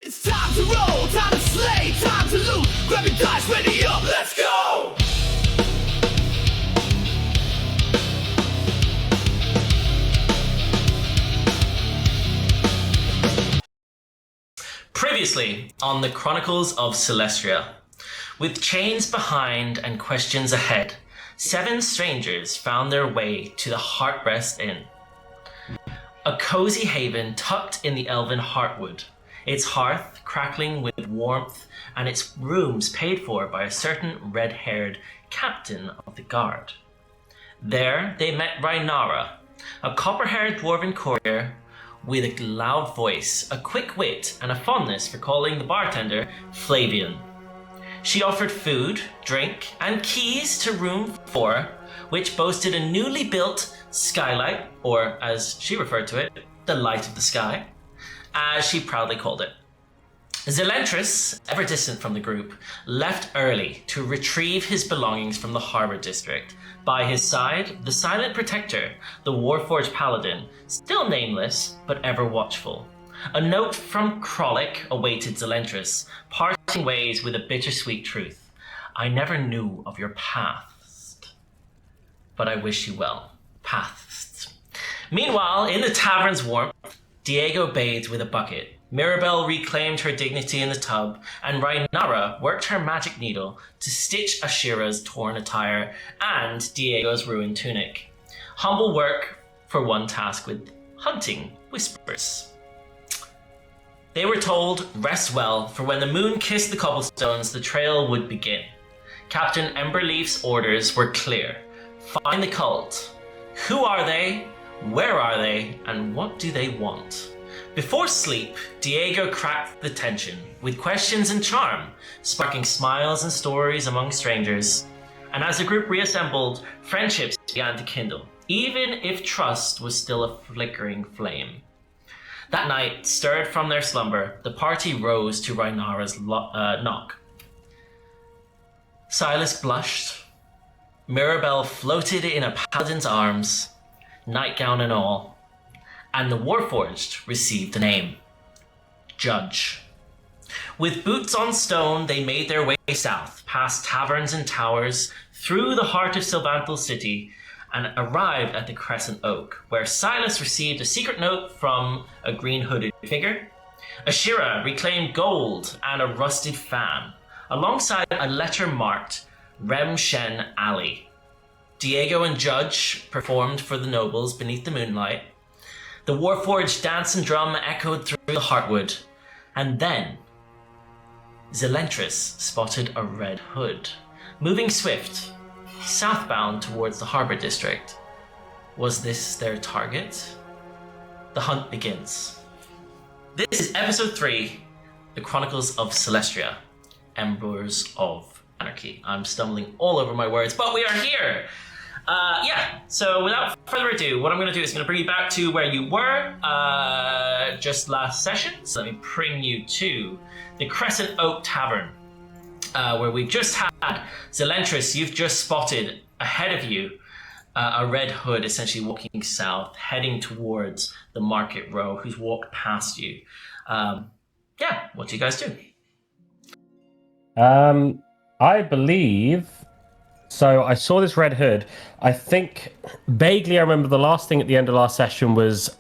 It's time to roll, time to slay, time to loot. Grab your dice, ready up, let's go! Previously on the Chronicles of Celestria. With chains behind and questions ahead, 7 strangers found their way to the Heartrest Inn. A cozy haven tucked in the elven Heartwood, its hearth crackling with warmth and its rooms paid for by a certain red-haired captain of the guard. There they met Rhaenara, a copper-haired dwarven courier with a loud voice, a quick wit, and a fondness for calling the bartender Flavian. She offered food, drink, and keys to room 4, which boasted a newly built skylight, or as she referred to it, the light of the sky, as she proudly called it. Zelentrus, ever distant from the group, left early to retrieve his belongings from the harbour district. By his side, the silent protector, the Warforged paladin, still nameless but ever watchful. A note from Krollic awaited Zelentrus, parting ways with a bittersweet truth. I never knew of your past, but I wish you well. Past. Meanwhile, in the tavern's warmth, Diego bathed with a bucket. Mirabelle reclaimed her dignity in the tub, and Rhaenara worked her magic needle to stitch Ashira's torn attire and Diego's ruined tunic. Humble work for one tasked with hunting whispers. They were told, rest well, for when the moon kissed the cobblestones, the trail would begin. Captain Emberleaf's orders were clear. Find the cult. Who are they? Where are they? And what do they want? Before sleep, Diego cracked the tension with questions and charm, sparking smiles and stories among strangers. And as the group reassembled, friendships began to kindle, even if trust was still a flickering flame. That night, stirred from their slumber, the party rose to Rhaenara's knock. Sylas blushed. Mirabelle floated in a paladin's arms, nightgown and all, and the Warforged received a name. Judge. With boots on stone, they made their way south, past taverns and towers, through the heart of Sylvanthal City, and arrived at the Crescent Oak, where Sylas received a secret note from a green-hooded figure. Ashira reclaimed gold and a rusted fan, alongside a letter marked Remshen Alley. Diego and Judge performed for the nobles beneath the moonlight. The Warforged dance and drum echoed through the Heartwood, and then Zelentrus spotted a red hood, moving swift, southbound towards the harbour district. Was this their target? The hunt begins. This is episode 3, The Chronicles of Celestria, Embers of Anarchy. I'm stumbling all over my words, but we are here! So without further ado, what I'm going to do is going to bring you back to where you were just last session. So let me bring you to the Crescent Oak Tavern, where we just had Zelentrus. You've just spotted ahead of you a red hood essentially walking south, heading towards the market row, who's walked past you. What do you guys do? I believe... So I saw this red hood. I think vaguely I remember the last thing at the end of last session was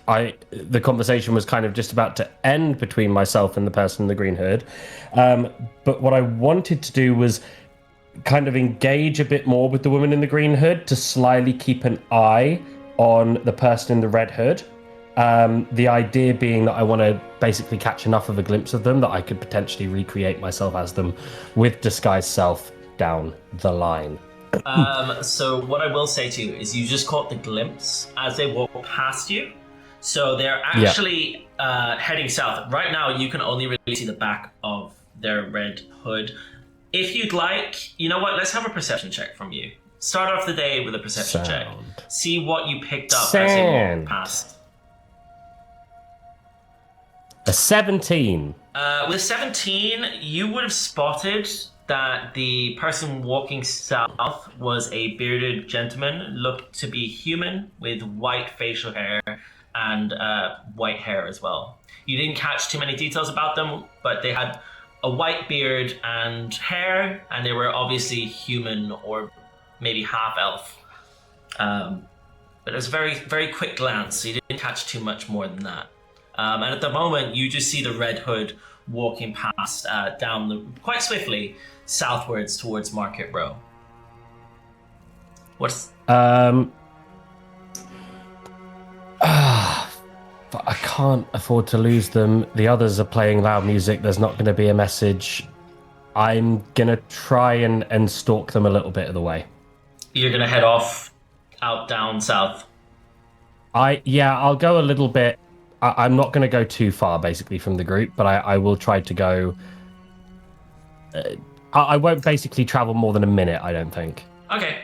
the conversation was kind of just about to end between myself and the person in the green hood. But what I wanted to do was kind of engage a bit more with the woman in the green hood to slyly keep an eye on the person in the red hood. The idea being that I want to basically catch enough of a glimpse of them that I could potentially recreate myself as them with disguised self down the line. So what I will say to you is you just caught the glimpse as they walk past you. So they're actually heading south. Right now, you can only really see the back of their red hood. If you'd like, you know what? Let's have a perception check from you. Start off the day with a perception check. See what you picked up as they walk past. A 17. With 17, you would have spotted that the person walking south was a bearded gentleman, looked to be human with white facial hair, and white hair as well. You didn't catch too many details about them, but they had a white beard and hair, and they were obviously human or maybe half elf. But it was a very, very quick glance, so you didn't catch too much more than that. And at the moment, you just see the Red Hood walking past quite swiftly southwards towards Market Row. But I can't afford to lose them. The others are playing loud music. There's not going to be a message. I'm going to try and stalk them a little bit of the way. You're going to head off out down south? I'll go a little bit. I'm not going to go too far, basically, from the group, but I will try to go... I won't basically travel more than a minute, I don't think. Okay.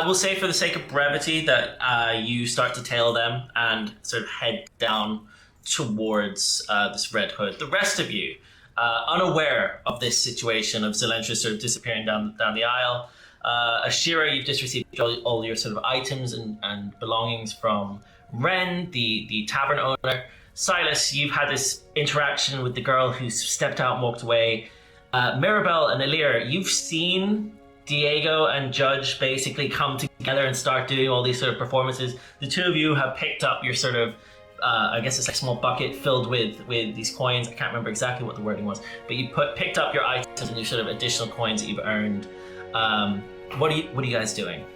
We'll say for the sake of brevity that you start to tail them and sort of head down towards this Red Hood. The rest of you, unaware of this situation of Zelentrus sort of disappearing down the aisle, Ashira, you've just received all your sort of items and belongings from Ren, the tavern owner. Sylas, you've had this interaction with the girl who stepped out and walked away. Mirabelle and Elirr, you've seen Diego and Judge basically come together and start doing all these sort of performances. The two of you have picked up your sort of, I guess it's like a small bucket filled with these coins. I can't remember exactly what the wording was, but you picked up your items and your sort of additional coins that you've earned. What are you guys doing?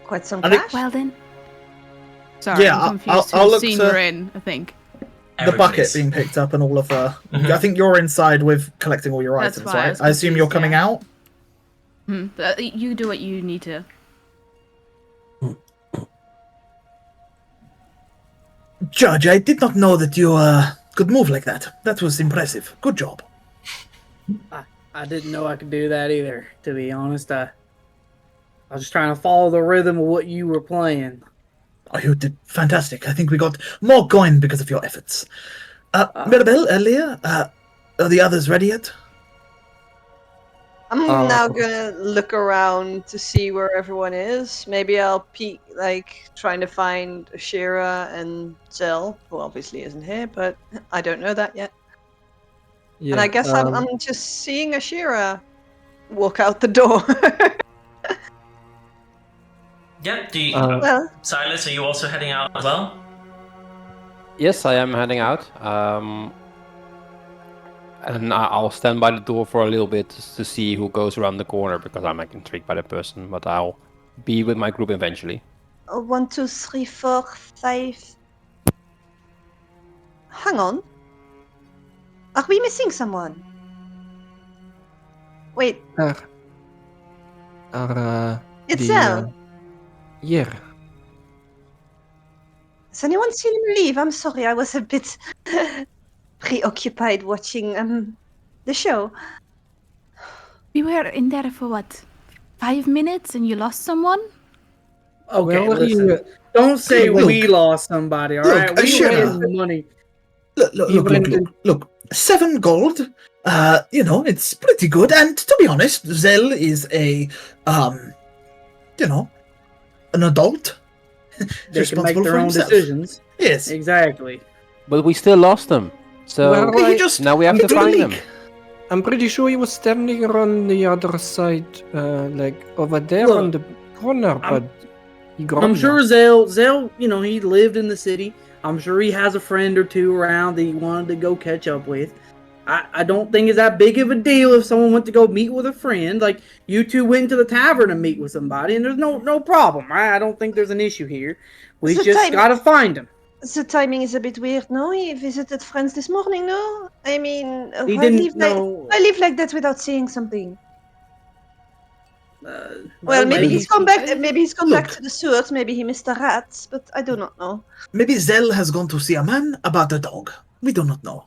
Quite some cash. Well then. Sorry, Yeah, I'm confused I'll whose look scene to- we're in, I think. The bucket being picked up and all of the... I think you're inside with collecting all your That's items, why I right? was I assume you're coming confused, out? But you do what you need to. Judge, I did not know that you could move like that. That was impressive. Good job. I didn't know I could do that either, to be honest. I was just trying to follow the rhythm of what you were playing. Oh, you did fantastic. I think we got more coin because of your efforts. Mirabelle, Elirr, are the others ready yet? I'm now gonna look around to see where everyone is. Maybe I'll peek, trying to find Ashira and Zel, who obviously isn't here, but I don't know that yet. Yeah, And I guess I'm just seeing Ashira walk out the door. Yeah, Well, Sylas, are you also heading out as well? Yes, I am heading out. And I'll stand by the door for a little bit to see who goes around the corner because I'm intrigued by the person. But I'll be with my group eventually. 1, 2, 3, 4, 5. Hang on. Are we missing someone? Wait, it's Zel. Yeah. Has anyone seen him leave? I'm sorry, I was a bit preoccupied watching the show. We were in there for what? 5 minutes and you lost someone? Okay, Well, listen. Don't say Look, we lost somebody, alright? We Ashira. raised money. Look. 7 gold. It's pretty good. And to be honest, Zel is a, an adult. They can make responsible their for own himself. decisions. Yes. Exactly. But we still lost them. So Well, Okay, he just now we have went to the find league. them. I'm pretty sure he was standing on the other side, over there Look, on the corner, but he got I'm me. sure Zell, he lived in the city. I'm sure he has a friend or two around that he wanted to go catch up with. I don't think it's that big of a deal if someone went to go meet with a friend. Like, you two went to the tavern to meet with somebody, and there's no problem. I don't think there's an issue here. We The just time- gotta find him. The timing is a bit weird, no? He visited friends this morning, no? I mean, He why didn't leave know. I live like that without seeing something. Well, Maybe he's come back. Maybe he's come back Look. to the sewers. Maybe he missed the rats, but I do not know. Maybe Zel has gone to see a man about a dog. We do not know.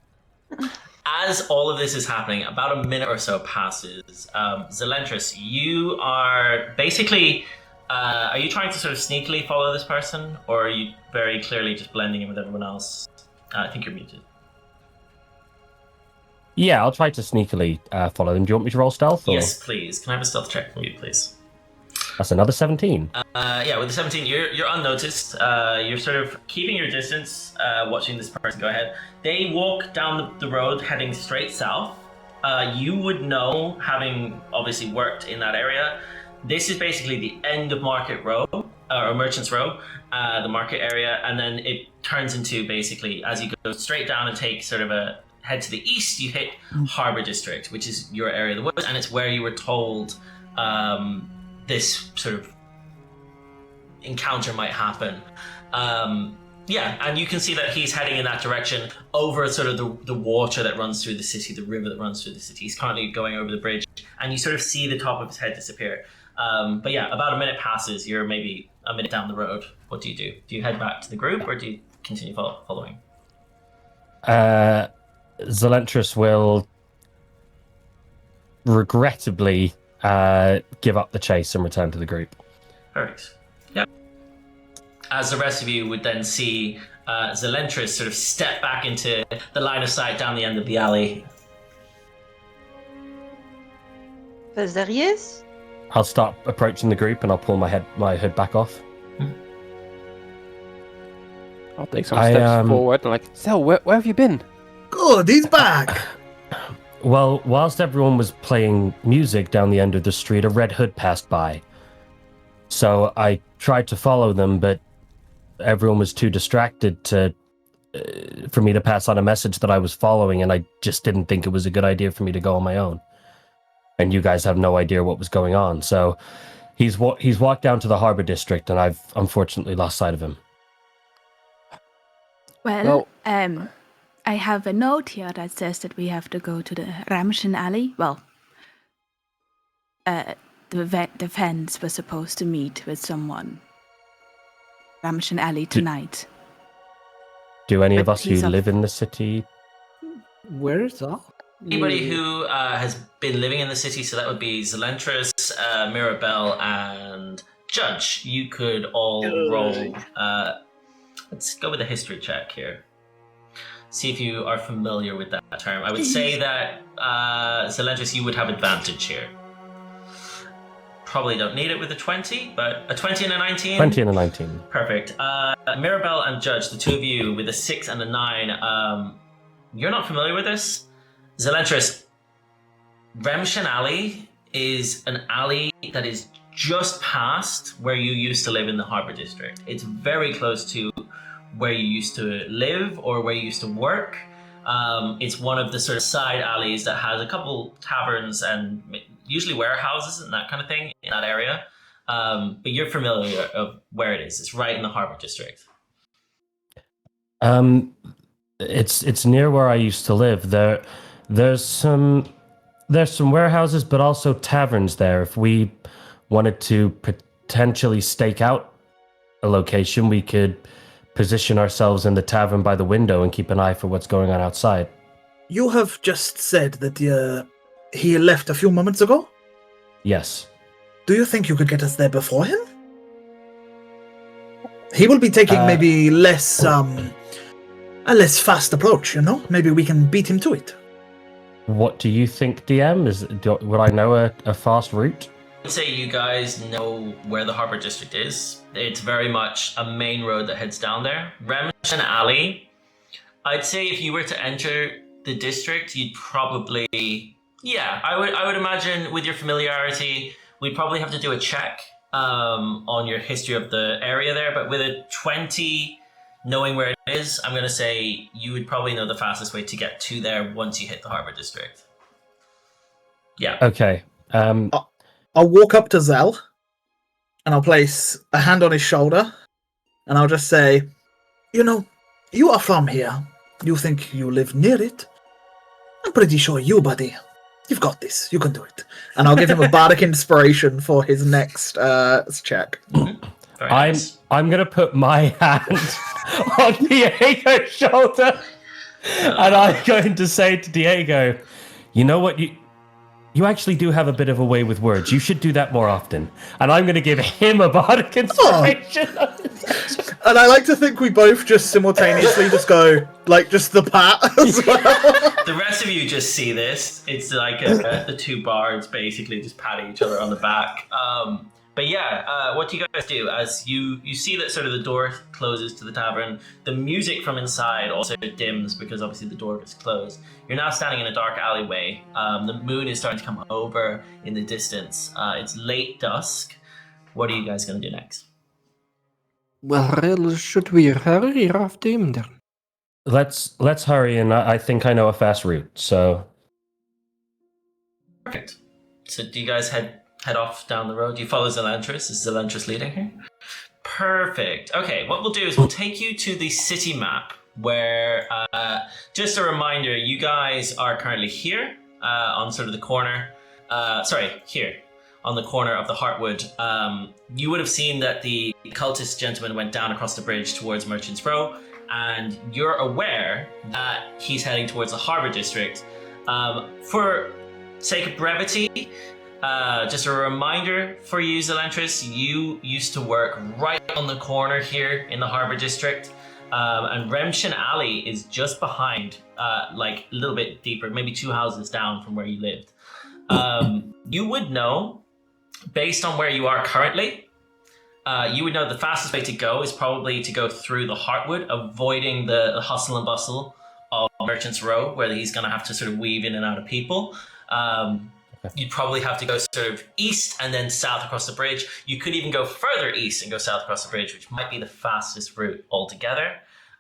As all of this is happening, about a minute or so passes. Zelentrus, you are basically... are you trying to sort of sneakily follow this person, or are you very clearly just blending in with everyone else? I think you're muted. Yeah, I'll try to sneakily follow them. Do you want me to roll stealth? Or? Yes, please. Can I have a stealth check from you, please? That's another 17. Yeah, with the 17, you're unnoticed. You're sort of keeping your distance, watching this person go ahead. They walk down the road heading straight south. You would know, having obviously worked in that area, this is basically the end of Market Row, or Merchant's Row, the market area, and then it turns into basically, as you go straight down and take sort of a head to the east, you hit Harbour District, which is your area of the woods, and it's where you were told this sort of encounter might happen. Yeah, and you can see that he's heading in that direction over sort of the water that runs through the city, the river that runs through the city. He's currently going over the bridge, and you sort of see the top of his head disappear. But yeah, about a minute passes. You're maybe a minute down the road. What do? Do you head back to the group, or do you continue following? Zelentrus will regrettably give up the chase and return to the group. Perfect. Yeah. As the rest of you would then see Zelentrus sort of step back into the line of sight down the end of the alley. There he is. I'll start approaching the group and I'll pull my hood back off. I'll take some steps forward and like, Zel, where have you been? Good, he's back. Well, whilst everyone was playing music down the end of the street, a red hood passed by. So I tried to follow them, but everyone was too distracted for me to pass on a message that I was following, and I just didn't think it was a good idea for me to go on my own. And you guys have no idea what was going on. So he's walked down to the Harbour District, and I've unfortunately lost sight of him. Well, I have a note here that says that we have to go to the Remshen Alley. Well, the fans were supposed to meet with someone. Remshen Alley tonight. Do any of us who live in the city? Where is that? Anybody who has been living in the city, so that would be Zelentrus, Mirabelle, and Judge. You could all roll. Let's go with a history check here. See if you are familiar with that term. I would say that Zelentrus, you would have advantage here. Probably don't need it with a 20, but a 20 and a 19? 20 and a 19. Perfect. Mirabelle and Judge, the two of you with a 6 and a 9, you're not familiar with this? Zelentrus, Remshen Alley is an alley that is just past where you used to live in the Harbour District. It's very close to where you used to live or where you used to work. It's one of the sort of side alleys that has a couple taverns and usually warehouses and that kind of thing in that area. But you're familiar of where it is. It's right in the Harbour District. It's near where I used to live. There's some warehouses, but also taverns there. If we wanted to potentially stake out a location, we could position ourselves in the tavern by the window and keep an eye for what's going on outside. You have just said that he left a few moments ago? Yes. Do you think you could get us there before him? He will be taking maybe a less fast approach, you know? Maybe we can beat him to it. What do you think, DM? Would I know a fast route? I would say you guys know where the Harbour District is. It's very much a main road that heads down there. Remshen Alley, I'd say if you were to enter the district, you'd probably... Yeah, I would imagine with your familiarity, we'd probably have to do a check on your history of the area there. But with a 20, knowing where it is, I'm going to say you would probably know the fastest way to get to there once you hit the Harbour District. Yeah. Okay. I'll walk up to Zel, and I'll place a hand on his shoulder, and I'll just say, you know, you are from here. You think you live near it? I'm pretty sure you, buddy. You've got this. You can do it. And I'll give him a bardic inspiration for his next check. Nice. I'm gonna put my hand on Diego's shoulder, and I'm going to say to Diego, you know what, you actually do have a bit of a way with words. You should do that more often. And I'm going to give him a bardic inspiration. And I like to think we both just simultaneously just go, like, just the pat as well. The rest of you just see this. It's like the two bards basically just patting each other on the back. But yeah, what do you guys do as you see that sort of the door closes to the tavern? The music from inside also dims because obviously the door gets closed. You're now standing in a dark alleyway. The moon is starting to come over in the distance. It's late dusk. What are you guys going to do next? Well, should we hurry after him then? Let's hurry, and I think I know a fast route. So Perfect. So do you guys head off down the road? Do you follow Zelentrus? Is Zelentrus leading here? Perfect. Okay, what we'll do is we'll take you to the city map where, just a reminder, you guys are currently here on sort of the corner. Here on the corner of the Heartwood. You would have seen that the cultist gentleman went down across the bridge towards Merchant's Row, and you're aware that he's heading towards the Harbor District. For sake of brevity, just a reminder for you, Zelentrus, you used to work right on the corner here in the Harbor District, and Remshen Alley is just behind, like a little bit deeper, maybe 2 houses down from where you lived. You would know, based on where you are currently, you would know the fastest way to go is probably to go through the Heartwood, avoiding the hustle and bustle of Merchant's Row, where he's going to have to sort of weave in and out of people. You'd probably have to go sort of east and then south across the bridge. You could even go further east and go south across the bridge, which might be the fastest route altogether.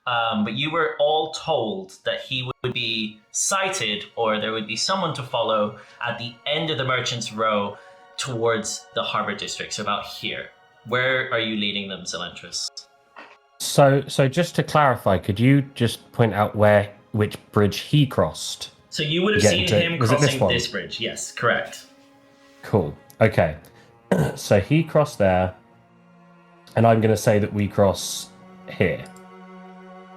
But you were all told that he would be sighted, or there would be someone to follow at the end of the Merchant's Row towards the Harbor District, so about here. Where are you leading them, Zelentrus? So just to clarify, could you just point out which bridge he crossed? So you would have seen him crossing this bridge. Yes, correct. Cool. Okay. So he crossed there, and I'm going to say that we cross here.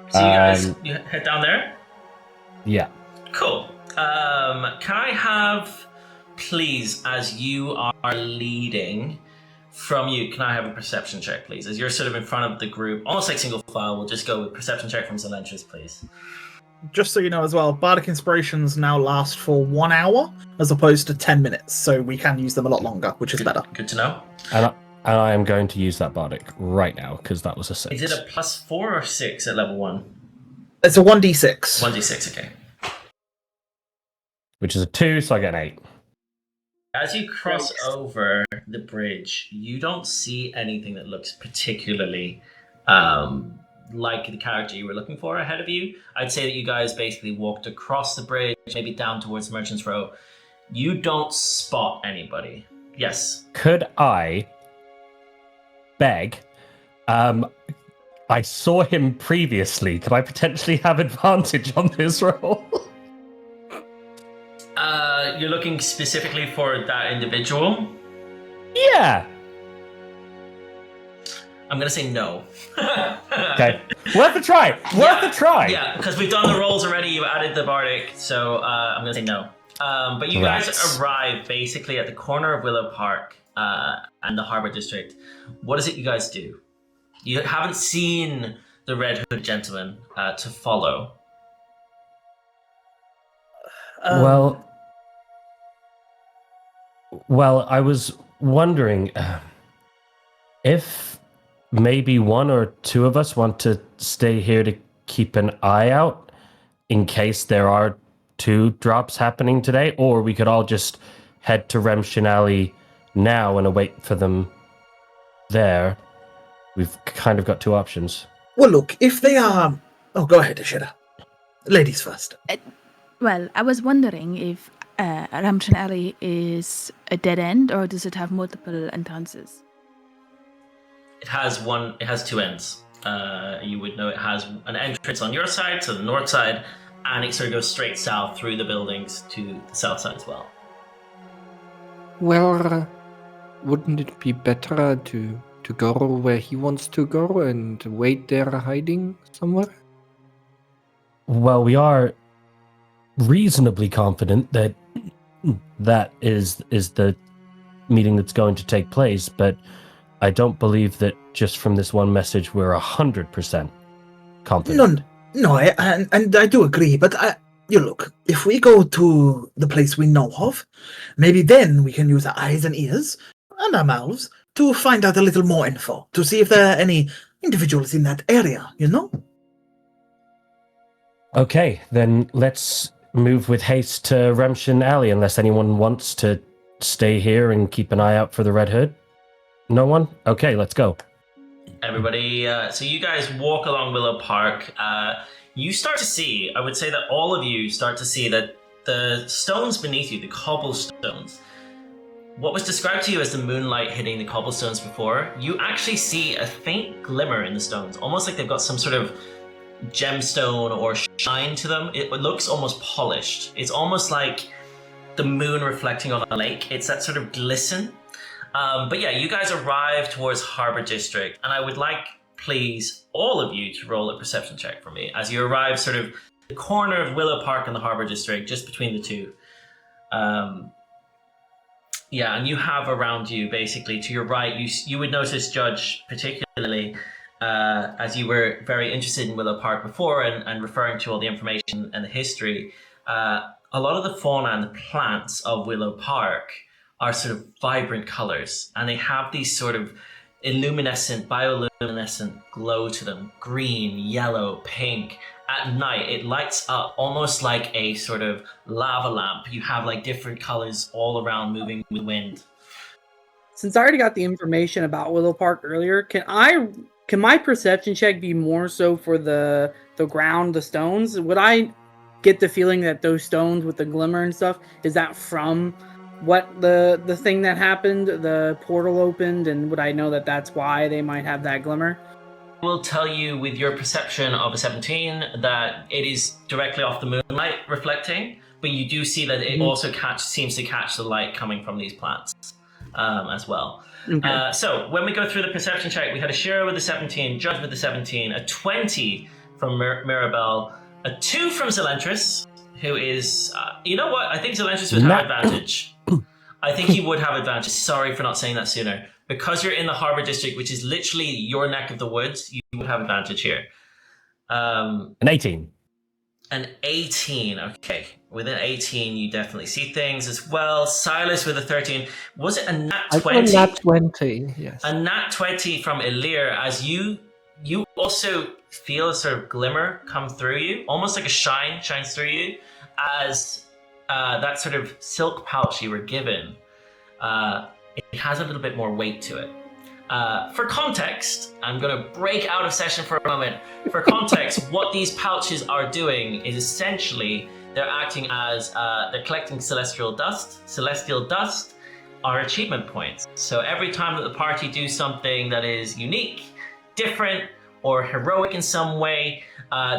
So you guys you head down there? Yeah. Cool. Can I have, please, as you are leading from you, can I have a perception check, please? As you're sort of in front of the group, almost like single file, we'll just go with perception check from Zelentrus, please. Just so you know as well, Bardic Inspirations now last for 1 hour as opposed to 10 minutes, so we can use them a lot longer, which is better. Good to know. And I am going to use that Bardic right now, because that was a 6. Is it a +4 or 6 at level 1? It's a 1d6. 1d6, okay. Which is a 2, so I get an 8. As you cross over the bridge, you don't see anything that looks particularly like the character you were looking for ahead of you. I'd say that you guys basically walked across the bridge, maybe down towards Merchant's Row. You don't spot anybody. Yes? Could I beg? I saw him previously. Could I potentially have advantage on this roll? You're looking specifically for that individual? Yeah. I'm going to say no. Okay. Worth a try. Worth a try. Yeah, because we've done the rolls already. You added the Bardic, so I'm going to say no. But you guys arrive basically at the corner of Willow Park and the Harbor District. What is it you guys do? You haven't seen the Red Hood gentleman to follow. Well, I was wondering if maybe one or two of us want to stay here to keep an eye out in case there are 2 drops happening today, or we could all just head to Remshen Alley now and await for them there. We've kind of got 2 options. Well, look, if they are... Oh, go ahead, Ashira. Ladies first. Well, I was wondering if Remshen Alley is a dead end, or does it have multiple entrances? It has 2 ends. You would know it has an entrance on your side, so the north side, and it sort of goes straight south through the buildings to the south side as well. Well, wouldn't it be better to go where he wants to go and wait there hiding somewhere? Well, we are reasonably confident that that is the meeting that's going to take place, but I don't believe that just from this one message we're 100% confident. No, and I do agree, but you look, if we go to the place we know of, maybe then we can use our eyes and ears and our mouths to find out a little more info, to see if there are any individuals in that area, you know? Okay, then let's move with haste to Remshen Alley, unless anyone wants to stay here and keep an eye out for the Red Hood. No one? Okay, let's go. Everybody, so you guys walk along Willow Park. You start to see, I would say that all of you start to see that the stones beneath you, the cobblestones, what was described to you as the moonlight hitting the cobblestones before, you actually see a faint glimmer in the stones, almost like they've got some sort of gemstone or shine to them. It looks almost polished. It's almost like the moon reflecting on a lake. It's that sort of glisten. But yeah, you guys arrive towards Harbor District, and I would like, please, all of you to roll a perception check for me as you arrive sort of the corner of Willow Park and the Harbor District, just between the two. Yeah, and you have around you, basically, to your right, you would notice, Judge, particularly, as you were very interested in Willow Park before and referring to all the information and the history, a lot of the fauna and the plants of Willow Park are sort of vibrant colors, and they have these sort of bioluminescent glow to them. Green, yellow, pink. At night, it lights up almost like a sort of lava lamp. You have like different colors all around moving with wind. Since I already got the information about Willow Park earlier, can my perception check be more so for the ground, the stones? Would I get the feeling that those stones with the glimmer and stuff, is that from what the thing that happened, the portal opened, and would I know that that's why they might have that glimmer? I will tell you with your perception of a 17 that it is directly off the moonlight reflecting, but you do see that it also seems to catch the light coming from these plants as well. Okay. So when we go through the perception check, we had Ashira with a 17, Judge with a 17, a 20 from Mirabelle, a 2 from Zelentrus, who is, you know what? I think Zelentrus would have advantage. I think he would have advantage. Sorry for not saying that sooner. Because you're in the Harbor District, which is literally your neck of the woods, you would have advantage here. An 18. An 18, okay. With an 18, you definitely see things as well. Sylas with a 13. Was it a nat 20? I got a nat 20, yes. A nat 20 from Elirr, as you also feel a sort of glimmer come through you, almost like a shine shines through you, as that sort of silk pouch you were given, it has a little bit more weight to it. For context, I'm going to break out of session for a moment. For context, what these pouches are doing is essentially they're acting as they're collecting celestial dust. Celestial dust are achievement points. So every time that the party do something that is unique, different, or heroic in some way,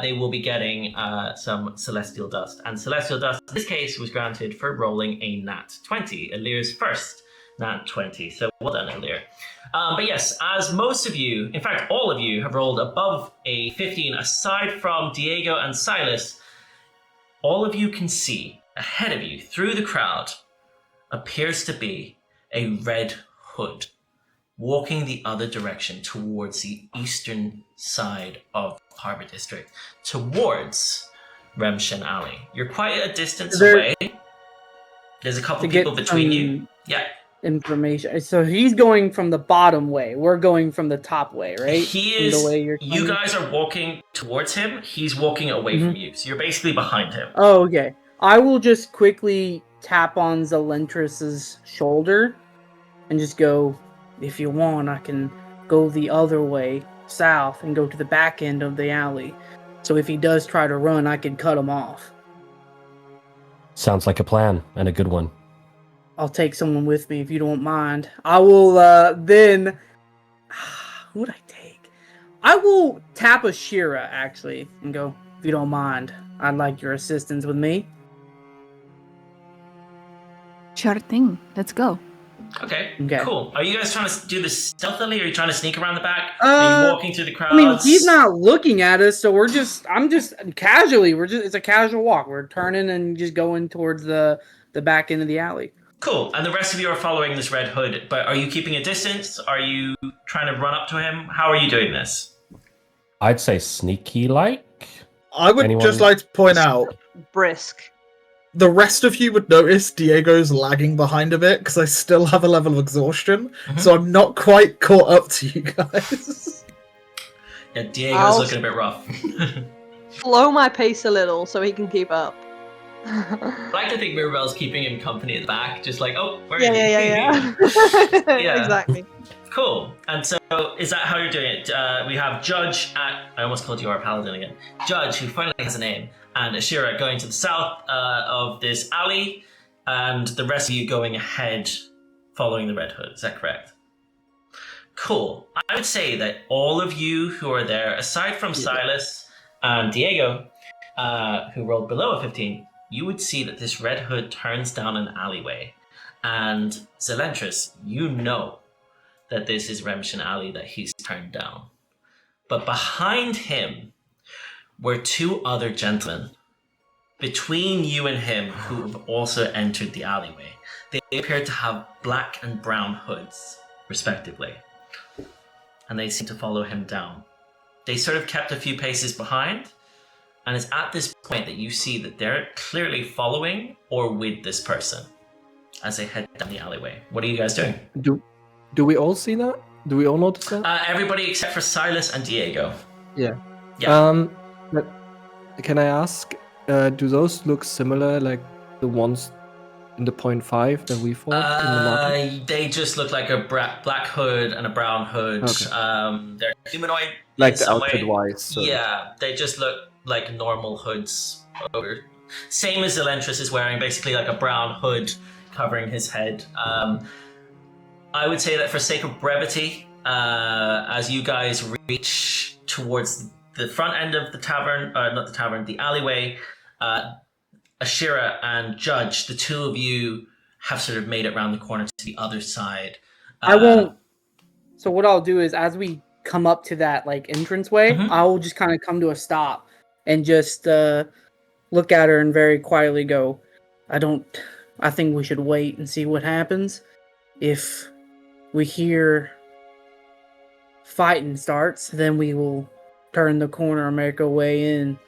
they will be getting some celestial dust. And celestial dust, in this case, was granted for rolling a nat 20, Elir's first nat 20. So well done, Elirr. But yes, as most of you, in fact, all of you have rolled above a 15, aside from Diego and Sylas, all of you can see ahead of you, through the crowd, appears to be a red hood walking the other direction towards the eastern side of Harbor District, towards Remshen Alley. You're quite a distance away. There's a couple people between you. Yeah. Information. So he's going from the bottom way. We're going from the top way, right? He is. The way you guys are walking towards him. He's walking away from you. So you're basically behind him. Oh, okay. I will just quickly tap on Zelentrus's shoulder and just go, if you want, I can go the other way, south, and go to the back end of the alley. So if he does try to run, I can cut him off. Sounds like a plan, and a good one. I'll take someone with me if you don't mind. I will then... Who would I take? I will tap Ashira, actually, and go, if you don't mind, I'd like your assistance with me. Sure thing. Let's go. Okay, cool. Are you guys trying to do this stealthily, or are you trying to sneak around the back? Are you walking through the crowds? I mean, he's not looking at us, so I'm just casually, it's a casual walk. We're turning and just going towards the back end of the alley. Cool. And the rest of you are following this red hood, but are you keeping a distance? Are you trying to run up to him? How are you doing this? I'd say sneaky-like. I would just like to point out... Brisk. the rest of you would notice Diego's lagging behind a bit because I still have a level of exhaustion, so I'm not quite caught up to you guys. Yeah, Diego's I'll- looking a bit rough. Slow my pace a little so he can keep up. I like to think Mirabelle's keeping him company at the back, just like, oh, where Yeah, is he? Yeah. Exactly. Cool. And so, is that how you're doing it? We have Judge at... I almost called you our paladin again. Judge, who finally has a name, and Ashira going to the south of this alley, and the rest of you going ahead, following the Red Hood. Is that correct? Cool. I would say that all of you who are there, aside from Sylas and Diego, who rolled below a 15, you would see that this Red Hood turns down an alleyway. And Zelentrus, you know that this is Remshen Alley that he's turned down. But behind him were two other gentlemen, between you and him, who have also entered the alleyway. They appear to have black and brown hoods, respectively. And they seem to follow him down. They sort of kept a few paces behind, and it's at this point that you see that they're clearly following or with this person as they head down the alleyway. What are you guys doing? Do we all see that? Do we all notice that? Everybody except for Sylas and Diego. Yeah. Yeah. But can I ask, do those look similar, like the ones in the 0.5 that we fought in the market? They just look like a black hood and a brown hood. Okay. They're humanoid. Like in the some outfit way. wise. So. Yeah, they just look like normal hoods. Same as Zelentrus is wearing, basically like a brown hood covering his head. I would say that for sake of brevity, as you guys reach towards the front end of the tavern, not the tavern, the alleyway, Ashira and Judge, the two of you have sort of made it around the corner to the other side. I won't. So what I'll do is, as we come up to that like entranceway, I'll just kind of come to a stop and just look at her and very quietly go, I think we should wait and see what happens. If we hear fighting starts, then we will turn the corner and make our way in.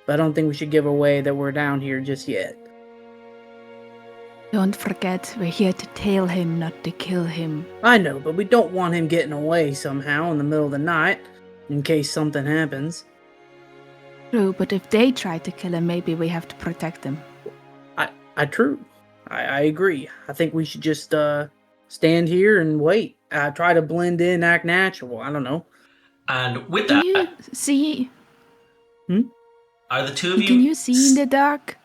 But I don't think we should give away that we're down here just yet. Don't forget, we're here to tail him, not to kill him. I know, but we don't want him getting away somehow in the middle of the night, in case something happens. True, but if they try to kill him, maybe we have to protect them. True. I agree. I think we should just stand here and wait. Try to blend in, act natural. I don't know. And with Can that, you see? are the two of you? Can you see in the dark?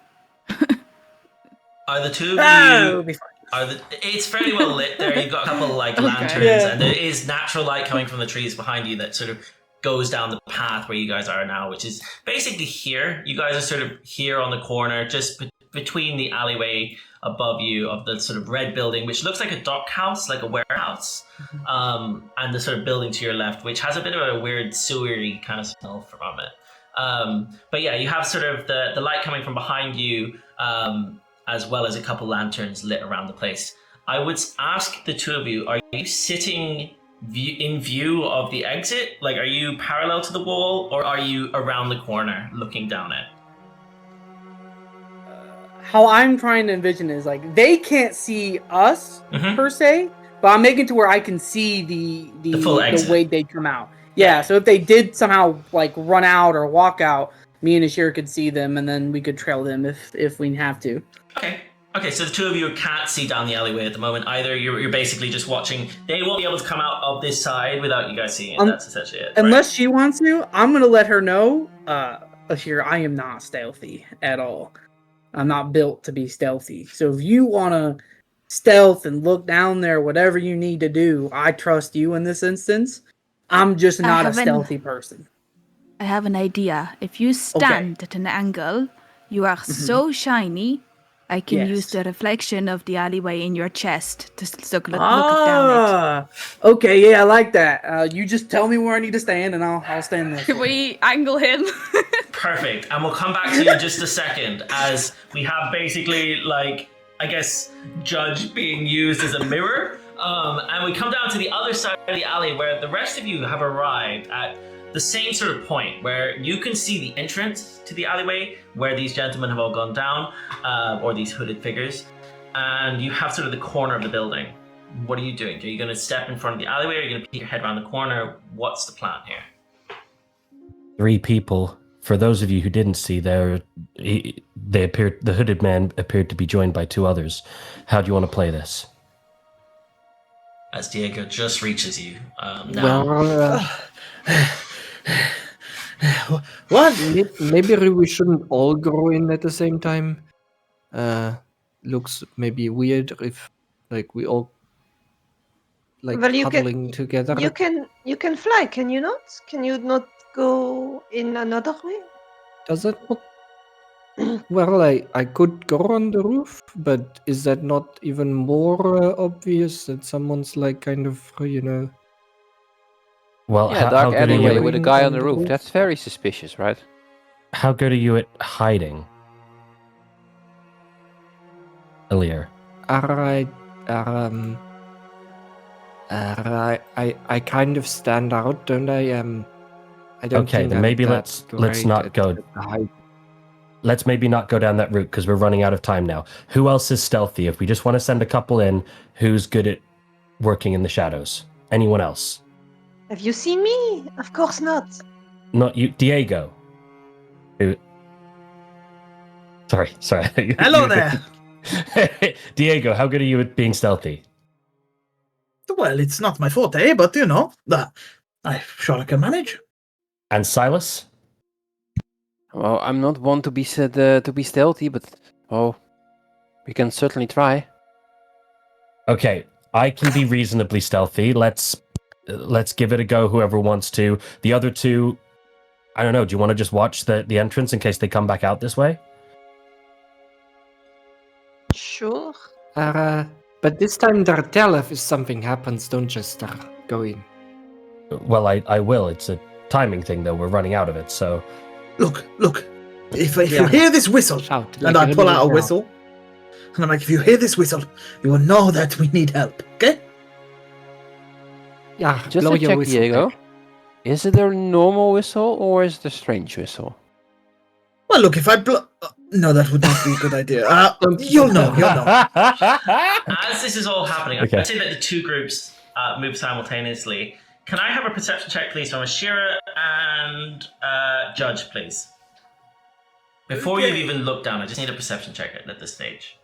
Are the two of it'll you? be fine. It's fairly well lit there. You've got a couple of like lanterns, and there is natural light coming from the trees behind you that sort of goes down the path where you guys are now, which is basically here. You guys are sort of here on the corner, just between the alleyway above you of the sort of red building, which looks like a dock house, like a warehouse, and the sort of building to your left, which has a bit of a weird sewery kind of smell from it. But yeah, you have sort of the light coming from behind you, as well as a couple lanterns lit around the place. I would ask the two of you, are you sitting in view of the exit? Like, are you parallel to the wall, or are you around the corner looking down it? How I'm trying to envision is like they can't see us Mhm. per se, but I'm making to where I can see the full exit. way they come out. Yeah, so if they did somehow like run out or walk out, me and Ashira could see them, and then we could trail them if we have to. Okay, so the two of you can't see down the alleyway at the moment either. You're basically just watching. They won't be able to come out of this side without you guys seeing it. That's essentially it. Unless she wants to, I'm gonna let her know, Ashira, I am not stealthy at all. I'm not built to be stealthy. So if you wanna stealth and look down there, whatever you need to do, I trust you in this instance. I'm just not a stealthy person. I have an idea. If you stand at an angle, you are so shiny, I can use the reflection of the alleyway in your chest to look down it. Okay, yeah, I like that. You just tell me where I need to stand, and I'll stand there. Can we angle him? Perfect. And we'll come back to you in just a second, as we have basically, like, I guess, Judge being used as a mirror. And we come down to the other side of the alley where the rest of you have arrived at the same sort of point where you can see the entrance to the alleyway where these gentlemen have all gone down, or these hooded figures, and you have sort of the corner of the building. What are you doing? Are you going to step in front of the alleyway? Or are you going to peek your head around the corner? What's the plan here? 3 people. For those of you who didn't see, they appeared. The hooded man appeared to be joined by 2 others. How do you want to play this? As Diego just reaches you. Now. Well, What? maybe we shouldn't all go in at the same time. Looks maybe weird if like we all like Well, you huddling together. You can fly, can you not? Can you not go in another way? Does that not? Well, I could go on the roof, but is that not even more obvious that someone's like kind of, Well, Yeah, how dark good are alleyway you? with a guy on the roof. That's very suspicious, right? How good are you at hiding, Elirr? I kind of stand out, don't I? I don't Okay, think then I'm maybe that let's great not at go. hiding. Let's maybe not go down that route because we're running out of time now. Who else is stealthy? If we just want to send a couple in, who's good at working in the shadows? Anyone else? Have you seen me? Of course not. Not you, Diego. Who? Sorry. Hello there. Diego, how good are you at being stealthy? Well, it's not my forte, but I'm sure I can manage. And Sylas? Well, I'm not one to be said to be stealthy, but we can certainly try. Okay, I can be reasonably stealthy. Let's give it a go. Whoever wants to. The other 2, I don't know. Do you want to just watch the entrance in case they come back out this way? Sure. But this time, tell if something happens, don't just go in. Well, I will. It's a timing thing, though. We're running out of it, so. Look. If you hear this whistle, Shout, and I pull out a whistle, and I'm like, if you hear this whistle, you will know that we need help, okay? Yeah, Just blow to your check, whistle. Diego, is it a normal whistle or is it a strange whistle? Well, look, if I blow... no, that would not be a good idea. You'll know. As this is all happening, Okay. I'd say that the 2 groups move simultaneously. Can I have a perception check, please, from Ashira and Judge, please? Before you've even looked down, I just need a perception check at this stage.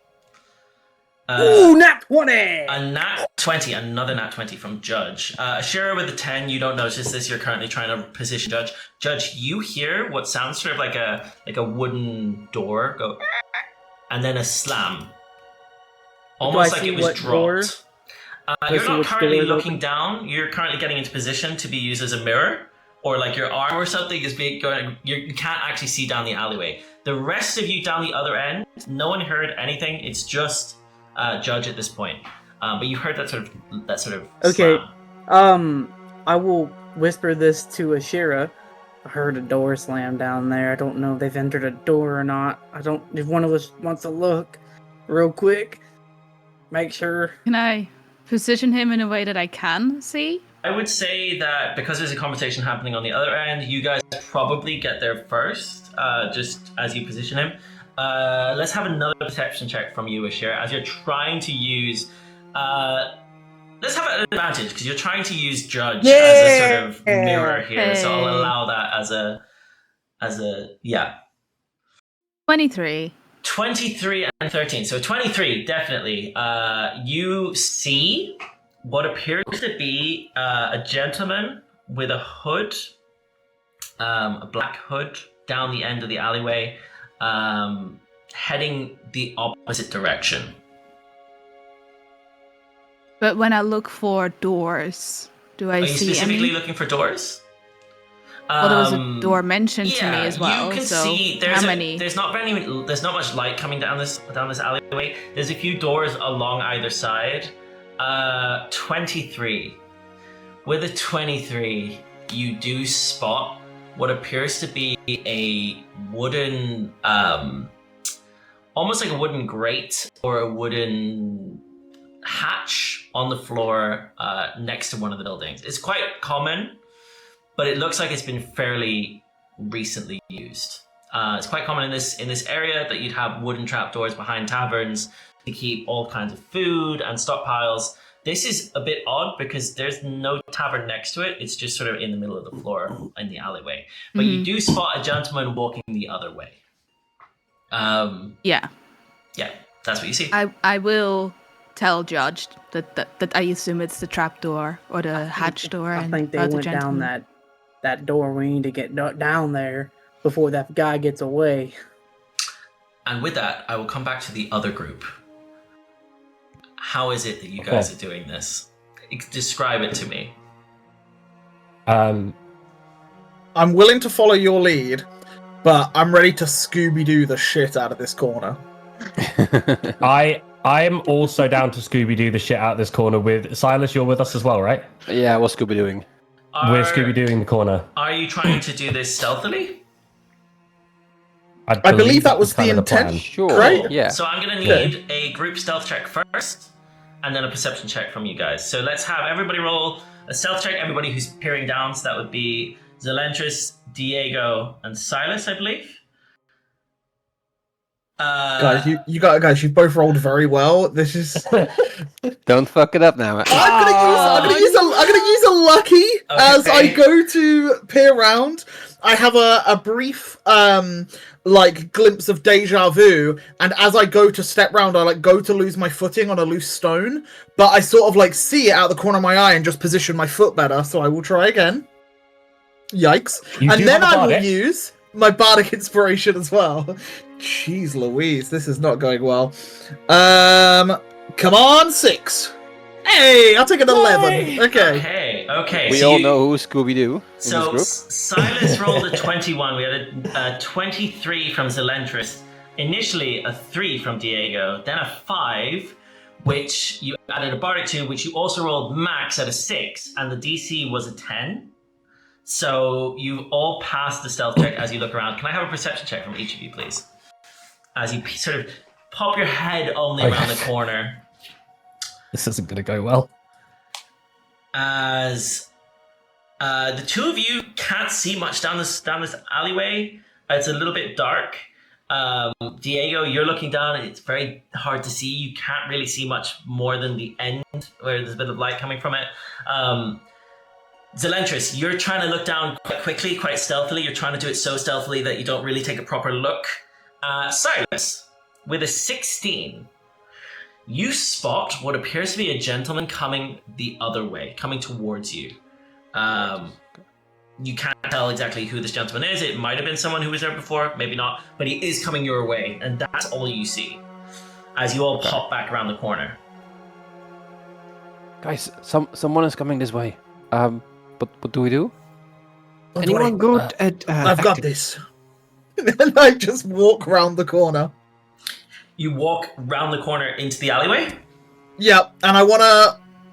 Ooh, nat 20! A nat 20, another nat 20 from Judge. Ashira with the 10, you don't notice this. You're currently trying to position Judge. Judge, you hear what sounds sort of like a wooden door go, and then a slam. Almost like see it was what door? dropped. I You're see not which currently door is looking open? down. You're currently getting into position to be used as a mirror, or like your arm or something is being going. You can't actually see down the alleyway. The rest of you down the other end, no one heard anything. It's just Judge at this point. But you heard that sort of. Okay. Slam. I will whisper this to Ashira. I heard a door slam down there. I don't know if they've entered a door or not. If one of us wants to look real quick, make sure. Can I position him in a way that I can see? I would say that because there's a conversation happening on the other end, you guys probably get there first, just as you position him. Let's have another perception check from you, Ashira, as you're trying to use... let's have an advantage, because you're trying to use Judge as a sort of mirror here, so I'll allow that as a... Yeah. 23. 23 and 13. So 23, definitely. You see what appears to be a gentleman with a hood, a black hood, down the end of the alleyway, heading the opposite direction. But when I look for doors, do I Are you see specifically any? looking for doors? Well, there was a door mentioned to me as well. You can so see how many? There's not much light coming down this alleyway. There's a few doors along either side. 23. With a 23, you do spot what appears to be a wooden, almost like a wooden grate or a wooden hatch on the floor next to one of the buildings. It's quite common. but it looks like it's been fairly recently used. It's quite common in this area that you'd have wooden trapdoors behind taverns to keep all kinds of food and stockpiles. This is a bit odd because there's no tavern next to it. It's just sort of in the middle of the floor in the alleyway. But you do spot a gentleman walking the other way. Yeah, that's what you see. I will tell Judge that I assume it's the trapdoor or the hatch door. I and think they other went down gentlemen. that door. We need to get down there before that guy gets away. And with that, I will come back to the other group. How is it that you guys are doing this? Describe it to me. I'm willing to follow your lead, but I'm ready to Scooby-Doo the shit out of this corner. I am also down to Scooby-Doo the shit out of this corner with Sylas. You're with us as well, right? Yeah, what's Scooby doing? We're Scooby-Dooing the corner. Are you trying to do this stealthily? I believe that was the intent. Sure. Right? Yeah. So I'm going to need a group stealth check first, and then a perception check from you guys. So let's have everybody roll a stealth check, everybody who's peering down. So that would be Zelentrus, Diego, and Sylas, I believe. Guys, you both rolled very well. This is. Don't fuck it up now. I'm gonna use a lucky as I go to peer around. I have a brief glimpse of deja vu, and as I go to step round, I go to lose my footing on a loose stone, but I sort of see it out the corner of my eye and just position my foot better. So I will try again. Yikes! And then I will use my bardic inspiration as well. Jeez Louise, this is not going well. Come on, 6. Hey, I'll take an 11. Okay. We all know who's Scooby-Doo. So Sylas rolled a 21. We had a 23 from Zelentrus. Initially a 3 from Diego, then a 5, which you added a bardic to, which you also rolled max at a 6, and the DC was a 10. So you all passed the stealth check as you look around. Can I have a perception check from each of you, please? As you sort of pop your head only around the corner. This isn't going to go well. As the two of you can't see much down this alleyway. It's a little bit dark. Diego, you're looking down and it's very hard to see. You can't really see much more than the end where there's a bit of light coming from it. Zelentrus, you're trying to look down quite quickly, quite stealthily. You're trying to do it so stealthily that you don't really take a proper look. Sylas, with a 16, you spot what appears to be a gentleman coming the other way, coming towards you. You can't tell exactly who this gentleman is. It might have been someone who was there before, maybe not, but he is coming your way, and that's all you see as you all pop back around the corner. Guys, someone is coming this way. But what do we do? Anyone good at... I've got this. And I just walk round the corner. You walk round the corner into the alleyway? Yep, and I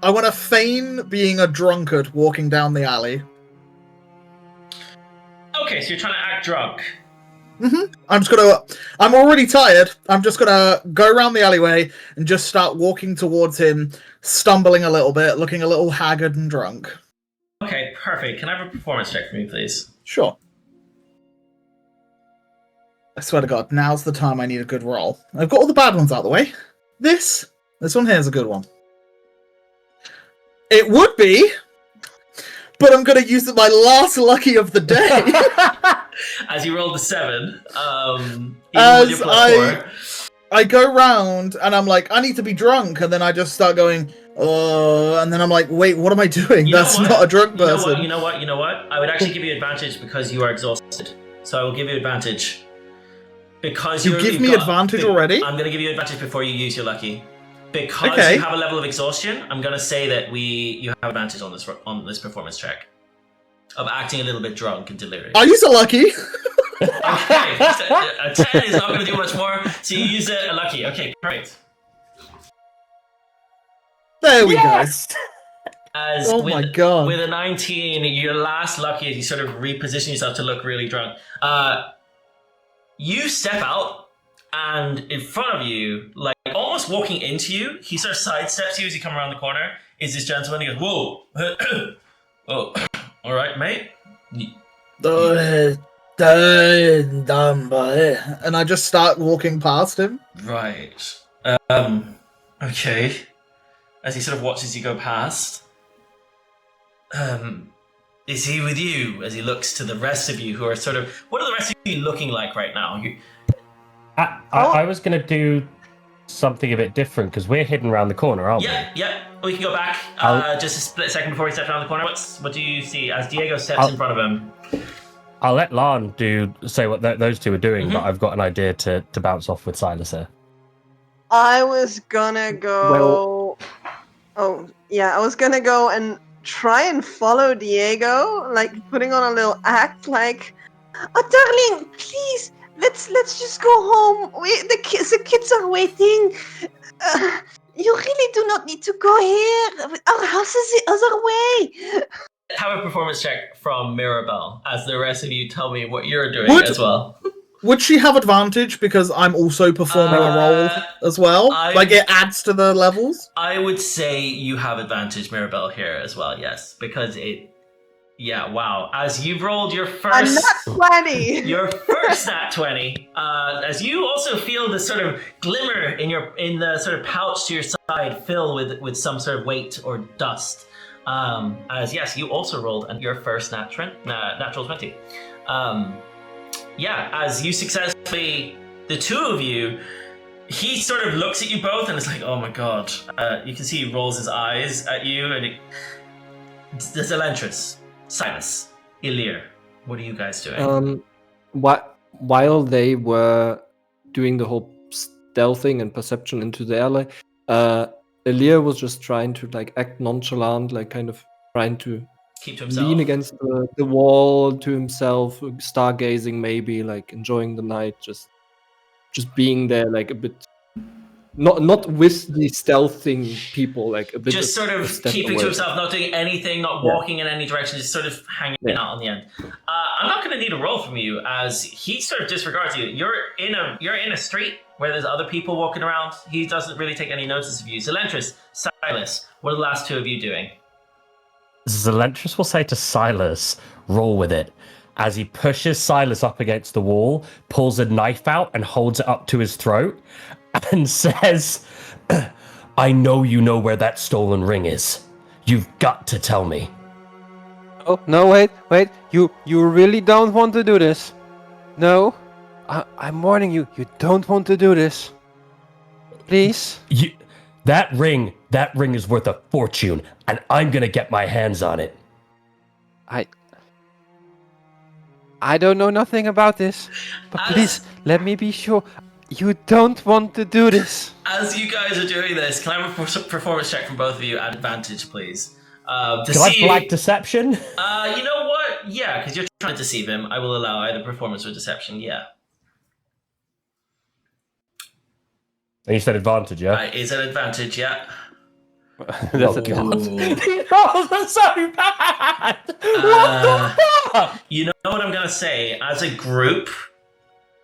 wanna feign being a drunkard walking down the alley. Okay, so you're trying to act drunk. I'm already tired. I'm just gonna go around the alleyway and just start walking towards him, stumbling a little bit, looking a little haggard and drunk. Okay, perfect. Can I have a performance check for me, please? Sure. I swear to God, now's the time I need a good roll. I've got all the bad ones out of the way. This one here is a good one. It would be, but I'm going to use my last lucky of the day. As you rolled the 7, As with your +4. I go round and I'm like, I need to be drunk, and then I just start going, and then I'm like, wait, what am I doing? That's not a drunk person. You know what? I would actually give you advantage because you are exhausted. So I will give you advantage. Because you give me advantage already? I'm going to give you advantage before you use your lucky. Because you have a level of exhaustion, I'm going to say that you have advantage on this performance check. Of acting a little bit drunk and delirious. I'll use a lucky. Okay, a 10 is not going to do much more, so you use a lucky. Okay, perfect. There we go. My God. With a 19, your last lucky as you sort of reposition yourself to look really drunk. You step out, and in front of you, like almost walking into you, he sort of sidesteps you as you come around the corner, is this gentleman. He goes, whoa. Oh, all right, mate. And I just start walking past him. Right. Okay. As he sort of watches you go past. Is he with you? As he looks to the rest of you who are sort of... What are the rest of you looking like right now? I was going to do something a bit different because we're hidden around the corner, aren't we? Yeah. We can go back just a split second before he steps around the corner. What do you see as Diego steps in front of him? I'll let Lan say what those two are doing, but I've got an idea to bounce off with Sylas here. I was gonna go... I was gonna go and try and follow Diego, like putting on a little act like, "Oh, darling, please, let's just go home. The kids are waiting. You really do not need to go here. Our house is the other way." Have a performance check from Mirabelle as the rest of you tell me what you're doing as well. Would she have advantage because I'm also performing a role as well? Like it adds to the levels? I would say you have advantage, Mirabelle, here as well, yes. Because wow. As you've rolled your first... A nat 20! Your first nat 20, as you also feel this sort of glimmer in the sort of pouch to your side fill with some sort of weight or dust. As yes, you also rolled your first natural 20. As you successfully, the two of you, he sort of looks at you both and it's like, oh my god. You can see he rolls his eyes at you and the Zelentrus, Sylas, Elirr, what are you guys doing? While they were doing the whole stealthing and perception into the alley, Elirr was just trying to like act nonchalant, like kind of trying to keep to himself. Lean against the wall to himself, stargazing maybe, like enjoying the night, just being there, like a bit, not with the stealthing people, like a bit. Just sort of keeping to himself, not doing anything, not walking in any direction, just sort of hanging out on the end. I'm not going to need a roll from you, as he sort of disregards you. You're in a street where there's other people walking around. He doesn't really take any notice of you. Zelentrus, Sylas, what are the last two of you doing? Zelentrus will say to Sylas, roll with it, as he pushes Sylas up against the wall, pulls a knife out and holds it up to his throat, and says, I know you know where that stolen ring is. You've got to tell me. Oh, no, wait. You really don't want to do this? No? I'm warning you, you don't want to do this. Please? That ring is worth a fortune, and I'm gonna get my hands on it. I don't know nothing about this, but please, let me be sure. You don't want to do this. As you guys are doing this, can I have a performance check from both of you at advantage, please? Can I black deception? You know what? Yeah, because you're trying to deceive him. I will allow either performance or deception, yeah. And you said advantage, yeah? Is an advantage, yeah. That's These rolls are so bad! What the fuck? You know what I'm going to say? As a group,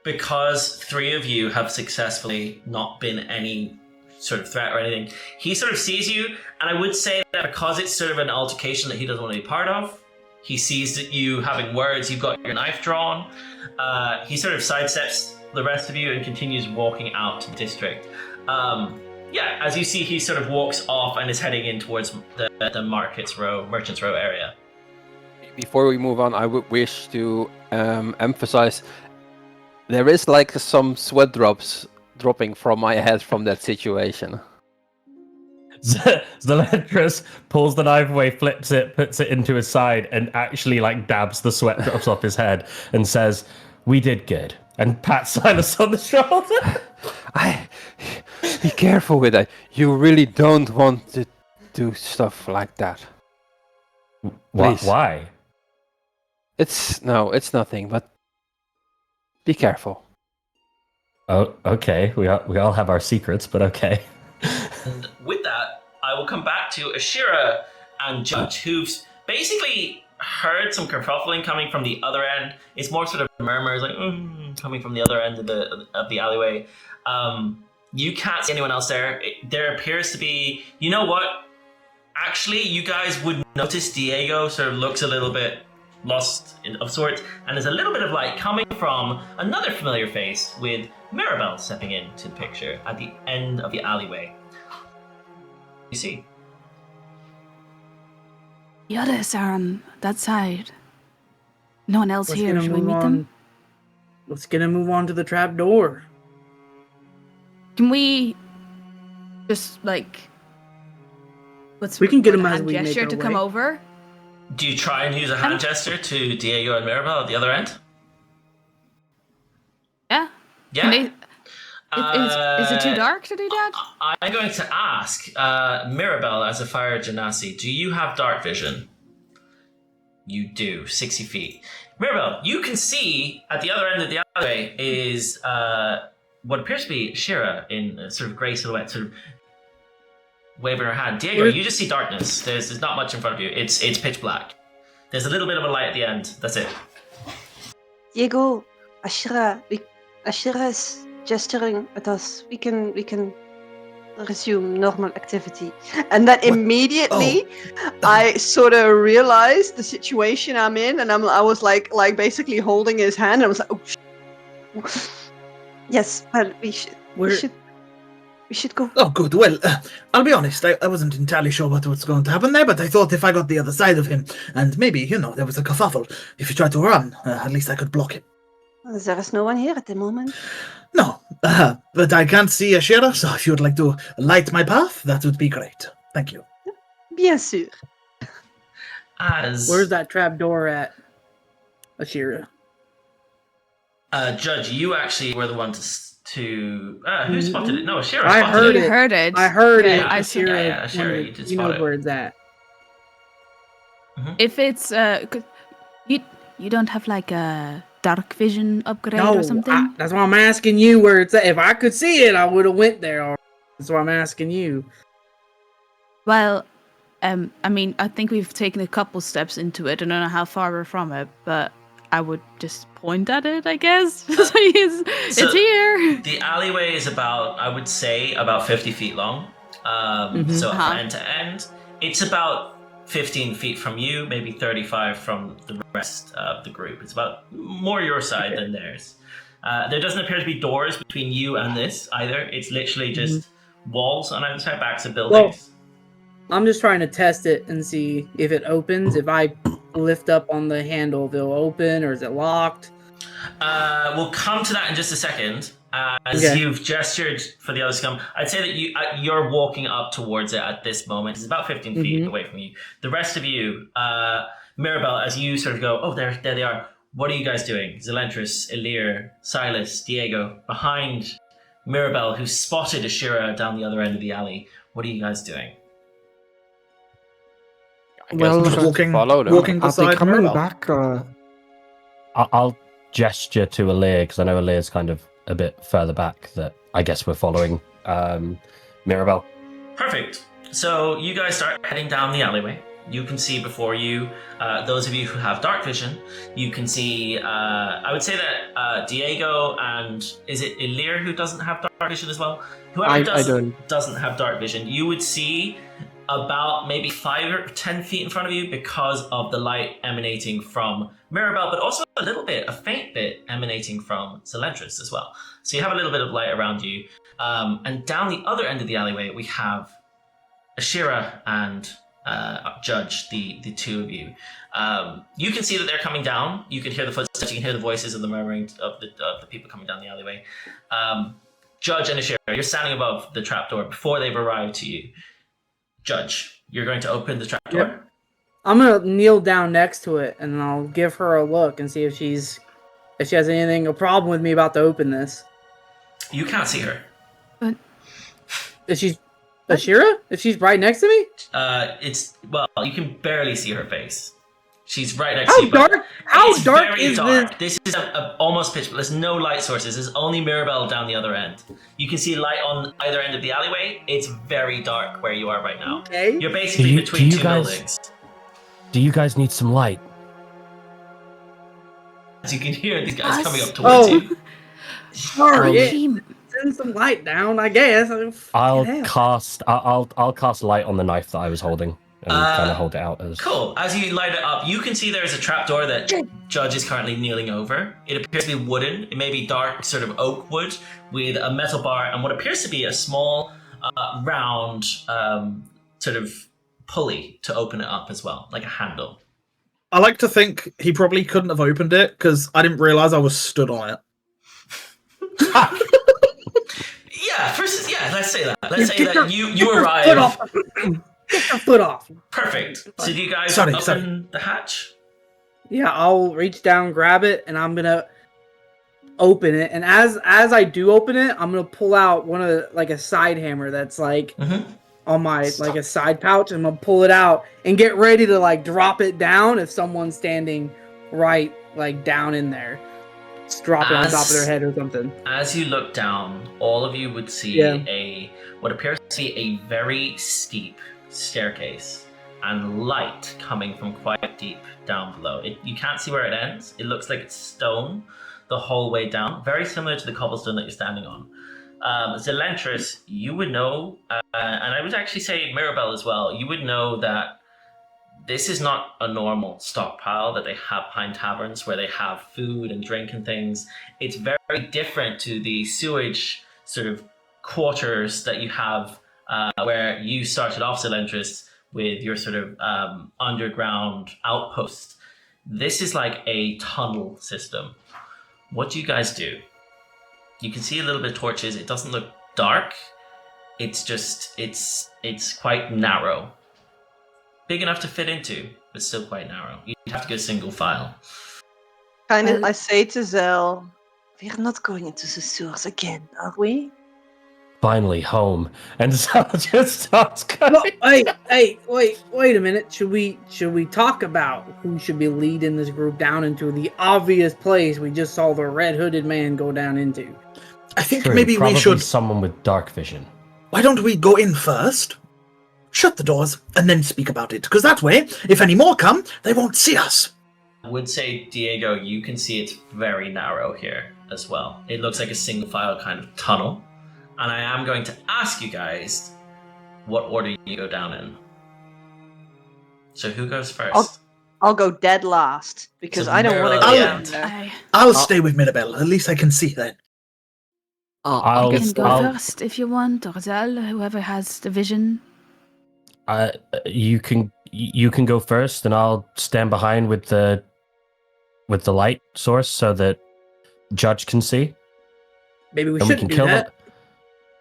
because three of you have successfully not been any sort of threat or anything, he sort of sees you, and I would say that because it's sort of an altercation that he doesn't want to be part of, he sees that you having words, you've got your knife drawn, he sort of sidesteps the rest of you and continues walking out to the district. As you see, he sort of walks off and is heading in towards the Merchants Row area. Before we move on, I would wish to emphasize there is like some sweat drops dropping from my head from that situation. Zelentrus pulls the knife away, flips it, puts it into his side, and actually like dabs the sweat drops off his head and says, "We did good," and pats Sylas on the shoulder. Be careful with that. You really don't want to do stuff like that. Why? It's nothing, but be careful. Oh, okay. We all have our secrets, but okay. And with that, I will come back to Ashira and Judge, who've basically heard some kerfuffling coming from the other end. It's more sort of murmurs, like coming from the other end of the alleyway. You can't see anyone else there. There appears to be, you know what? Actually, you guys would notice Diego sort of looks a little bit lost of sorts, and there's a little bit of light coming from another familiar face with Mirabelle stepping into the picture at the end of the alleyway. You see? The others are on that side. No one else Let's here. gonna Should we move meet on. them? Let's gonna move on to the trap door. Can we just like? We can get put a them as hand we make gesture our to come way. over. Do you try and use a hand gesture to Diego and Mirabelle at the other end? Yeah. Yeah. Can they, is it too dark to do that? I'm going to ask Mirabelle, as a fire genasi, do you have dark vision? You do, 60 feet. Mirabelle, you can see at the other end of the alleyway is what appears to be Ashira in a sort of grey silhouette, sort of waving her hand. Diego, you just see darkness. There's not much in front of you. It's pitch black. There's a little bit of a light at the end. That's it. Diego, Ashira is gesturing at us. We can resume normal activity. And then immediately I sort of realized the situation I'm in, and I was like basically holding his hand, and I was like, oh, yes, well, we should go. Oh, good. Well, I'll be honest. I wasn't entirely sure what was going to happen there, but I thought if I got the other side of him, and maybe, there was a kerfuffle, if he tried to run, at least I could block it. There is no one here at the moment. No, but I can't see Ashira, so if you'd like to light my path, that would be great. Thank you. Bien sûr. Where's that trap door at, Ashira? Judge, you actually were the one to who spotted it? No, Ashira I spotted it. Heard it. I heard it. Yeah, Ashira, Ashira, you did you spot know it. where it's at. If it's 'cause you don't have like a dark vision upgrade No, or something. that's why I'm asking you where it's at. If I could see it, I would have went there. That's why I'm asking you. Well, I mean, I think we've taken a couple steps into it. I don't know how far we're from it, but I would just point at it, I guess. It's here. The alleyway is I would say, about 50 feet long. So from end to end, it's about 15 feet from you, maybe 35 from the rest of the group. It's about more your side than theirs. There doesn't appear to be doors between you and this either. It's literally just walls on either side, backs of buildings. Well, I'm just trying to test it and see if it opens. If I lift up on the handle, if it'll open, or is it locked? We'll come to that in just a second. As you've gestured for the others to come, I'd say that you're walking up towards it at this moment. It's about 15 feet away from you. The rest of you, Mirabelle, as you sort of go, oh, there they are. What are you guys doing? Zelentrus, Elirr, Sylas, Diego, behind Mirabelle, who spotted Ashira down the other end of the alley. What are you guys doing? Well, walking Are they beside coming Mirabelle. back? I'll gesture to Elirr, because I know Elir's kind of a bit further back, that I guess we're following Mirabelle. Perfect. So you guys start heading down the alleyway. You can see before you, those of you who have dark vision, you can see, I would say that Diego and, is it Elirr who doesn't have dark vision as well? Whoever doesn't have dark vision, you would see about maybe 5 or 10 feet in front of you because of the light emanating from Mirabelle, but also a faint bit emanating from Zelentrus as well. So you have a little bit of light around you. And down the other end of the alleyway, we have Ashira and Judge, the two of you. You can see that they're coming down. You can hear the footsteps. You can hear the voices and the murmuring of the people coming down the alleyway. Judge and Ashira, you're standing above the trapdoor before they've arrived to you. Judge, you're going to open the trapdoor. Yep. I'm gonna kneel down next to it, and I'll give her a look and see if she has a problem with me about to open this. You can't see her. But Is she Ashira? If she's right next to me? You can barely see her face. She's right next to you. How dark very is dark. This is almost pitch. There's no light sources. There's only Mirabelle down the other end. You can see light on either end of the alleyway. It's very dark where you are right now. Okay. You're basically between two buildings. Do you guys need some light? As you can hear these guys coming up towards you. Sure, yeah. he- Send some light down, I guess. I'll cast light on the knife that I was holding. and kind of hold it out as... Cool. As you light it up, you can see there's a trapdoor that Judge is currently kneeling over. It appears to be wooden. It may be dark, sort of oak wood, with a metal bar and what appears to be a small, round, sort of pulley to open it up as well, like a handle. I like to think he probably couldn't have opened it because I didn't realize I was stood on it. Let's say that. Let's say that you arrive. Get your foot off. Perfect. So do you guys open the hatch? Yeah, I'll reach down, grab it, and I'm gonna open it. And as I do open it, I'm gonna pull out one of a side hammer that's on my a side pouch. And I'm gonna pull it out and get ready to drop it down if someone's standing right down in there. Just drop it on top of their head or something. As you look down, all of you would see what appears to be a very steep staircase and light coming from quite deep down below. You can't see where it ends. It looks like it's stone the whole way down, very similar to the cobblestone that you're standing on. Zelentrus, you would know, and I would actually say Mirabelle as well, you would know that this is not a normal stockpile that they have behind taverns where they have food and drink and things. It's very different to the sewage sort of quarters that you have where you started off, Zelentrus, with your sort of underground outpost. This is like a tunnel system. What do you guys do? You can see a little bit of torches. It doesn't look dark. It's just, it's quite narrow. Big enough to fit into, but still quite narrow. You'd have to go single file. I say to Zel, we're not going into the sewers again, are we? Finally home. And Zel just starts going. No, hey, wait a minute. Should we talk about who should be leading this group down into the obvious place we just saw the red-hooded man go down into? I think True, maybe we should... someone with dark vision. Why don't we go in first, shut the doors, and then speak about it? Because that way, if any more come, they won't see us. I would say, Diego, you can see it's very narrow here as well. It looks like a single file kind of tunnel. And I am going to ask you guys what order you go down in. So who goes first? I'll go dead last, because I don't want to go in there. I'll stay with Mirabelle. At least I can see that. You can go first if you want, or Zal, whoever has the vision. You can go first, and I'll stand behind with the light source so that Judge can see. Maybe we shouldn't do that.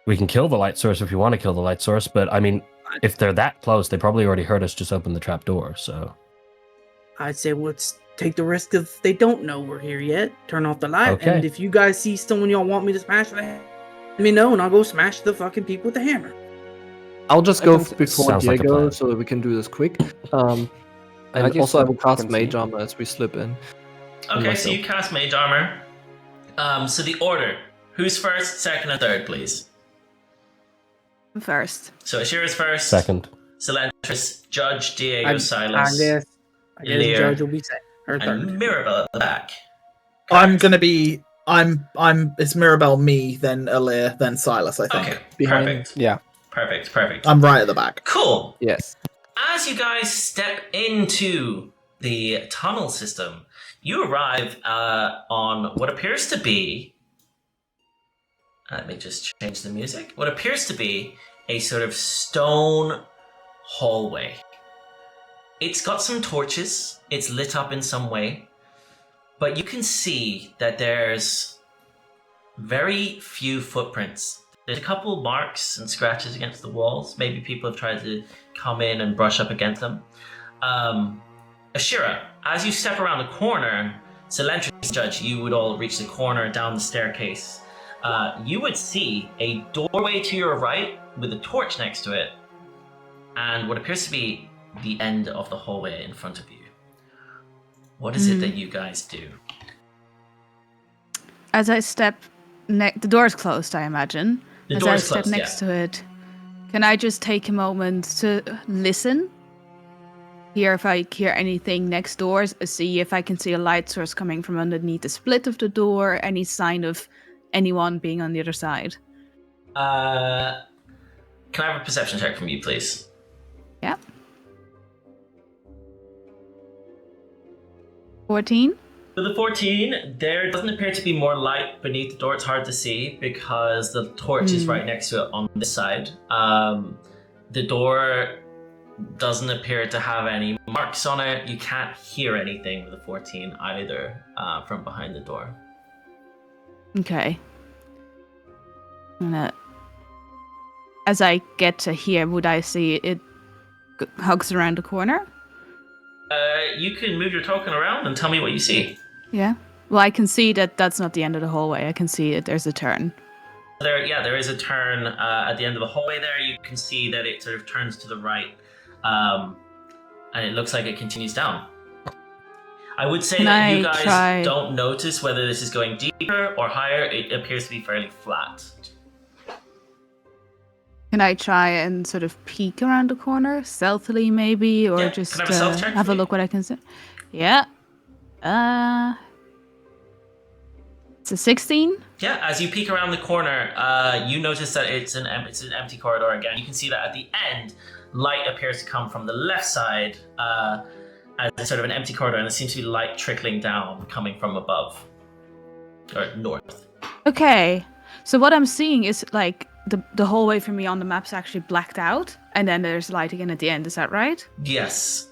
We can kill the light source if you want to kill the light source, but I mean, if they're that close, they probably already heard us just open the trap door, so... I'd say let's take the risk if they don't know we're here yet. Turn off the light, and if you guys see someone y'all want me to smash, let me know, and I'll go smash the fucking people with the hammer. I'll just go before Diego like so that we can do this quick. And also I will cast Mage Armor as we slip in. Okay, so you cast Mage Armor. So the order. Who's first, second, and third, please? First. So Ashira's first. Second. Zelentrus, Judge, Diego, Sylas. I guess Elirr, Judge will be second. Or third. And Mirabelle at the back. I'm gonna be... It's Mirabelle, me, then Elirr, then Sylas, I think. Okay, perfect. Yeah. Perfect. I'm right at the back. Cool. Yes. As you guys step into the tunnel system, you arrive on what appears to be... Let me just change the music. What appears to be a sort of stone hallway. It's got some torches. It's lit up in some way. But you can see that there's very few footprints. There's a couple marks and scratches against the walls. Maybe people have tried to come in and brush up against them. Ashira, as you step around the corner, Zelentrus, Judge, you would all reach the corner down the staircase. You would see a doorway to your right with a torch next to it, and what appears to be the end of the hallway in front of you. What is it that you guys do? As I step, the door's closed, I imagine. The As door I is step closed, next to it, can I just take a moment to listen? Hear if I hear anything next door, see if I can see a light source coming from underneath the split of the door, any sign of anyone being on the other side. Can I have a perception check from you, please? Yeah. 14. With the 14, there doesn't appear to be more light beneath the door. It's hard to see because the torch is right next to it on this side. The door doesn't appear to have any marks on it. You can't hear anything with the 14 either from behind the door. Okay. As I get to here, would I see it hugs around the corner? You can move your token around and tell me what you see. Yeah. Well, I can see that that's not the end of the hallway. I can see that there's a turn. There is a turn at the end of the hallway there. You can see that it sort of turns to the right, and it looks like it continues down. I would say that you guys don't notice whether this is going deeper or higher. It appears to be fairly flat. Can I try and sort of peek around the corner, stealthily maybe, or just have a look what I can see? Yeah. It's a 16. Yeah, as you peek around the corner, you notice that it's an empty corridor again. You can see that at the end, light appears to come from the left side as sort of an empty corridor, and there seems to be light trickling down coming from above or north. Okay, so what I'm seeing is like the hallway for me on the map's actually blacked out, and then there's light again at the end. Is that right? Yes.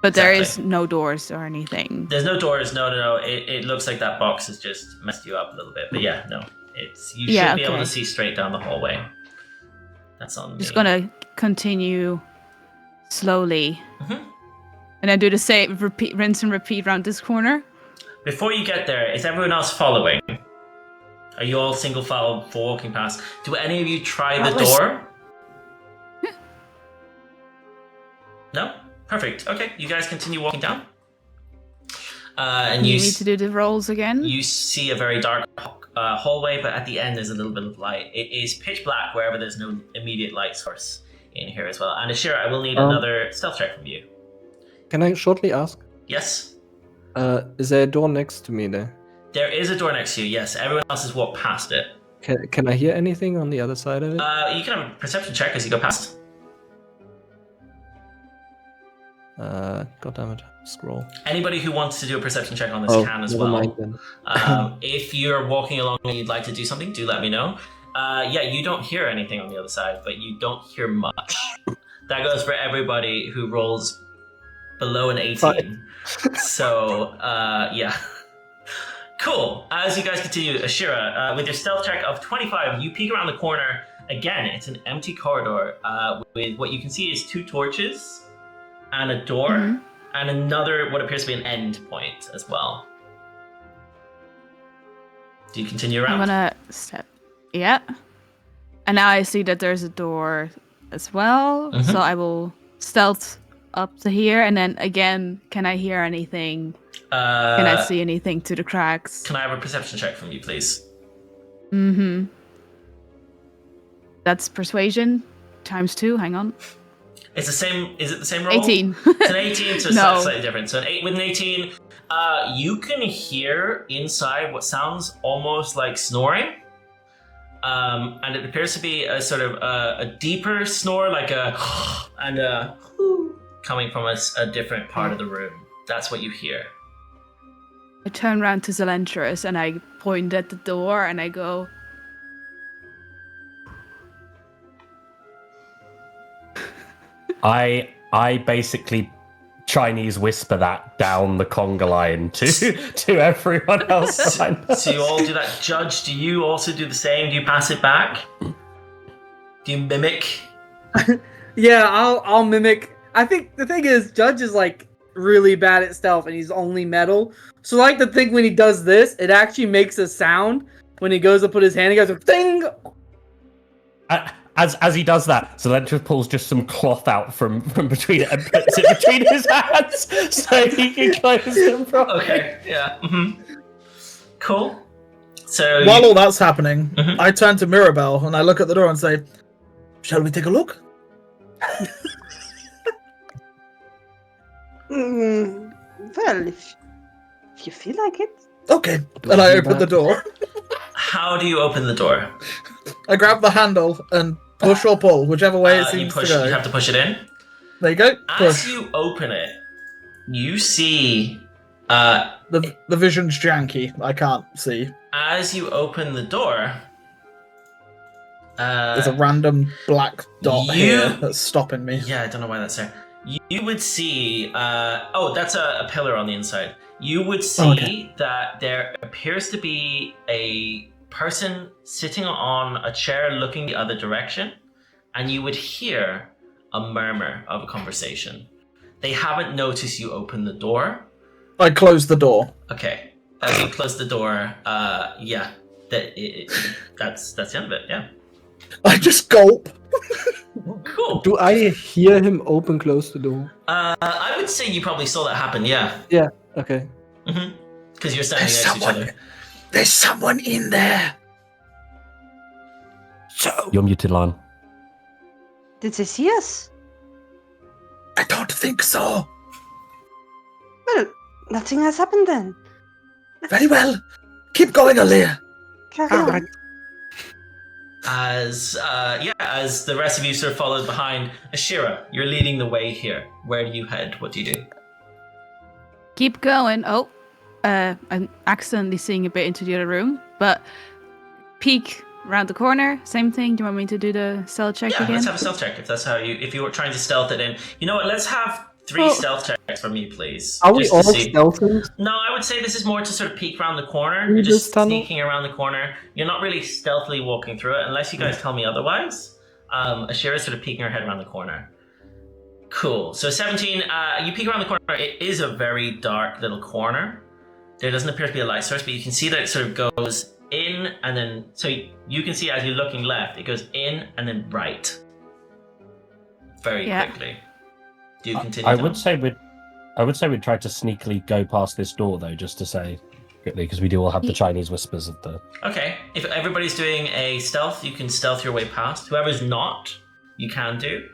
But there is no doors or anything. There's no doors. No. It looks like that box has just messed you up a little bit. But yeah, no. You should be able to see straight down the hallway. That's on me. Just gonna continue slowly. Mm-hmm. And then do the same, rinse and repeat around this corner. Before you get there, is everyone else following? Are you all single file for walking past? Do any of you try the door? No? Perfect. Okay, you guys continue walking down. And you need to do the rolls again? You see a very dark hallway, but at the end there's a little bit of light. It is pitch black wherever there's no immediate light source in here as well. And Ashira, I will need another stealth check from you. Can I shortly ask? Yes? Is there a door next to me there? There is a door next to you, yes. Everyone else has walked past it. Can I hear anything on the other side of it? You can have a perception check as you go past. God damn it. Scroll. Anybody who wants to do a perception check on this can as well. Mind then. If you're walking along and you'd like to do something, do let me know. Yeah, you don't hear anything on the other side, but you don't hear much. That goes for everybody who rolls below an 18. So, yeah. Cool. As you guys continue, Ashira, with your stealth check of 25, you peek around the corner. Again, it's an empty corridor with what you can see is 2 torches and a door and another, what appears to be an end point as well. Do you continue around? I'm gonna step. Yeah. And now I see that there's a door as well. So I will stealth up to here, and then again, can I hear anything? Can I see anything to the cracks? Can I have a perception check from you, please? That's persuasion times 2. Hang on. It's the same. Is it the same roll? 18. It's an 18, so it's No. slightly different. So with an 18, you can hear inside what sounds almost like snoring. And it appears to be a sort of a deeper snore, like a and a coming from a different part of the room. That's what you hear. I turn around to Zelentrus and I point at the door and I go, I basically Chinese whisper that down the conga line to everyone else. So you all do that. Judge, do you also do the same? Do you pass it back? Do you mimic? Yeah, I'll mimic. I think the thing is, Judge is like really bad at stealth, and he's only metal. So I like to think when he does this, it actually makes a sound when he goes to put his hand. He goes ding. As he does that, Zelentrus pulls just some cloth out from between it and puts it between his hands so he can close them properly. Okay, yeah. Cool. So while all that's happening, I turn to Mirabelle and I look at the door and say, "Shall we take a look?" Well, if you feel like it. Okay. And I open the door. How do you open the door? I grab the handle and push or pull, whichever way it seems to go. You have to push it in. There you go. As you open it, you see, The vision's janky. I can't see. as you open the door, There's a random black dot here that's stopping me. Yeah, I don't know why that's there. You would see. That's a pillar on the inside. You would see that there appears to be a person sitting on a chair looking the other direction, and you would hear a murmur of a conversation. They haven't noticed you open the door. I closed the door. Okay. As you close the door, that's the end of it, yeah. I just gulp. Cool. Do I hear him close the door? I would say you probably saw that happen, yeah. Yeah, okay. Because you're standing next to each other. There's someone in there. So You're muted, Lon. Did they see us? I don't think so. Well, nothing has happened then. Very well. Keep going, Elirr. Carry on. As the rest of you sort of followed behind, Ashira, you're leading the way here. Where do you head? What do you do? Keep going. Oh, I'm accidentally seeing a bit into the other room, but peek around the corner. Same thing. Do you want me to do the stealth check again? Yeah, let's have a stealth check if that's how if you were trying to stealth it in. You know what? Let's have 3 stealth checks from you, please. Are we just all to see. stealthing? No, I would say this is more to sort of peek around the corner. Through You're just this tunnel? sneaking around the corner. You're not really stealthily walking through it, unless you guys tell me otherwise. Ashira's sort of peeking her head around the corner. Cool. So 17, you peek around the corner. It is a very dark little corner. There doesn't appear to be a light source, but you can see that it sort of goes in and then... So you can see as you're looking left, it goes in and then right. Very quickly. Do you continue? I would say we'd try to sneakily go past this door, though, just to say quickly, because we do all have the Chinese whispers of the... Okay. If everybody's doing a stealth, you can stealth your way past. Whoever's not, you can do.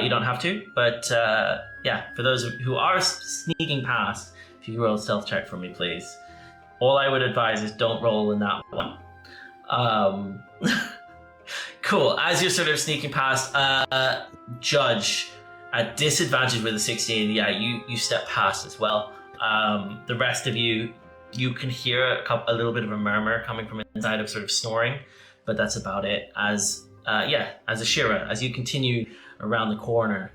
You don't have to, but for those who are sneaking past, if you roll a stealth check for me, please. All I would advise is don't roll in that one. Cool. As you're sort of sneaking past, Judge, at disadvantage with a 16, you step past as well. The rest of you can hear a little bit of a murmur coming from inside of sort of snoring, but that's about it. As Ashira, as you continue around the corner,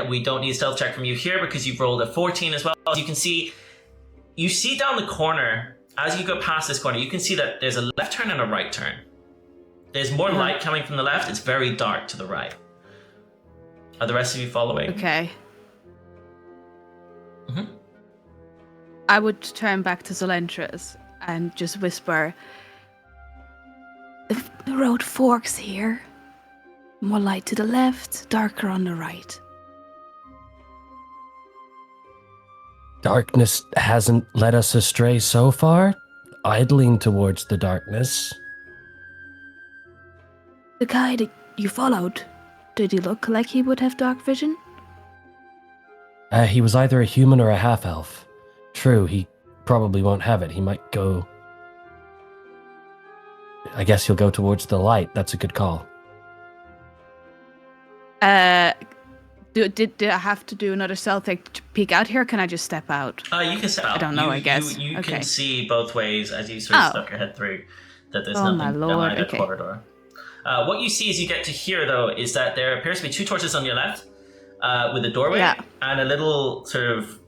we don't need a stealth check from you here because you've rolled a 14 as well. As you can see, down the corner, as you go past this corner, you can see that there's a left turn and a right turn. There's more light coming from the left. It's very dark to the right. Are the rest of you following? Okay. I would turn back to Zelentrus and just whisper, the road forks here. More light to the left, darker on the right. Darkness hasn't led us astray so far. I'd lean towards the darkness. The guy that you followed, did he look like he would have dark vision? He was either a human or a half-elf. True, he probably won't have it. He might go... I guess he'll go towards the light. That's a good call. Did I have to do another stealth check to peek out here? Or can I just step out? You can step out. I don't know, I guess. You Okay. can see both ways as you sort of stuck your head through that there's nothing my lord, behind okay. the corridor. What you see as you get to here, though, is that there appears to be 2 torches on your left with a doorway and a little sort of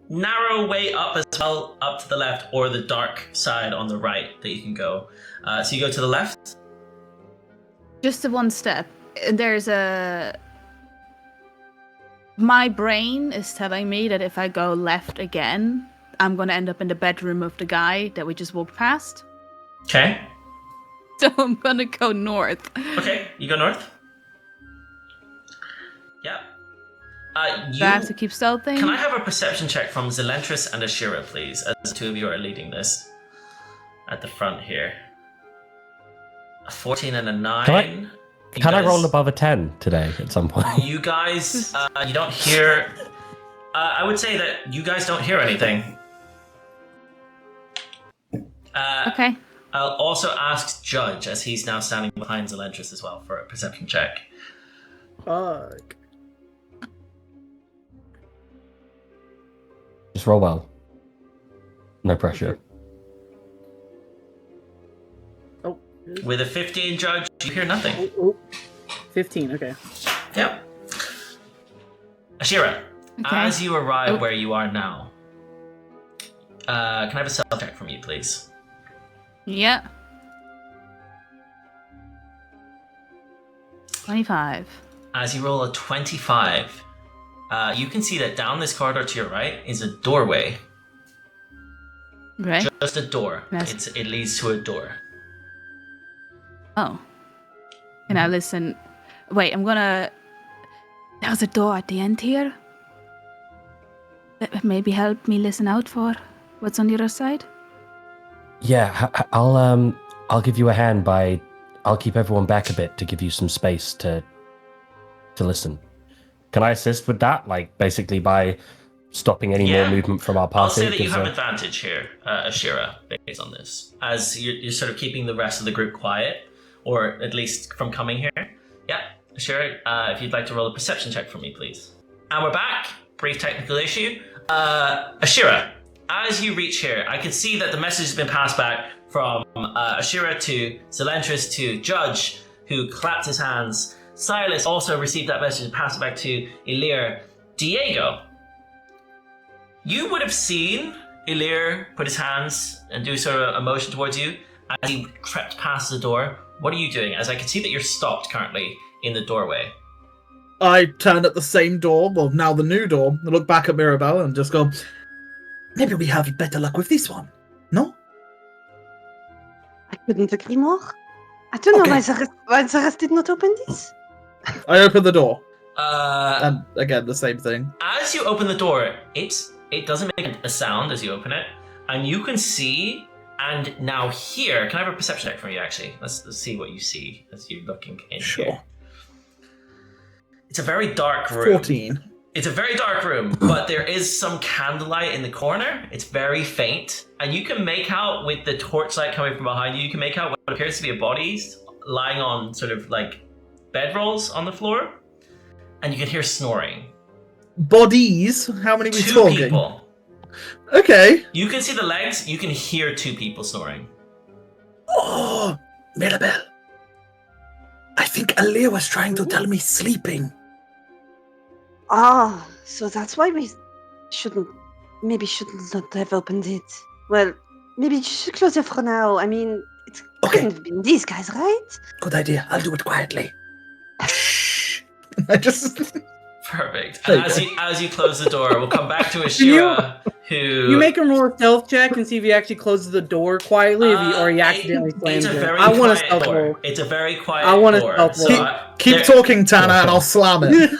narrow way up as well, up to the left, or the dark side on the right that you can go. So you go to the left. Just the one step. There's a... My brain is telling me that if I go left again, I'm going to end up in the bedroom of the guy that we just walked past. Okay. So I'm going to go north. Okay, you go north. Yeah. Do I have to keep stealthing? Can I have a perception check from Zelentrus and Ashira, please, as the 2 of you are leading this at the front here? A 14 and a 9. Can I roll above a 10 today at some point? You guys, you don't hear... I would say that you guys don't hear anything. Okay. I'll also ask Judge, as he's now standing behind Zelentrus as well, for a perception check. Fuck. Just roll well. No pressure. Oh. With a 15, Judge, you hear nothing. Oh. 15, okay. Yep. Ashira, as you arrive where you are now, can I have a stealth check from you, please? Yeah. 25. As you roll a 25, you can see that down this corridor to your right is a doorway. Right. Just a door. Yes. It leads to a door. Oh. Can I listen? Wait, I'm gonna... There's a door at the end here. Maybe help me listen out for what's on the other side? Yeah, I'll give you a hand by... I'll keep everyone back a bit to give you some space to listen. Can I assist with that? Like, basically by stopping any more movement from our party? I'll say that you have advantage here, Ashira, based on this. As you're sort of keeping the rest of the group quiet, or at least from coming here. Yeah, Ashira, if you'd like to roll a perception check for me, please. And we're back. Brief technical issue. Ashira, as you reach here, I can see that the message has been passed back from Ashira to Zelentrus to Judge, who clapped his hands. Sylas also received that message and passed it back to Elirr. Diego, you would have seen Elirr put his hands and do sort of a motion towards you as he crept past the door. What are you doing? As I can see that you're stopped currently in the doorway. I turn at the same door, well, now the new door, and look back at Mirabelle and just go, maybe we have better luck with this one, no? I couldn't agree more. I don't know why the rest did not open this. I open the door. And again, the same thing. As you open the door, it doesn't make a sound as you open it, and you can see and now hear. Can I have a perception check from you? Actually, let's see what you see as you're looking in here. It's a very dark room. 14. It's a very dark room, but there is some candlelight in the corner. It's very faint, and you can make out with the torchlight coming from behind you. You can make out what appears to be a body lying on sort of like bedrolls on the floor, and you can hear snoring. Bodies? How many are we talking? 2 people. Okay. You can see the legs. You can hear 2 people snoring. Oh, Mirabelle. I think Elirr was trying to tell me sleeping. Ah, so that's why we maybe shouldn't not have opened it. Well, maybe you should close it for now. I mean, it couldn't have been these guys, right? Good idea. I'll do it quietly. Shh. I just... Perfect. And as you close the door, we'll come back to Ashira, who... You make a more stealth check and see if he actually closes the door quietly or he accidentally slams it. I want a stealth roll. It's a very quiet I want a door. stealth roll. Keep talking, Tanner, and I'll slam it.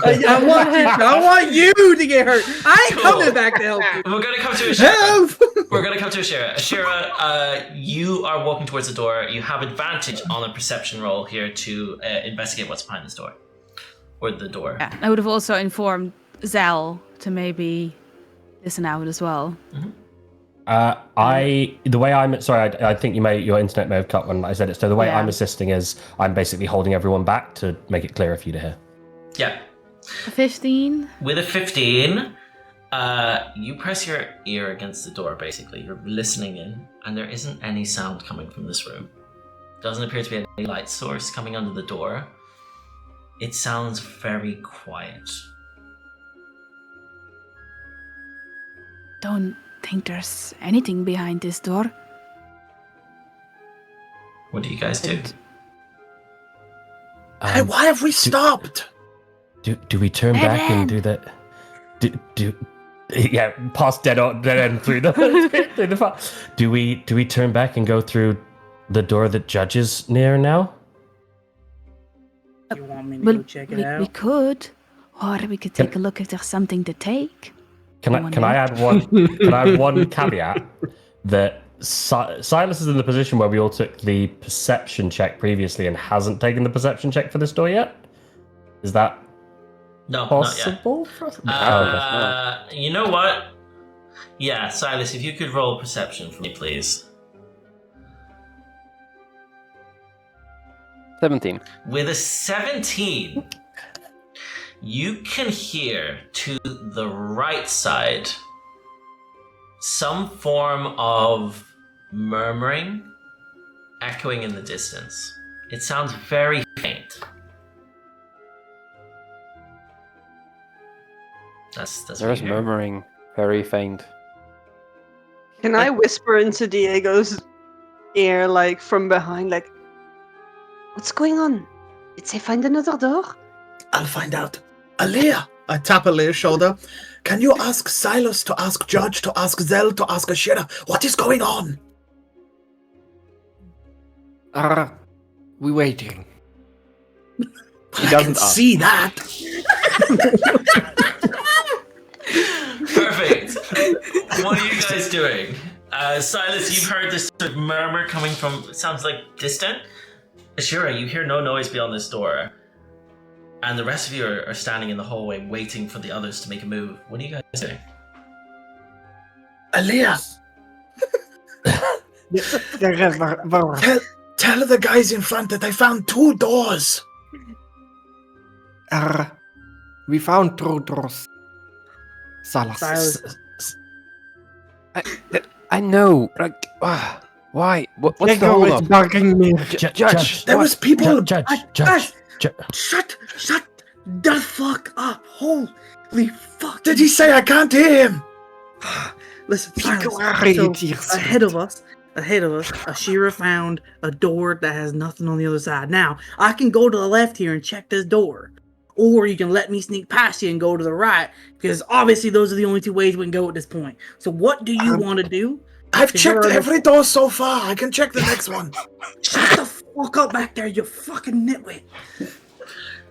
I want you to get hurt. I ain't coming back to help you. We're going to come to Ashira. We're going to come to Ashira. Ashira, you are walking towards the door. You have advantage on a perception roll here to investigate what's behind this door. Or the door. Yeah, I would have also informed Zel to maybe listen out as well. Mm-hmm. I think your internet may have cut when I said it. So the way I'm assisting is I'm basically holding everyone back to make it clearer for you to hear. Yeah. A 15. With a 15, you press your ear against the door, basically. You're listening in, and there isn't any sound coming from this room. Doesn't appear to be any light source coming under the door. It sounds very quiet. Don't think there's anything behind this door. What do you guys do? Hey, why have we stopped? Do we turn back and do that? Past dead end through the Do we turn back and go through the door that Judge is near now? You want me to go check it out? We could, or we could take a look if there's something to take. Can I add one caveat that Sylas is in the position where we all took the perception check previously and hasn't taken the perception check for this door yet? Is that possible? Not yet. You know what? Yeah, Sylas, if you could roll perception for me, please. 17. With a 17, you can hear to the right side some form of murmuring echoing in the distance. It sounds very faint. That's what There's you hear. murmuring, very faint. Can I whisper into Diego's ear, like from behind, like, what's going on? Did they find another door? I'll find out. Elirr! I tap Elirr's shoulder. Can you ask Sylas to ask Judge, to ask Zel, to ask Ashira? What is going on? We waiting. I doesn't can ask. see that. Perfect. What are you guys doing? Sylas, you've heard this sort of murmur coming from, it sounds like distant. Ashira, you hear no noise beyond this door. And the rest of you are standing in the hallway waiting for the others to make a move. What are you guys doing? Elirr! Tell the guys in front that I found 2 doors. We found 2 doors. Sylas. I know. Like, why? What's the Diego hold is up? bugging me. Judge. There was people. Judge. Shut the fuck up. Holy fuck. Did he say I can't hear him? Listen, People Sylas, are so idiots. ahead of us, Ashira found a door that has nothing on the other side. Now, I can go to the left here and check this door. Or you can let me sneak past you and go to the right, because obviously those are the only 2 ways we can go at this point. So what do you want to do? I've checked every door so far. I can check the next one. Shut the fuck up back there, you fucking nitwit.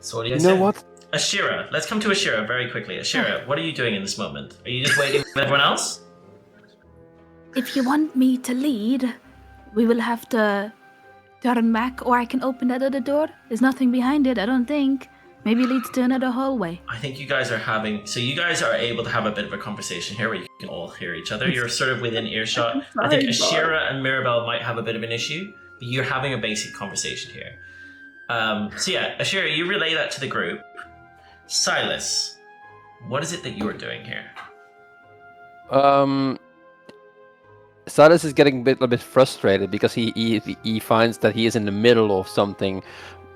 So what do you You guys know say? what? Ashira, let's come to Ashira very quickly. Ashira, what are you doing in this moment? Are you just waiting for everyone else? If you want me to lead, we will have to turn back, or I can open that other door. There's nothing behind it, I don't think. Maybe it leads to another hallway. I think you guys are you guys are able to have a bit of a conversation here where you can all hear each other. You're sort of within earshot. I think Ashira and Mirabelle might have a bit of an issue, but you're having a basic conversation here. So yeah, Ashira, you relay that to the group. Sylas, what is it that you are doing here? Sylas is getting a bit frustrated because he finds that he is in the middle of something,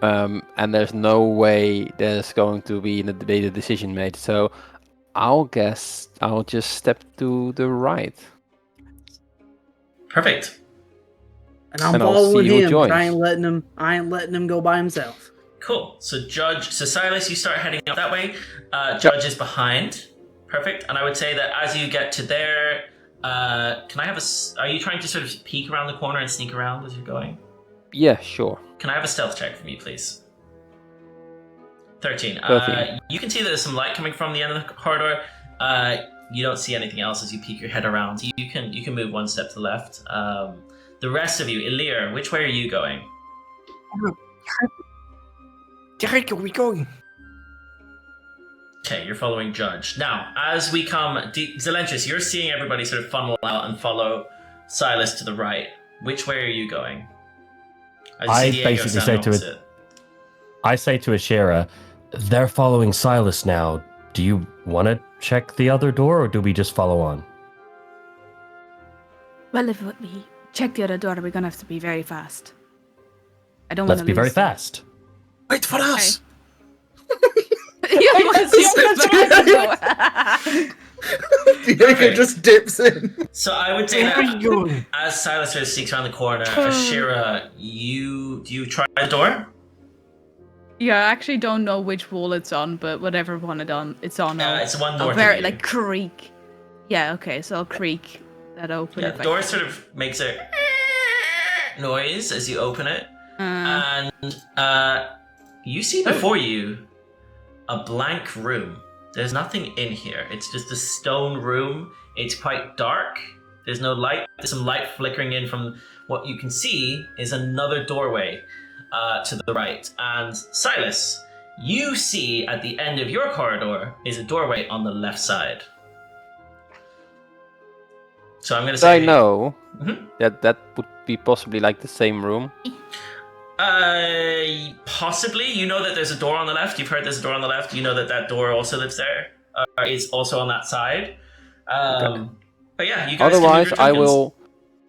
and there's no way there's going to be a decision made. So I'll guess I'll just step to the right. Perfect. And I'm And I'll following see who him. joins. I ain't letting him go by himself. Cool. So Sylas, you start heading up that way. Judge is behind. Perfect. And I would say that as you get to there, can I have are you trying to sort of peek around the corner and sneak around as you're going? Yeah, sure. Can I have a stealth check from you, please? 13. 13. You can see that there's some light coming from the end of the corridor. You don't see anything else as you peek your head around. You can move 1 step to the left. The rest of you, Elirr, which way are you going? Derek, are we going? Okay, you're following Judge. Now, as we come, Zelentrus, you're seeing everybody sort of funnel out and follow Sylas to the right. Which way are you going? I basically say to it. I say to Ashira, they're following Sylas now. Do you want to check the other door, or do we just follow on? Well, if we check the other door, we're gonna have to be very fast. I don't want Let's to be very fast. Wait for us. Diego just dips in. So I would say that as Sylas sort of sneaks around the corner, Ashira, do you try the door? Yeah, I actually don't know which wall it's on, but whatever one it's on. It's one door. I'll very like creak. Yeah, okay, so I'll creak that open. Yeah, the door sort of makes a noise as you open it, and you see before you a blank room. There's nothing in here. It's just a stone room. It's quite dark. There's no light. There's some light flickering in from what you can see is another doorway to the right. And Sylas, you see at the end of your corridor is a doorway on the left side. So I'm going to say... I know that would be possibly like the same room. Possibly. You know that there's a door on the left. You've heard there's a door on the left. You know that door also lives there. Is also on that side. Okay. But yeah, you guys can move your tokens.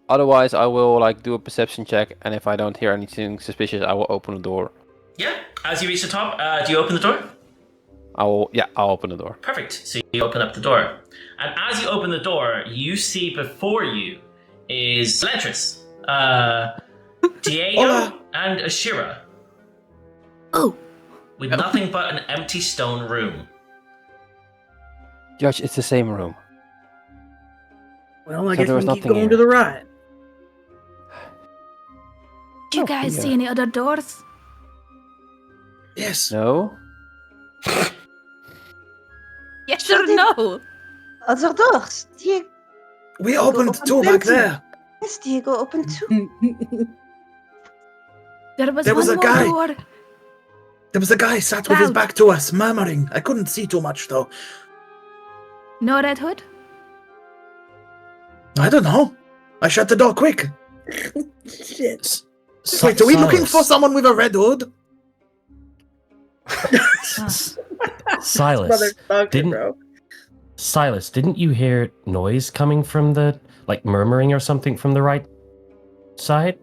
Otherwise, I will like do a perception check, and if I don't hear anything suspicious, I will open the door. Yeah. As you reach the top, do you open the door? I'll open the door. Perfect. So you open up the door. And as you open the door, you see before you is Zelentrus, Diego, and Ashira. Oh. With nothing but an empty stone room. Judge, it's the same room. Well, I So guess there we was can keep nothing going here. to the right. Do you guys see any other doors? Yes. No? Yes or no? Other doors. Diego, We opened two back plenty. there. Yes, Diego opened two. There was There was one a more guy. door. There was a guy sat with his Loud. back to us, murmuring. I couldn't see too much, though. No Red Hood? I don't know. I shut the door quick. Shit. Wait, are we looking for someone with a red hood? Silas, didn't you hear noise coming from the, like, murmuring or something from the right side?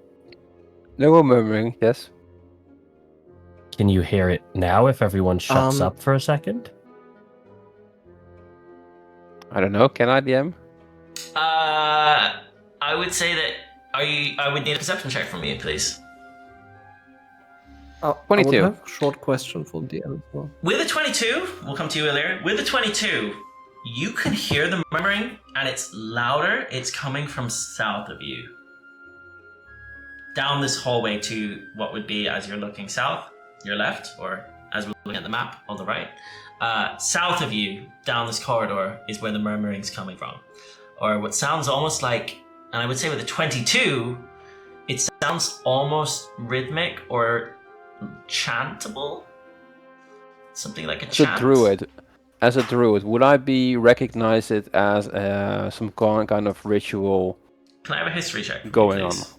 They were murmuring, yes. Can you hear it now if everyone shuts Um, up for a second? I don't know, can I, DM? I would say that I would need a perception check from you, please. I 22. would have a short question for DM as well. With a 22, we'll come to you, Elirr. With a 22, you can hear the murmuring, and it's louder. It's coming from south of you. Down this hallway to what would be, as you're looking south, your left, or as we're looking at the map, on the right. South of you, down this corridor, is where the murmuring's coming from. Or what sounds almost like, and I would say with a 22, it sounds almost rhythmic or chantable? Something like a chant. As a druid, would I be recognize it as some kind of ritual Can I have a history check? going on? please?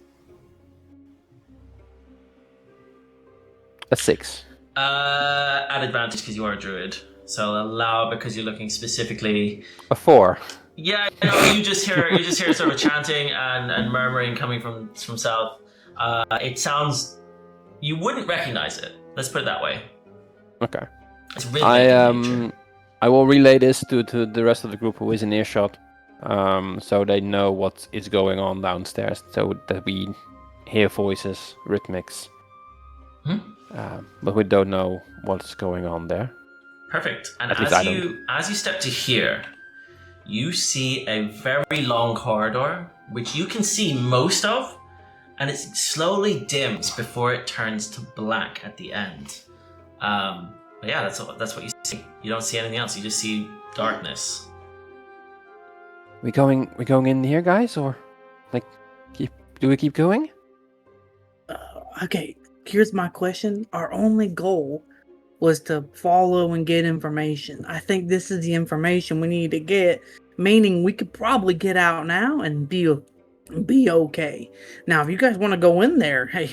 A 6. At advantage because you are a druid. So I'll allow because you're looking specifically. A 4. Yeah, no, you just hear sort of chanting and murmuring coming from south. It sounds. You wouldn't recognize it. Let's put it that way. Okay. It's rhythmic in nature. I will relay this to the rest of the group who is in earshot, so they know what is going on downstairs, so that we hear voices, rhythmics, but we don't know what's going on there. Perfect. And At least I as you step to here, you see a very long corridor, which you can see most of, and it slowly dims before it turns to black at the end. But yeah, that's what you see. You don't see anything else. You just see darkness. We going in here, guys, or like, do we keep going? Okay, here's my question. Our only goal was to follow and get information. I think this is the information we need to get, meaning we could probably get out now and be okay. Now, if you guys want to go in there, hey,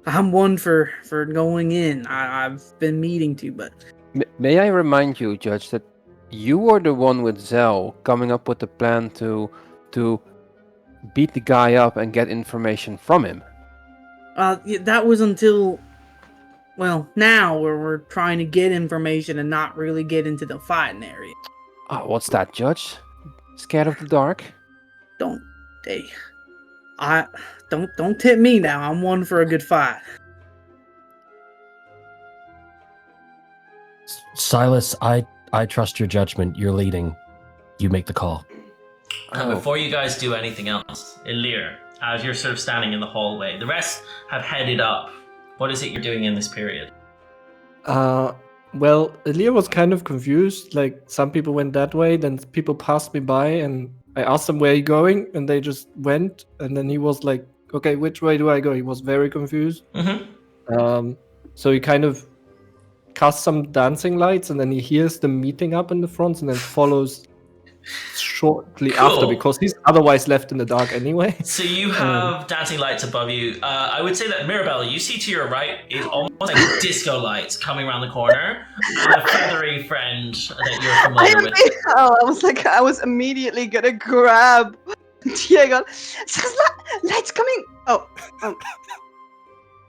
I'm one for going in. I've been meaning to, but... May I remind you, Judge, that you were the one with Zell coming up with the plan to beat the guy up and get information from him. Yeah, that was until... Well, now where we're trying to get information and not really get into the fighting area. Oh, what's that, Judge? Scared of the dark? Don't tip me now. I'm one for a good fight. Silas, I trust your judgment. You're leading. You make the call. And before you guys do anything else, Elirr, as you're sort of standing in the hallway, the rest have headed up. What is it you're doing in this period? Well, Elirr was kind of confused. Like, some people went that way, then people passed me by, and I asked them, where are you going? And they just went, and then he was like, okay, which way do I go? He was very confused. So he kind of cast some dancing lights, and then he hears them meeting up in the front, and then follows shortly Cool. after because he's otherwise left in the dark anyway. So you have dancing lights above you. I would say that Mirabelle, you see to your right is almost like disco lights coming around the corner, and a feathery friend that you're familiar with. I was immediately gonna grab Diego. Lights coming. Oh.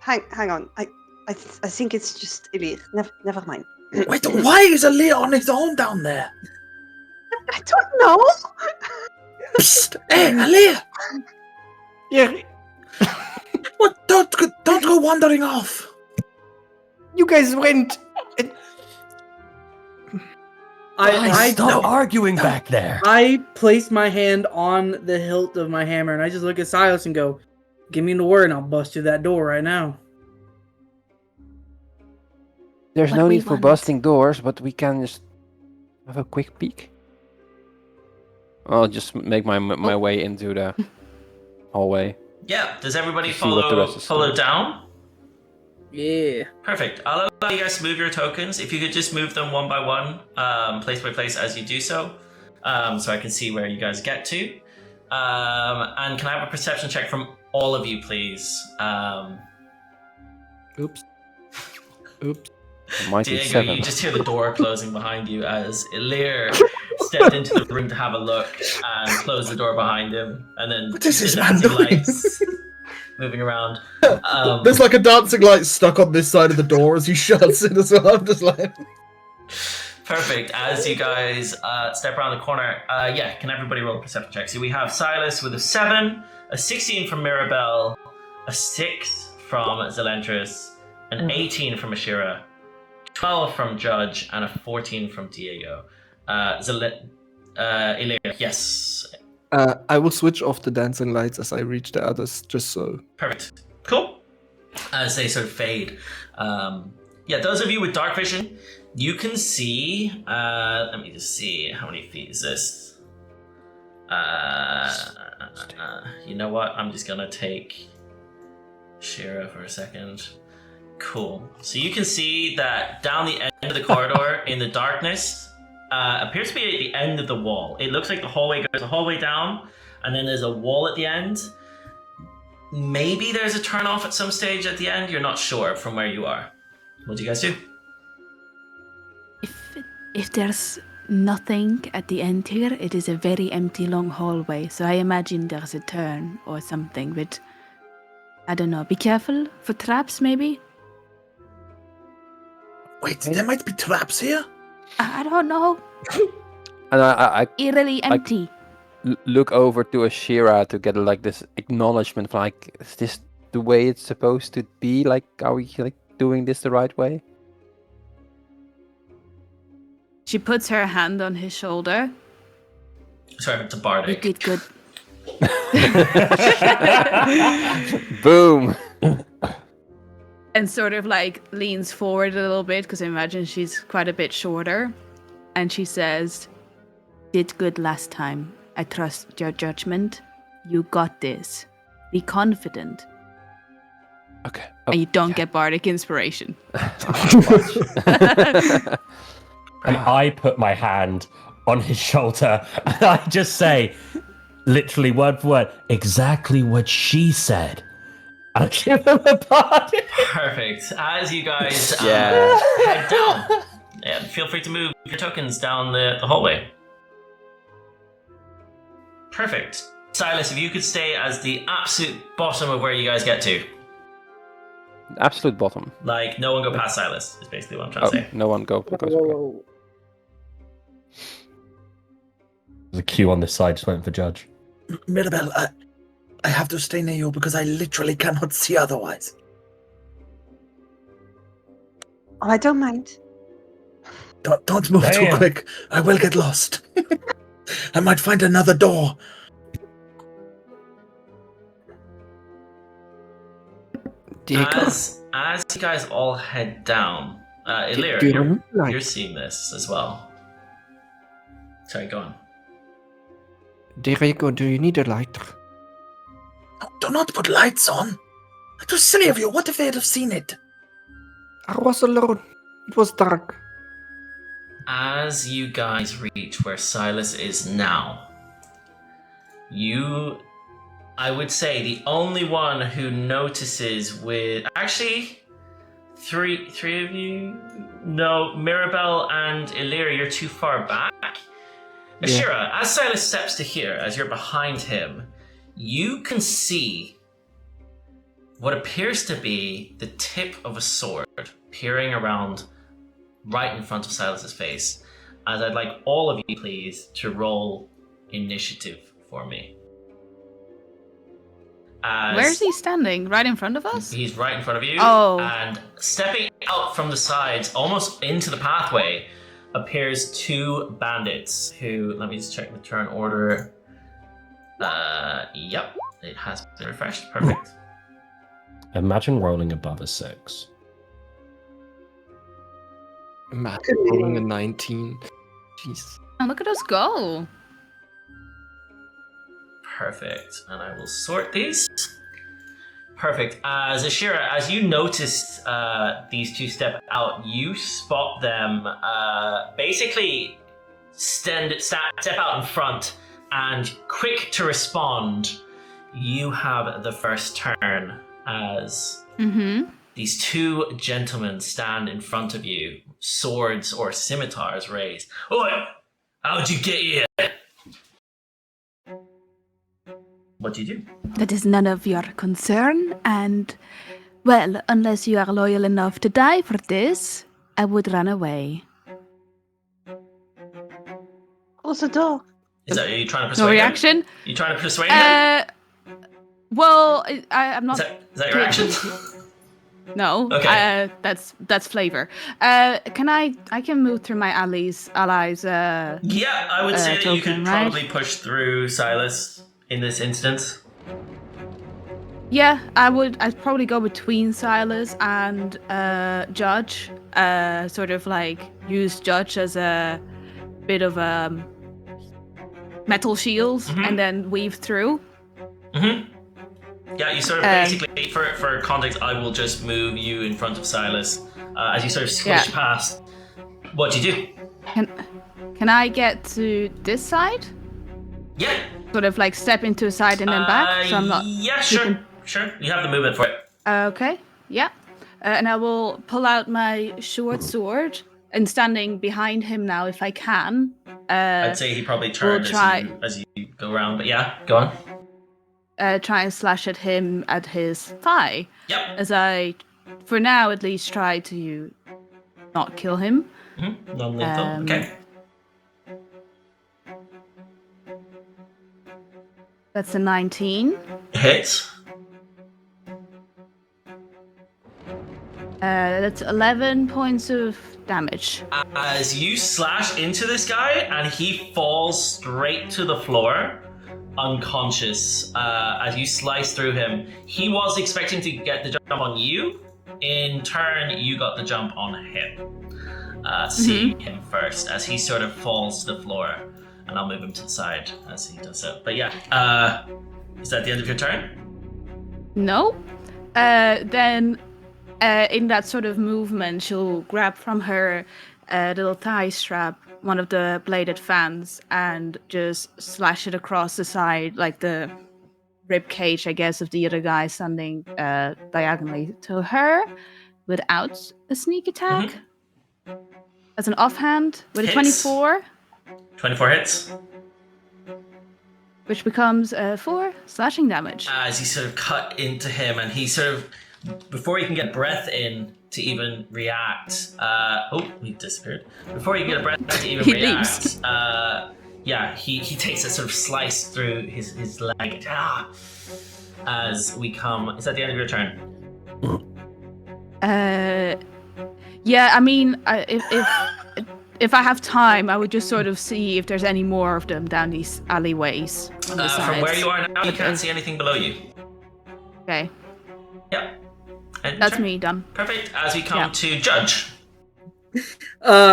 Hang on. I think it's just Elirr. Never mind. Wait, why is Elirr on his own down there? I don't know. Psst! Hey, Elirr! Yeah, What? Don't go wandering off. you guys went. I stop arguing back there. I place my hand on the hilt of my hammer and I just look at Sylas and go, "Give me the word and I'll bust through that door right now." There's What no we need for want. busting doors, but we can just have a quick peek. I'll just make my way into the hallway. Yeah. Does everybody To see what the follow rest is follow doing. down? Yeah. Perfect. I'll allow you guys to move your tokens. If you could just move them one by one, place by place as you do so, so I can see where you guys get to. And can I have a perception check from all of you, please? Oops. Oops. Might be Diego, 7. you just hear the door closing behind you as Elirr stepped into the room to have a look and closed the door behind him, and then What is this the man dancing doing? lights moving around. There's like a dancing light stuck on this side of the door as he shuts it as well. I'm just like... Perfect. As you guys step around the corner, can everybody roll a perception check? So we have Sylas with a 7, a 16 from Mirabelle, a 6 from Zelentrus, an 18 from Ashira, 12 from Judge, and a 14 from Diego. Elirr, yes. I will switch off the dancing lights as I reach the others, just so. Perfect. Cool. As they sort of fade. Those of you with dark vision, you can see. Let me just see. How many feet is this? You know what? I'm just going to take Shira for a second. Cool. So you can see that down the end of the corridor in the darkness appears to be at the end of the wall. It looks like the hallway goes a hallway down, and then there's a wall at the end. Maybe there's a turn off at some stage at the end. You're not sure from where you are. What do you guys do? If there's nothing at the end here, it is a very empty long hallway. So I imagine there's a turn or something, but I don't know. Be careful for traps, maybe? Wait, there might be traps here? I don't know. And I Eerily empty. look over to Ashira to get like this acknowledgement, like, is this the way it's supposed to be? Like, are we like doing this the right way? She puts her hand on his shoulder. Sorry, it's a You bardic. did good. Boom! And sort of like leans forward a little bit because I imagine she's quite a bit shorter. And she says, "Did good last time. I trust your judgment. You got this. Be confident." Okay. And you don't get bardic inspiration. And I put my hand on his shoulder and I just say, literally word for word, exactly what she said. I'll give him a party. Perfect. As you guys Yeah. head down, feel free to move your tokens down the hallway. Perfect. Sylas, if you could stay as the absolute bottom of where you guys get to. Absolute bottom. Like, no one go past Sylas, is basically what I'm trying Oh, to say. no one goes. Whoa. There's a queue on this side, just waiting for Judge. Mirabelle, I have to stay near you because I literally cannot see otherwise. Oh, I don't mind. Don't move too Damn. quick. I will get lost. I might find another door. As you guys all head down, Elirr, do you remember, like- you're seeing this as well. Sorry, go on. Diego, do you need a lighter? No, do not put lights on. It was silly of you. What if they'd have seen it? I was alone. It was dark. as you guys reach where Sylas is now, I would say the only one who notices with... Actually, three of you? No, Mirabelle and Elirr, you're too far back. Ashira, as Sylas steps to here, as you're behind him, you can see what appears to be the tip of a sword peering around right in front of Sylas's face. As I'd like all of you, please, to roll initiative for me. Where is he standing? Right in front of us? He's right in front of you. Oh. And stepping out from the sides, almost into the pathway, appears two bandits who, let me just check the turn order. Yep, it has been refreshed. Perfect. Imagine rolling above a 6. Imagine rolling a 19. Jeez. Oh, look at us go. Perfect. And I will sort these. Perfect. As Ashira, as you notice these two step out, you spot them basically step out in front, and quick to respond, you have the first turn as these two gentlemen stand in front of you, swords or scimitars raised. Oi! How'd you get here? What do you do? That is none of your concern, and, well, unless you are loyal enough to die for this, I would run away. Close the door. Is that, are you trying to persuade No them? reaction? You trying to persuade them? Well, I'm not... Is that your action? No. Okay. That's flavor. I can move through my allies. Yeah, I would say that you could token, right? probably push through Sylas in this instance. Yeah, I'd probably go between Sylas and Judge. Sort of like use Judge as a bit of a metal shield, and then weave through. Yeah, you sort of basically, for context, I will just move you in front of Sylas as you sort of squish past. What do you do? Can I get to this side? Yeah. Sort of like step into a side and then back, so I'm not... Yeah, sure. You have the movement for it. Okay, yeah. And I will pull out my short sword, and standing behind him now, if I can. I'd say he probably turned as you go around, but yeah, go on. Try and slash at him at his thigh. Yep. As I, for now at least, try to not kill him. Non-lethal. Okay. That's a 19. Hits. That's 11 points of damage. As you slash into this guy, and he falls straight to the floor, unconscious. As you slice through him, he was expecting to get the jump on you. In turn, you got the jump on him. Seeing him first, as he sort of falls to the floor. And I'll move him to the side as he does so. But yeah, is that the end of your turn? No. Then, in that sort of movement, she'll grab from her little thigh strap one of the bladed fans and just slash it across the side, like the rib cage, I guess, of the other guy standing diagonally to her, without a sneak attack. As an offhand with a 24. 24 hits. Which becomes 4 slashing damage. As you sort of cut into him, and he sort of, before he can get breath in to even react, he disappeared. Before he can get a breath to even react, he takes a sort of slice through his leg. As we come, is that the end of your turn? Yeah, I mean, if I have time, I would just sort of see if there's any more of them down these alleyways on the sides. From where you are now, you can't see anything below you. Okay. Yep. That's me, done. Perfect. As we come to Judge.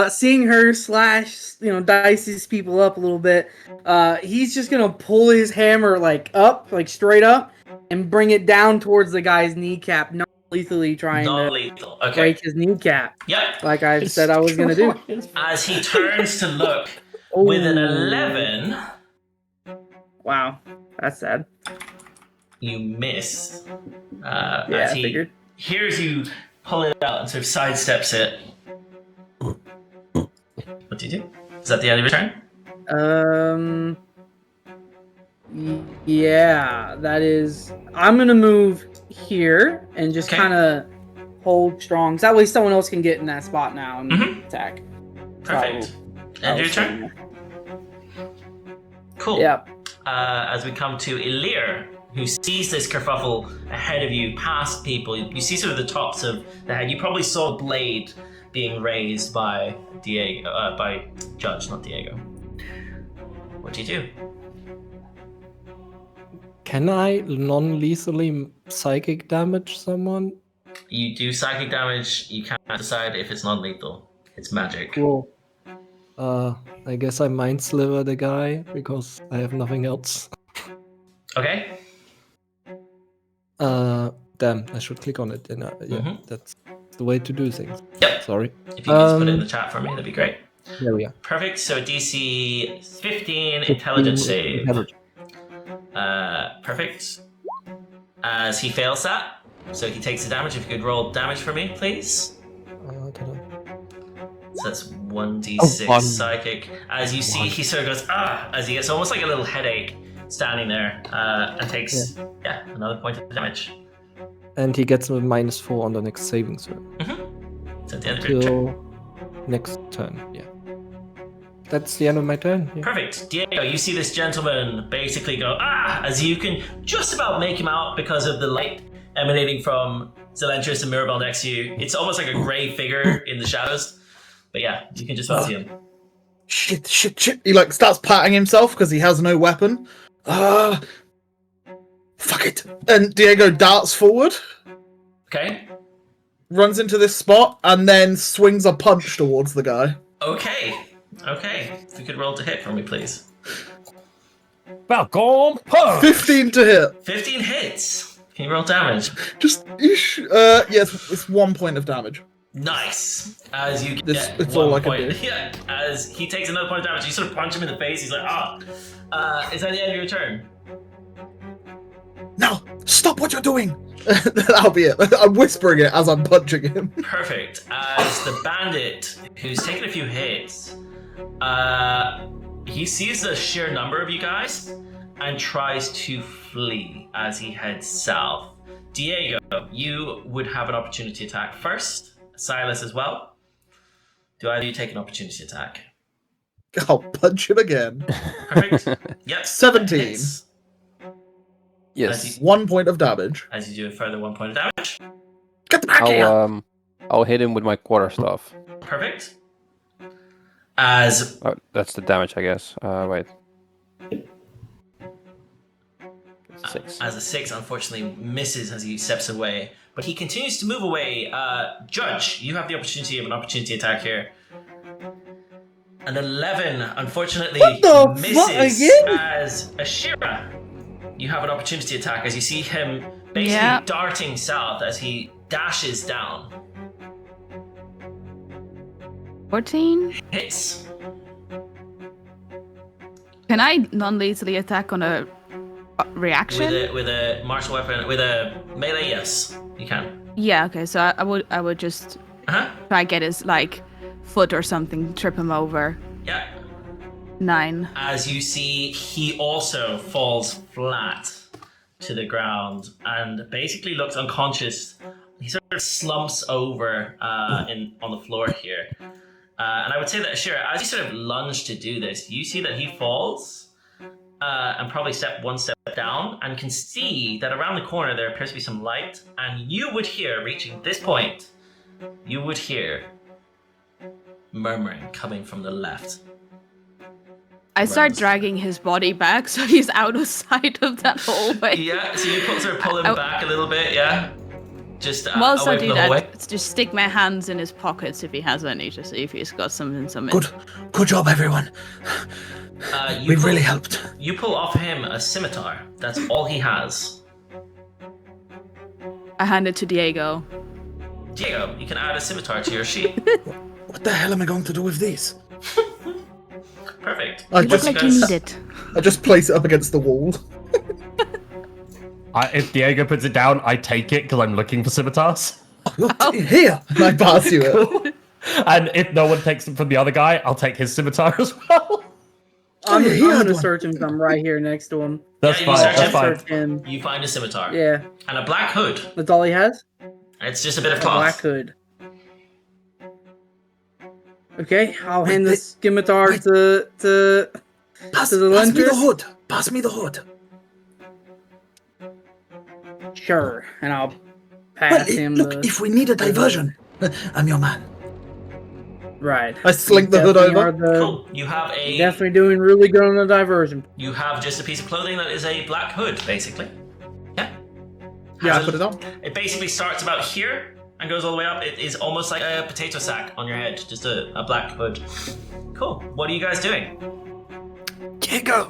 Seeing her slash, dice these people up a little bit, he's just gonna pull his hammer, up, straight up, and bring it down towards the guy's kneecap, knocking lethally trying to Non-lethal. Okay. break his kneecap, Yep. like I said I was gonna do. As he turns to look with an 11, Wow, that's sad. you miss. Yeah, As I he figured. hears you pull it out and sort of sidesteps it. What do you do? Is that the end of your turn? Yeah, that is. I'm gonna move here and just Okay. kind of hold strong. So that way someone else can get in that spot now and attack. Perfect. End of your turn? Cool. Yep. As we come to Elirr, who sees this kerfuffle ahead of you, past people, you see sort of the tops of the head. You probably saw a blade being raised by Diego, by Judge, not Diego. What do you do? Can I non-lethally psychic damage someone? You do psychic damage. You can't decide if it's non-lethal. It's magic. Cool. I guess I mind sliver the guy because I have nothing else. Okay. Damn, I should click on it. Yeah, that's the way to do things. Yep. Sorry. If you can just put it in the chat for me, that'd be great. There we are. Perfect. So DC 15 intelligence save. Perfect. As he fails that, so he takes the damage. If you could roll damage for me, please. So that's 1d6 one. psychic. As you see, he sort of goes, as he gets almost like a little headache standing there, and takes, another point of damage. And he gets a -4 on the next saving throw. So at the end of your turn. Till next turn, yeah. That's the end of my turn. Yeah. Perfect. Diego, you see this gentleman basically go, as you can just about make him out because of the light emanating from Zelentrus and Mirabelle next to you. It's almost like a grey figure in the shadows. But yeah, you can just about see him. Shit. He like starts patting himself because he has no weapon. Fuck it. And Diego darts forward, Okay. runs into this spot, and then swings a punch towards the guy. Okay. If you could roll to hit for me, please. Falcon punch! 15 to hit. 15 hits. Can you roll damage? Just ish. Yes, it's 1 point of damage. Nice. As you This- get it's 1 all I can point. do. Yeah. As he takes another point of damage, you sort of punch him in the face. He's like, is that the end of your turn? No, stop what you're doing. That'll be it. I'm whispering it as I'm punching him. Perfect. As the bandit, who's taken a few hits, he sees the sheer number of you guys and tries to flee as he heads south. Diego, you would have an opportunity attack first. Sylas as well. Do either of you take an opportunity attack? I'll punch him again. Perfect. Yep. 17. Hits. Yes. 1 point of damage. As you do a further 1 point of damage. Get the back here. I'll hit him with my quarterstaff. Perfect. As Oh, that's the damage, I guess. Wait. 6. As a 6 unfortunately misses as he steps away, but he continues to move away. Judge, you have the opportunity of an opportunity attack here. An 11 unfortunately What the misses fuck again? as Ashira. You have an opportunity attack as you see him basically darting south as he dashes down. 14. Hits. Can I non-lethally attack on a reaction? With a martial weapon, with a melee, yes, you can. Yeah. Okay. So I would just try get his like foot or something, trip him over. Yeah. 9. As you see, he also falls flat to the ground and basically looks unconscious. He sort of slumps over on the floor here. And I would say that, Ashira, as you sort of lunge to do this, you see that he falls and probably one step down and can see that around the corner there appears to be some light. And you would hear, reaching this point, you would hear murmuring coming from the left. I start dragging his body back so he's out of sight of that hallway. Yeah, so you sort of pull him back a little bit, yeah? Just Whilst away I from do the hallway. that, just stick my hands in his pockets if he has any, to see if he's got something. Good job, everyone. We've really helped. You pull off him a scimitar. That's all he has. I hand it to Diego. Diego, you can add a scimitar to your sheet. What the hell am I going to do with these? Perfect. I You look just, like you need it. I just place it up against the wall. If Diego puts it down, I take it because I'm looking for scimitars. Here, and I pass you it. And if no one takes them from the other guy, I'll take his scimitar as well. I'm yeah, he had gonna one. search him. 'Cause I'm right here next to him. That's you fine. search That's him. fine. Search him. You find a scimitar. Yeah, And a black hood. that's all he has. It's just a bit of A cloth. black hood. Okay, I'll hand the scimitar wait. to Pass the me the Zelentrus? hood. Pass me the hood. Sure, and I'll pass him Look, the. if we need a diversion, I'm your man. Right. I slink the hood Definitely over. are the- Cool. You have a Definitely doing really good on the diversion. you have just a piece of clothing that is a black hood, basically. Yeah. Yeah, I Has put it on. It basically starts about here and goes all the way up. It is almost like a potato sack on your head, just a black hood. Cool. What are you guys doing? Diego.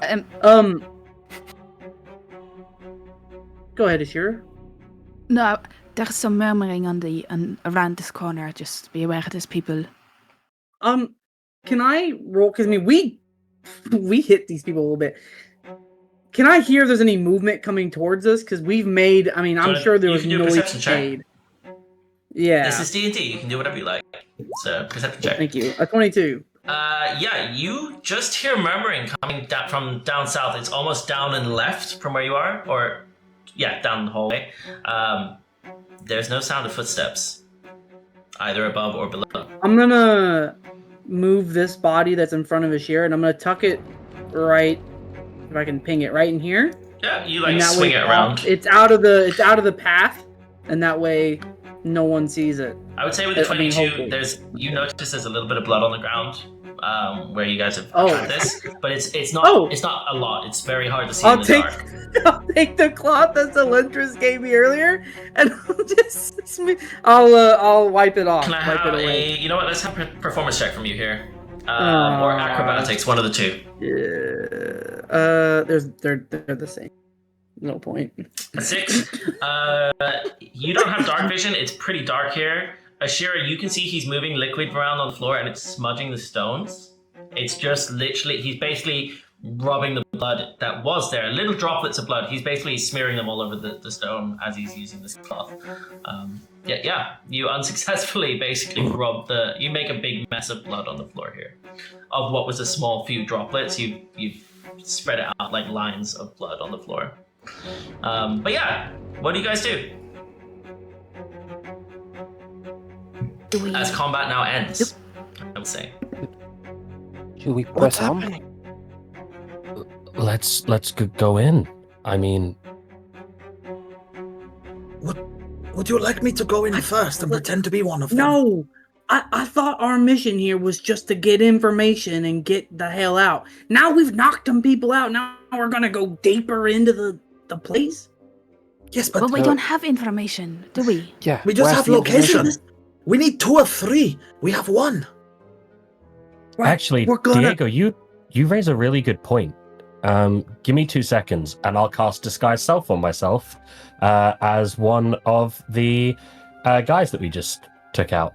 Go ahead, Ashira. No, there's some murmuring around this corner. Just be aware there's people. Can I roll? Because I mean, we hit these people a little bit. Can I hear if there's any movement coming towards us? Because we've made. I mean, I'm sure there you was can do a noise perception check. made. Yeah. This is D&D. You can do whatever you like. So perception check. Thank you. A 22. Yeah, you just hear murmuring coming from down south. It's almost down and left from where you are, or yeah, down the hallway. There's no sound of footsteps, either above or below. I'm gonna move this body that's in front of Ashira, and I'm gonna tuck it right. If I can ping it right in here. Yeah, you And like that swing way it around. It's out of the path, and that way no one sees it. I would say with the I mean, 22, hopefully. you notice there's a little bit of blood on the ground where you guys have Oh. had this, but it's not Oh. it's not a lot. It's very hard to see I'll in the take dark. I'll take the cloth that Zelentrus gave me earlier, and I'll wipe it off. Can I wipe have it away. you know what? Let's have a performance check from you here, or acrobatics, one of the two. Yeah. They're the same. No point. A 6. You don't have dark vision. It's pretty dark here. Ashira, you can see he's moving liquid around on the floor and it's smudging the stones. It's just literally, he's basically rubbing the blood that was there. Little droplets of blood. He's basically smearing them all over the stone as he's using this cloth. Yeah. You unsuccessfully basically you make a big mess of blood on the floor here. Of what was a small few droplets, you've spread it out like lines of blood on the floor. But yeah, what do you guys do? As combat now ends, I would say. Should we What's press on? happening? Let's go in. I mean, Would you like me to go in first and pretend to be one of them? No, I thought our mission here was just to get information and get the hell out. Now we've knocked them people out. Now we're gonna go deeper into the place. Yes, but But we don't have information, do we? Yeah. we just where's have the location. information? We need 2 of 3. We have 1. Right, actually, we're gonna. Diego, you raise a really good point. Give me 2 seconds, and I'll cast Disguise Self on myself as one of the guys that we just took out.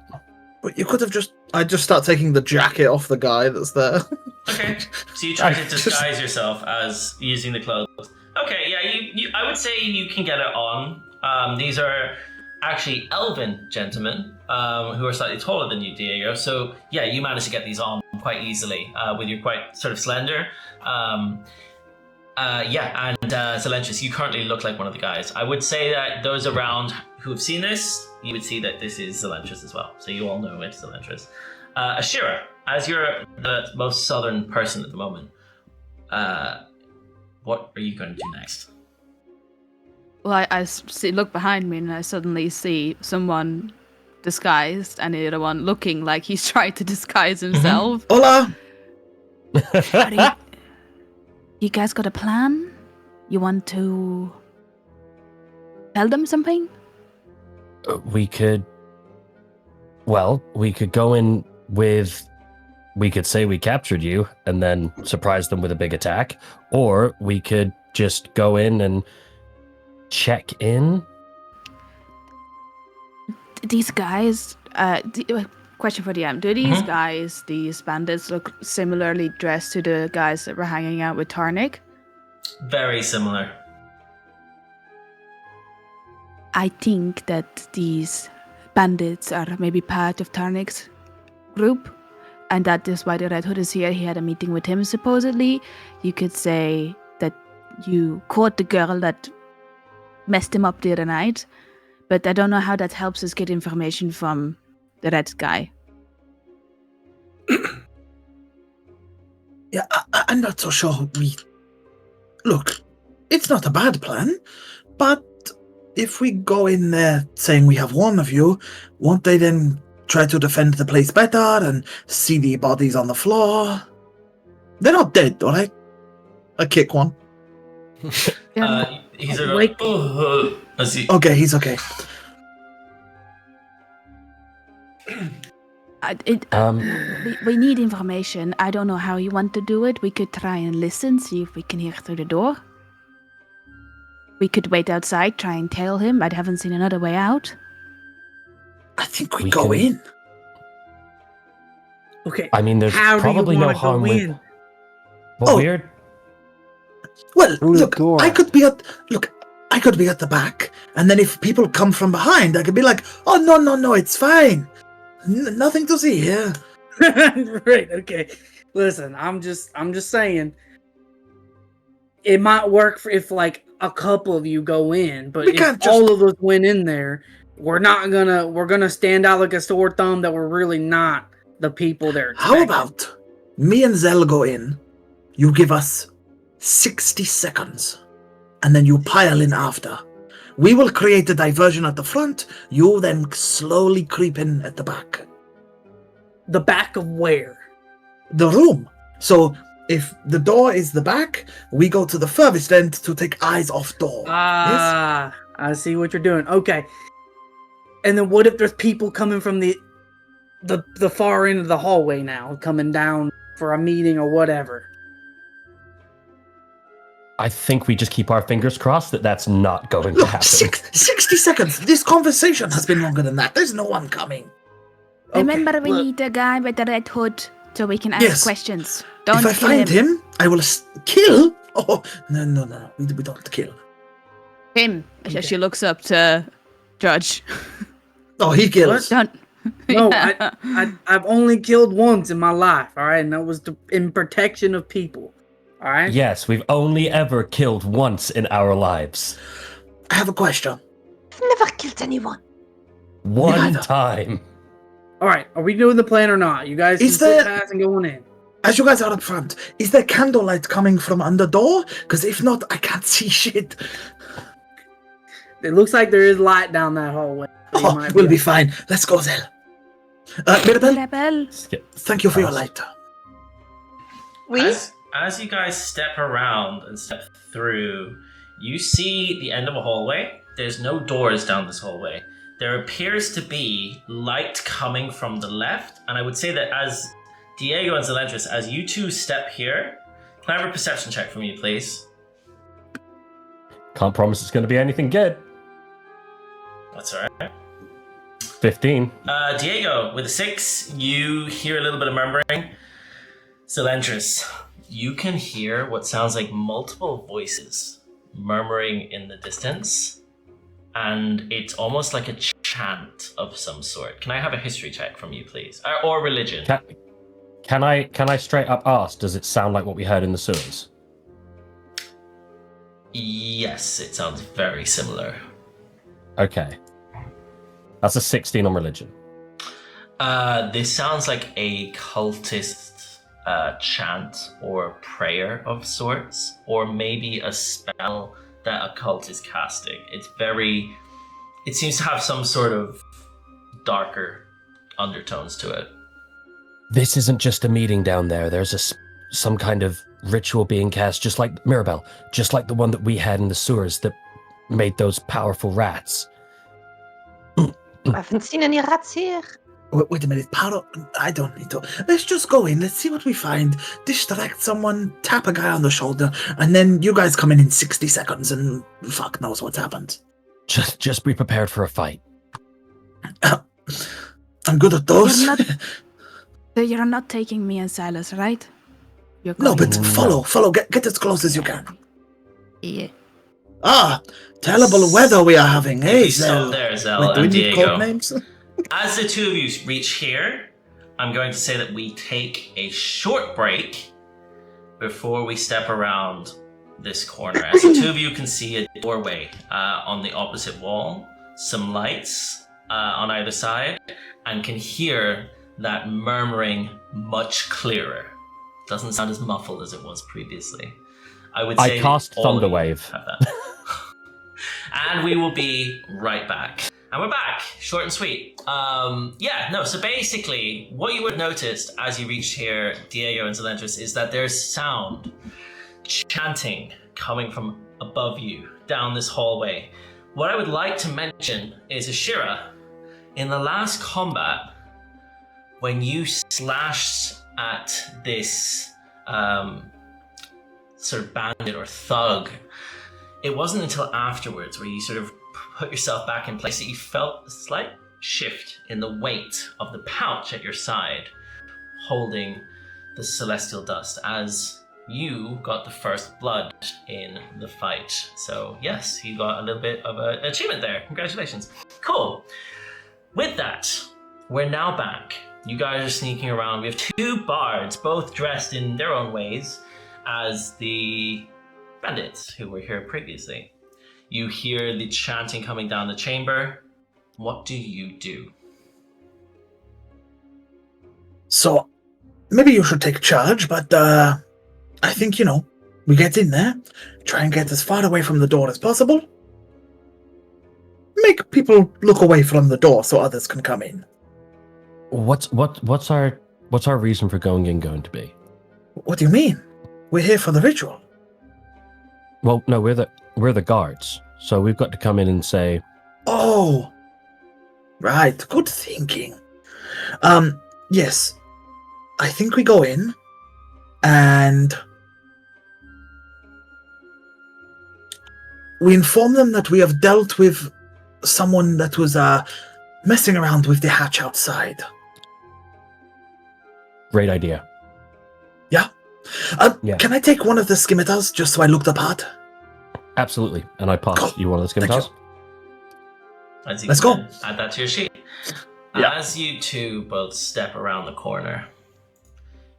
But you could have just... I just start taking the jacket off the guy that's there. Okay, so you try to disguise yourself as using the clothes. Okay, yeah, you I would say you can get it on. These are actually elven gentlemen who are slightly taller than you, Diego. So yeah, you managed to get these on quite easily with your quite sort of slender. Zelentrus, you currently look like one of the guys. I would say that those around who have seen this, you would see that this is Zelentrus as well. So you all know it's Zelentrus. Ashira, as you're the most southern person at the moment, what are you going to do next? Well, I look behind me and I suddenly see someone disguised and the other one looking like he's trying to disguise himself. Hola! You guys got a plan? You want to tell them something? We could go in with... We could say we captured you and then surprise them with a big attack, or we could just go in and check in. these guys, question for DM. Do these guys, these bandits, look similarly dressed to the guys that were hanging out with Tarnik? Very similar. I think that these bandits are maybe part of Tarnik's group, and that is why the Red Hood is here. He had a meeting with him, supposedly. You could say that you caught the girl that messed him up the other night, but I don't know how that helps us get information from the red guy. Yeah, I'm not so sure Look, it's not a bad plan, but if we go in there saying we have one of you, won't they then try to defend the place better and see the bodies on the floor? They're not dead, alright? I kick one. He's like, Okay, he's okay. We need information. I don't know how you want to do it. We could try and listen, see if we can hear through the door. We could wait outside, try and tail him. I haven't seen another way out. I think we go in. Okay. I mean, there's probably no harm with... What weird? Well, look, I could be at the back, and then if people come from behind, I could be like, "Oh no, it's fine, nothing to see here." Right? Okay. Listen, I'm just saying, it might work if like a couple of you go in, but if all of us went in there, we're gonna stand out like a sore thumb that we're really not the people they're expecting. How about me and Zell go in? You give us 60 seconds, and then you pile in after. We will create a diversion at the front. You then slowly creep in at the back. The back of where? The room. So if the door is the back, we go to the furthest end to take eyes off door. Yes? I see what you're doing. Okay. And then what if there's people coming from the far end of the hallway now, coming down for a meeting or whatever? I think we just keep our fingers crossed that that's not going to happen. 60 seconds. This conversation has been longer than that. There's no one coming. Remember, we need a guy with the red hood so we can ask questions. Don't if I find him, I will kill. Oh, no. We don't kill him. Okay. She looks up to Judge. Oh, he kills. Don't. No, I've only killed once in my life, all right? And that was in protection of people, all right? Yes, we've only ever killed once in our lives. I have a question. I've never killed anyone. One time. All right, are we doing the plan or not? You guys can sit fast and going in. As you guys are up front, is there candlelight coming from under door? Because if not, I can't see shit. It looks like there is light down that hallway. Oh, we'll be fine. Let's go, Zell. Mirabelle, thank you for your light. As you guys step around and step through, you see the end of a hallway. There's no doors down this hallway. There appears to be light coming from the left, and I would say that as Diego and Zelentrus, as you two step here, can I have a perception check from you, please? Can't promise it's going to be anything good. That's all right. 15. Diego, with a 6, you hear a little bit of murmuring. Zelentrus, you can hear what sounds like multiple voices murmuring in the distance, and it's almost like a chant of some sort. Can I have a history check from you, please? Or religion? Can I straight up ask, does it sound like what we heard in the sewers? Yes, it sounds very similar. Okay. That's a 16 on religion. This sounds like a cultist chant or prayer of sorts, or maybe a spell that a cult is casting. It seems to have some sort of darker undertones to it. This isn't just a meeting down there. There's some kind of ritual being cast, just like Mirabelle, just like the one that we had in the sewers that made those powerful rats. I haven't seen any rats here. Wait a minute, I don't need to. Let's just go in. Let's see what we find. Distract someone, tap a guy on the shoulder, and then you guys come in 60 seconds, and fuck knows what's happened. Just be prepared for a fight. I'm good at those. You're not taking me and Sylas, right? You're No, going but to- follow. Get as close as you can. Yeah. Ah, terrible weather we are having, If eh, you stop Zel? there, Zel Wait, do we and need Diego. code names? As the two of you reach here, I'm going to say that we take a short break before we step around this corner. As the two of you can see a doorway on the opposite wall, some lights on either side, and can hear that murmuring much clearer. Doesn't sound as muffled as it was previously. I would say I cast all of you Thunderwave. have that. And we will be right back. And we're back, short and sweet. So basically, what you would have noticed as you reached here, Diego and Zelentrus, is that there's sound, chanting, coming from above you, down this hallway. What I would like to mention is, Ashira, in the last combat, when you slashed at this sort of bandit or thug, it wasn't until afterwards where you sort of put yourself back in place that you felt a slight shift in the weight of the pouch at your side holding the celestial dust as you got the first blood in the fight. So yes, you got a little bit of an achievement there. Congratulations. Cool. With that, we're now back. You guys are sneaking around. We have two bards, both dressed in their own ways as the bandits who were here previously. You hear the chanting coming down the chamber. What do you do? So, maybe you should take charge, but I think, we get in there, try and get as far away from the door as possible. Make people look away from the door so others can come in. What's our reason for going in going to be? What do you mean? We're here for the ritual. Well, no, we're the guards, so we've got to come in and say, Oh, right. Good thinking. Yes. I think we go in and we inform them that we have dealt with someone that was messing around with the hatch outside. great idea. Yeah? Yeah. Can I take one of the scimitars just so I look the part? Absolutely. And I pass Cool. you one of the Thank scimitars? As you Let's can go. Add that to your sheet. Yeah. As you two both step around the corner,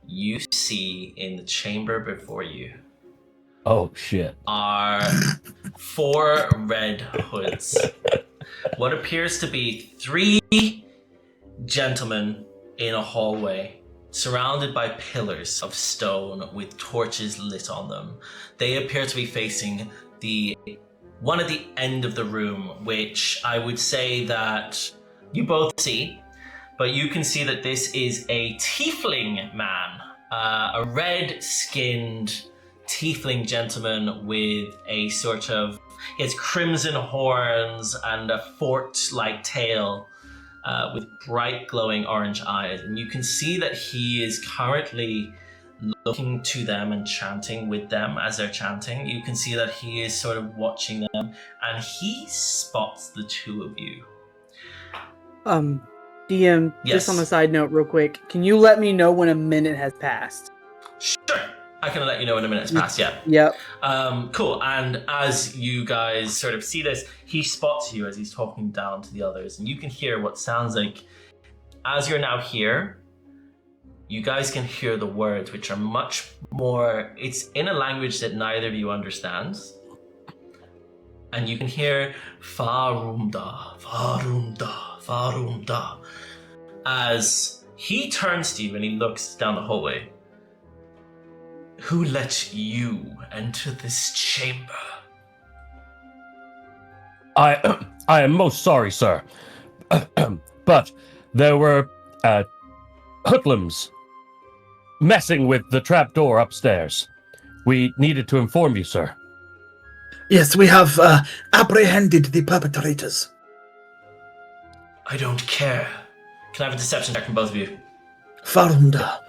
you see in the chamber before you Oh, shit. are 4 red hoods. What appears to be 3 gentlemen in a hallway, surrounded by pillars of stone with torches lit on them. They appear to be facing one at the end of the room, which I would say that you both see, but you can see that this is a tiefling man, a red-skinned tiefling gentleman with a sort of, he has crimson horns and a forked-like tail with bright glowing orange eyes. And you can see that he is currently looking to them and chanting with them as they're chanting. You can see that he is sort of watching them and he spots the two of you. DM, Yes. just on a side note real quick, can you let me know when a minute has passed? Sure. I can let you know when a minute's passed, yeah. Yep. Cool. And as you guys sort of see this, he spots you as he's talking down to the others. And you can hear what sounds like, as you're now here, you guys can hear the words, which are much more, it's in a language that neither of you understands. And you can hear Farumda, Farumda, Farumda, as he turns to you and he looks down the hallway. Who let you enter this chamber? I am most sorry, sir. But there were hoodlums messing with the trapdoor upstairs. We needed to inform you, sir. Yes, we have apprehended the perpetrators. I don't care. Can I have a deception check from both of you? Farunda.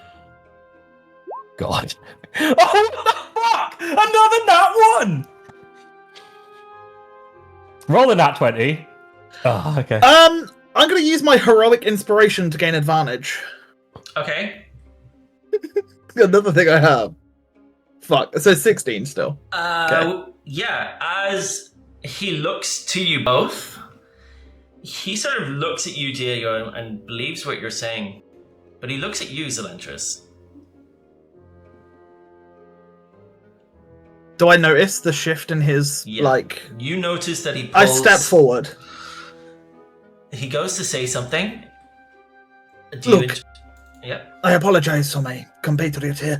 God. Oh, what the fuck! Another nat 1! Roll a nat 20. Oh, okay. I'm going to use my heroic inspiration to gain advantage. Okay. Another thing I have. Fuck. So 16 still. Yeah, as he looks to you both, he sort of looks at you, Diego, and believes what you're saying. But he looks at you, Zelentrus. Do I notice the shift in his, You notice that he pulls... I step forward. He goes to say something. Look, yeah. I apologize for my compatriot here.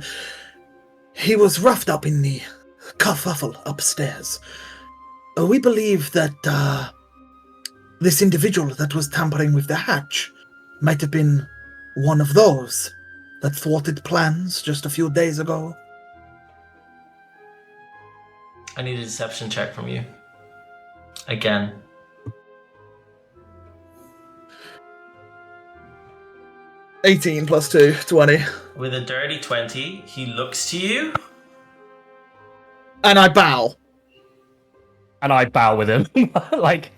He was roughed up in the kerfuffle upstairs. We believe that this individual that was tampering with the hatch might have been one of those that thwarted plans just a few days ago. I need a deception check from you. Again. $18 plus 2, 20. With a dirty 20, he looks to you. And I bow. And I bow with him. Like,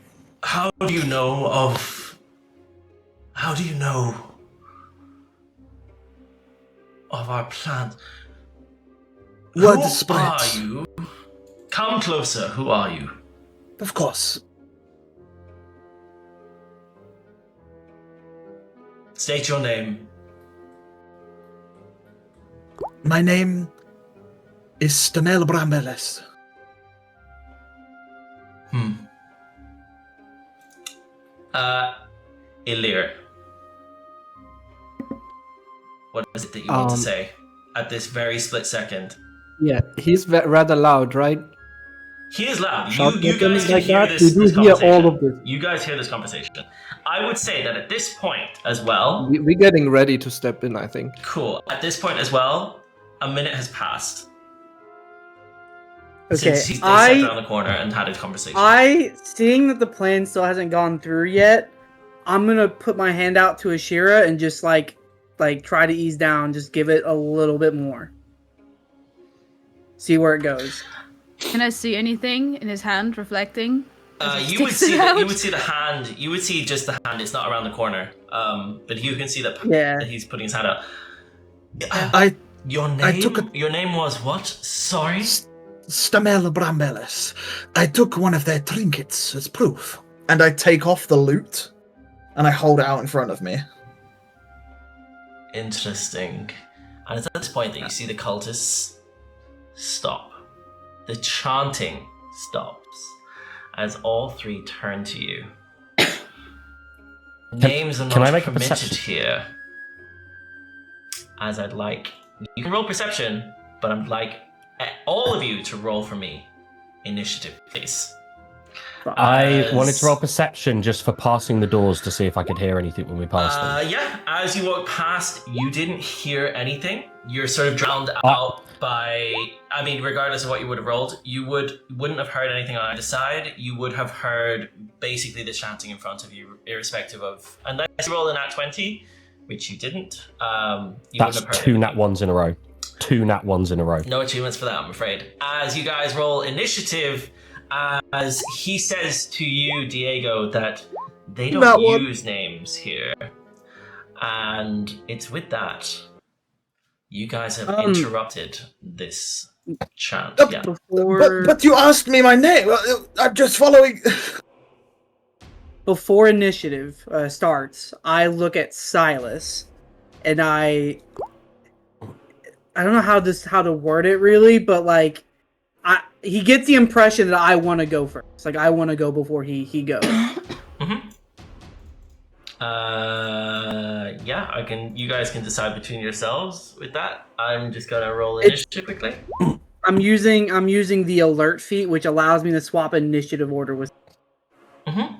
How do you know of our plans? Word Who spread. are you? Come closer. Who are you? Of course. State your name. My name is Stanel Brambeles. Elirr. What is it that you want to say at this very split second? Yeah, he's rather loud, right? He is loud. Shout You guys can like hear that? this We do hear all of this. You guys hear this conversation. I would say that at this point as well... We're getting ready to step in, I think. Cool. At this point as well, a minute has passed. Okay, Since they stepped around the corner and had a conversation. Seeing that the plan still hasn't gone through yet, I'm gonna put my hand out to Ashira and just like try to ease down, just give it a little bit more. See where it goes. Can I see anything in his hand reflecting? You would see the hand. You would see just the hand. It's not around the corner. But you can see that he's putting his hand out. Your name was what? Sorry? Stamel Brambeles. I took one of their trinkets as proof. And I take off the loot, and I hold it out in front of me. Interesting. And it's at this point that you see the cultists stop. The chanting stops as all three turn to you. Names are can I not make a permitted perception? here. As I'd like... You can roll perception, but I'd like all of you to roll for me. Initiative, please. I wanted to roll perception just for passing the doors to see if I could hear anything when we passed them. Yeah, as you walk past, you didn't hear anything. You're sort of drowned out by... I mean, regardless of what you would have rolled, you wouldn't have heard anything on either side. You would have heard basically the chanting in front of you, irrespective of... Unless you rolled a nat 20, which you didn't. That's wouldn't have heard two anything. nat ones in a row. 2 nat ones in a row. No achievements for that, I'm afraid. As you guys roll initiative, as he says to you, Diego, that they don't use names here. And it's with that. You guys have interrupted this chant. Yeah. But you asked me my name. I'm just following... Before initiative starts, I look at Sylas, and I don't know how to word it really, but like, he gets the impression that I want to go first. Like I want to go before he goes. Mm-hmm. Yeah, you guys can decide between yourselves with that. I'm just gonna roll initiative quickly. I'm using the alert feat, which allows me to swap initiative order with. Mm-hmm.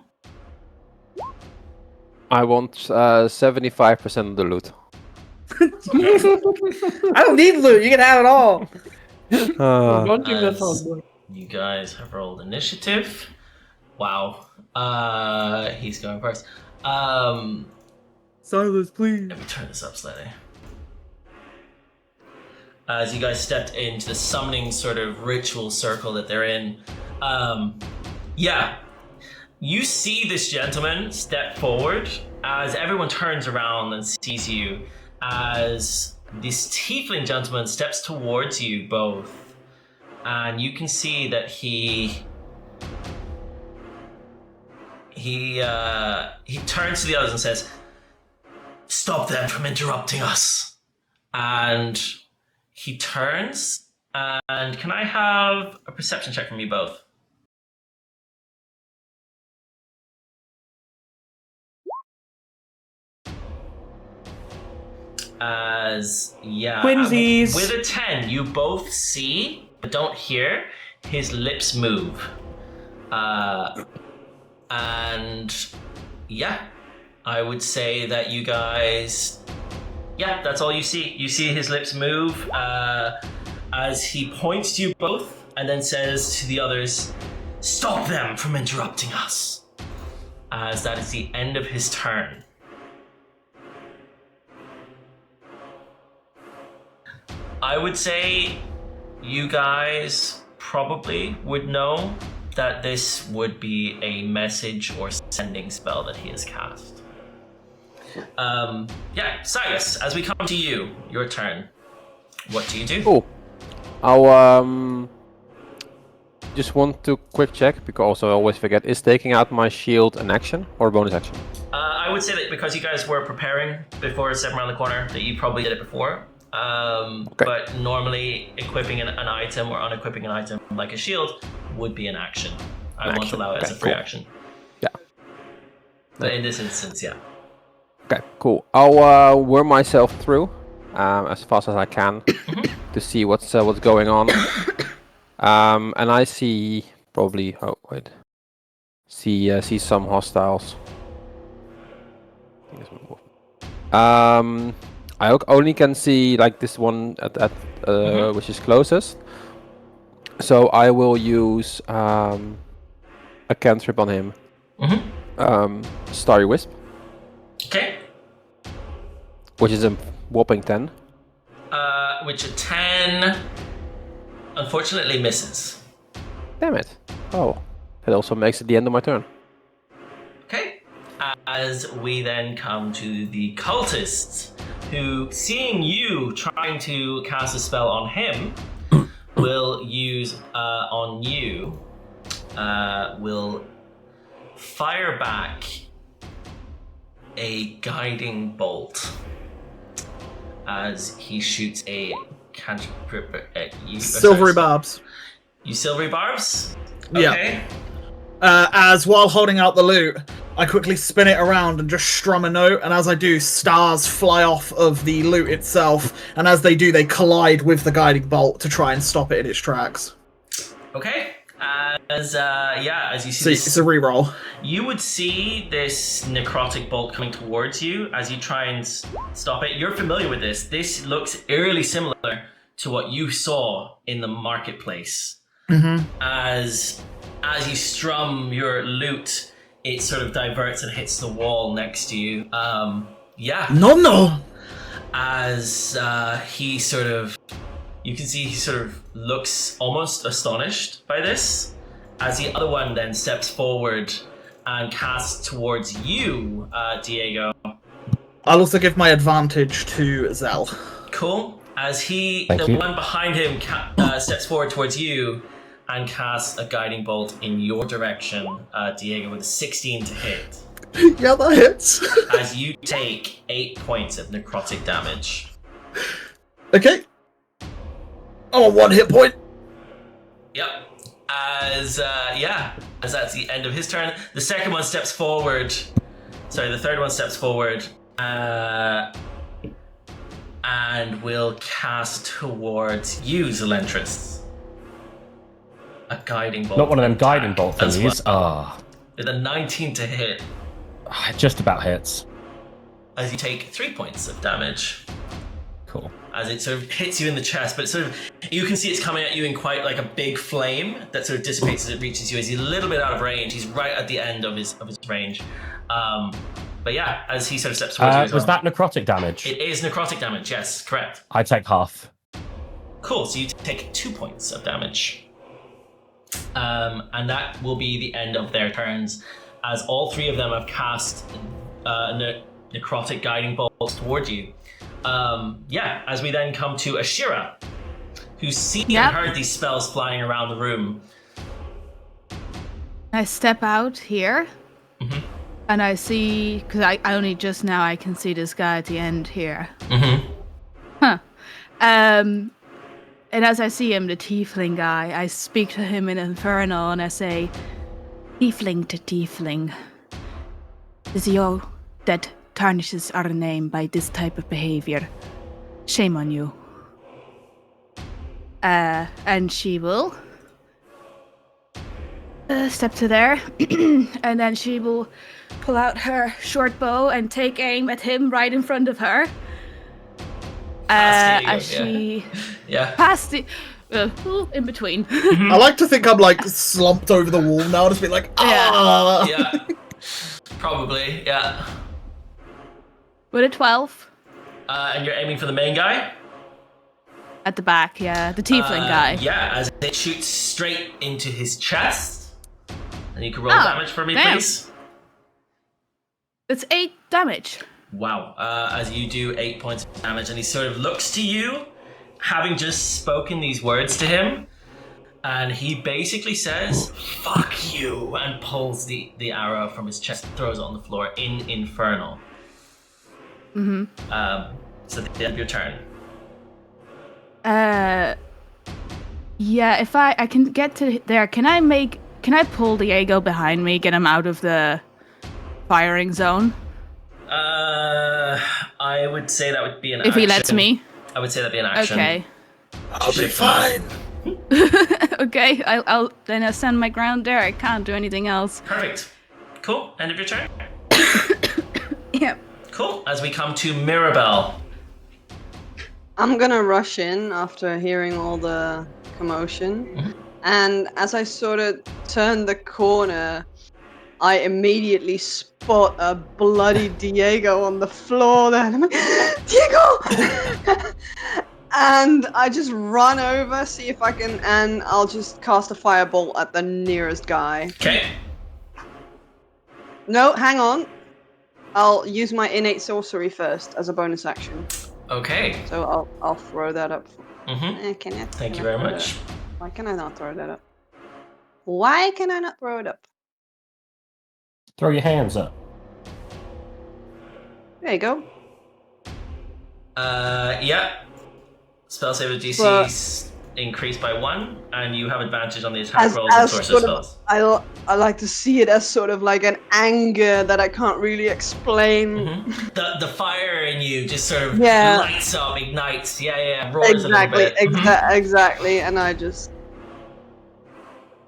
I want 75% of the loot. I don't need loot. You can have it all. You guys have rolled initiative. Wow. He's going first. Sylas, please. Let me turn this up slightly. As you guys stepped into the summoning sort of ritual circle that they're in, yeah. You see this gentleman step forward as everyone turns around and sees you, as this tiefling gentleman steps towards you both, and you can see that he turns to the others and says, "Stop them from interrupting us." And he turns, and can I have a perception check from you both? Twinsies. With a 10, you both see but don't hear his lips move. And yeah, I would say that you guys, that's all you see. You see his lips move as he points to you both and then says to the others, "Stop them from interrupting us." As that is the end of his turn. I would say you guys probably would know that this would be a message or sending spell that he has cast. Sylas, as we come to you, your turn. What do you do? Cool. I'll just want to quick check, because also I always forget, is taking out my shield an action or a bonus action? I would say that because you guys were preparing before stepping around the corner, that you probably did it before. Okay. But normally equipping an item or unequipping an item like a shield would be an action. I won't allow it as a free action. Yeah. But in this instance, yeah. Okay, cool. I'll worm myself through as fast as I can to see what's going on. And I see probably see some hostiles. I only can see like this one at which is closest. So I will use a cantrip on him. Starry Wisp. Okay. Which is a whopping 10. Which a 10 unfortunately misses. Damn it. Oh. That also makes it the end of my turn. Okay. As we then come to the cultists, who, seeing you trying to cast a spell on him, will use on you, will fire back a guiding bolt as he shoots a cantrip at you. Silvery barbs. You silvery barbs? Yeah. Okay. As while holding out the loot, I quickly spin it around and just strum a note, and as I do, stars fly off of the loot itself, and as they do, they collide with the guiding bolt to try and stop it in its tracks. Okay. As you see So this, it's a reroll. you would see this necrotic bolt coming towards you as you try and stop it. You're familiar with this. This looks eerily similar to what you saw in the marketplace. As you strum your loot, it sort of diverts and hits the wall next to you. No. As he sort of, you can see he sort of looks almost astonished by this. As the other one then steps forward and casts towards you, Diego. I'll also give my advantage to Zell. Cool. As the you. one behind him steps forward towards you and casts a guiding bolt in your direction, Diego, with a 16 to hit. Yeah, that hits. As you take 8 points of necrotic damage. Okay. Oh, 1 hit point. Yep. As that's the end of his turn. The second one steps forward. Sorry, the third one steps forward. And will cast towards you, Zelentrus. A guiding bolt. Not one of them guiding bolt as thingies. well. With a 19 to hit. It just about hits. As you take 3 points of damage. Cool. As it sort of hits you in the chest, but sort of you can see it's coming at you in quite like a big flame that sort of dissipates as it reaches you. As he's a little bit out of range, he's right at the end of his range. But yeah, as he sort of steps towards you as Was well. that necrotic damage? It is necrotic damage, yes, correct. I take half. Cool, so you take 2 points of damage. And that will be the end of their turns. as all three of them have cast necrotic guiding bolts towards you. As we then come to Ashira, who's seen and heard these spells flying around the room. I step out here, and I see, because I only just now I can see this guy at the end here. And as I see him, the tiefling guy, I speak to him in Infernal, and I say, "Tiefling to tiefling, is you that tarnishes our name by this type of behavior? Shame on you." And she will step to there, and then she will pull out her short bow and take aim at him right in front of her. As she past the in between. I like to think I'm like slumped over the wall now, just be like, ah. Yeah, probably. Yeah. With a 12. And you're aiming for the main guy. At the back, the tiefling guy. Yeah, as it shoots straight into his chest. And you can roll damage for me, please. It's 8 damage. Wow. As you do 8 points of damage, and he sort of looks to you, having just spoken these words to him, and he basically says, "Fuck you," and pulls the arrow from his chest, throws it on the floor in Infernal. So at the end of your turn. If I can get to there, can I pull Diego behind me, get him out of the firing zone? I would say that would be an action. If he lets me. I would say that'd be an action. Okay. I'll be fine. Okay, I'll then I stand my ground there. I can't do anything else. Perfect. Cool. End of your turn. Yep. Cool. As we come to Mirabelle. I'm gonna rush in after hearing all the commotion, and as I sort of turn the corner, I immediately spot a bloody Diego on the floor there, and I'm like, "Diego!" And I just run over, see if I can, and I'll just cast a firebolt at the nearest guy. Okay. No, hang on. I'll use my innate sorcery first as a bonus action. Okay. So I'll throw that up. Thank you very much. Why can I not throw that up? Why can I not throw it up? Throw your hands up. There you go. Spell saver DC increased by 1, and you have advantage on the attack rolls and sorcerer spells. I like to see it as sort of like an anger that I can't really explain. The fire in you just sort of lights up, ignites. Roars exactly, a little bit. Exactly, and I just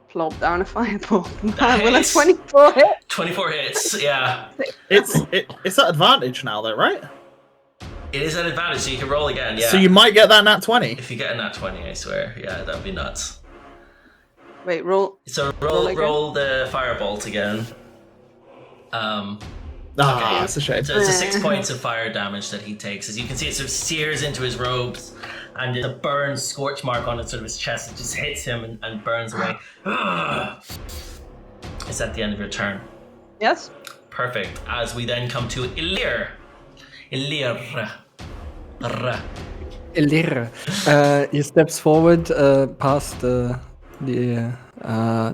plop down a fireball. Nice. Will a 24 hit? 24 hits, yeah. It's at advantage now, though, right? It is an advantage, so you can roll again, yeah. So you might get that nat 20. If you get a nat 20, I swear. Yeah, that would be nuts. Wait, roll. So roll the firebolt again. That's a shame. So it's a 6 points of fire damage that he takes. As you can see, it sort of sears into his robes, and the burn scorch mark on it, sort of his chest, it just hits him and burns away. It's at the end of your turn. Yes. Perfect. As we then come to Elirr. Elirr. Elirr. He steps forward past the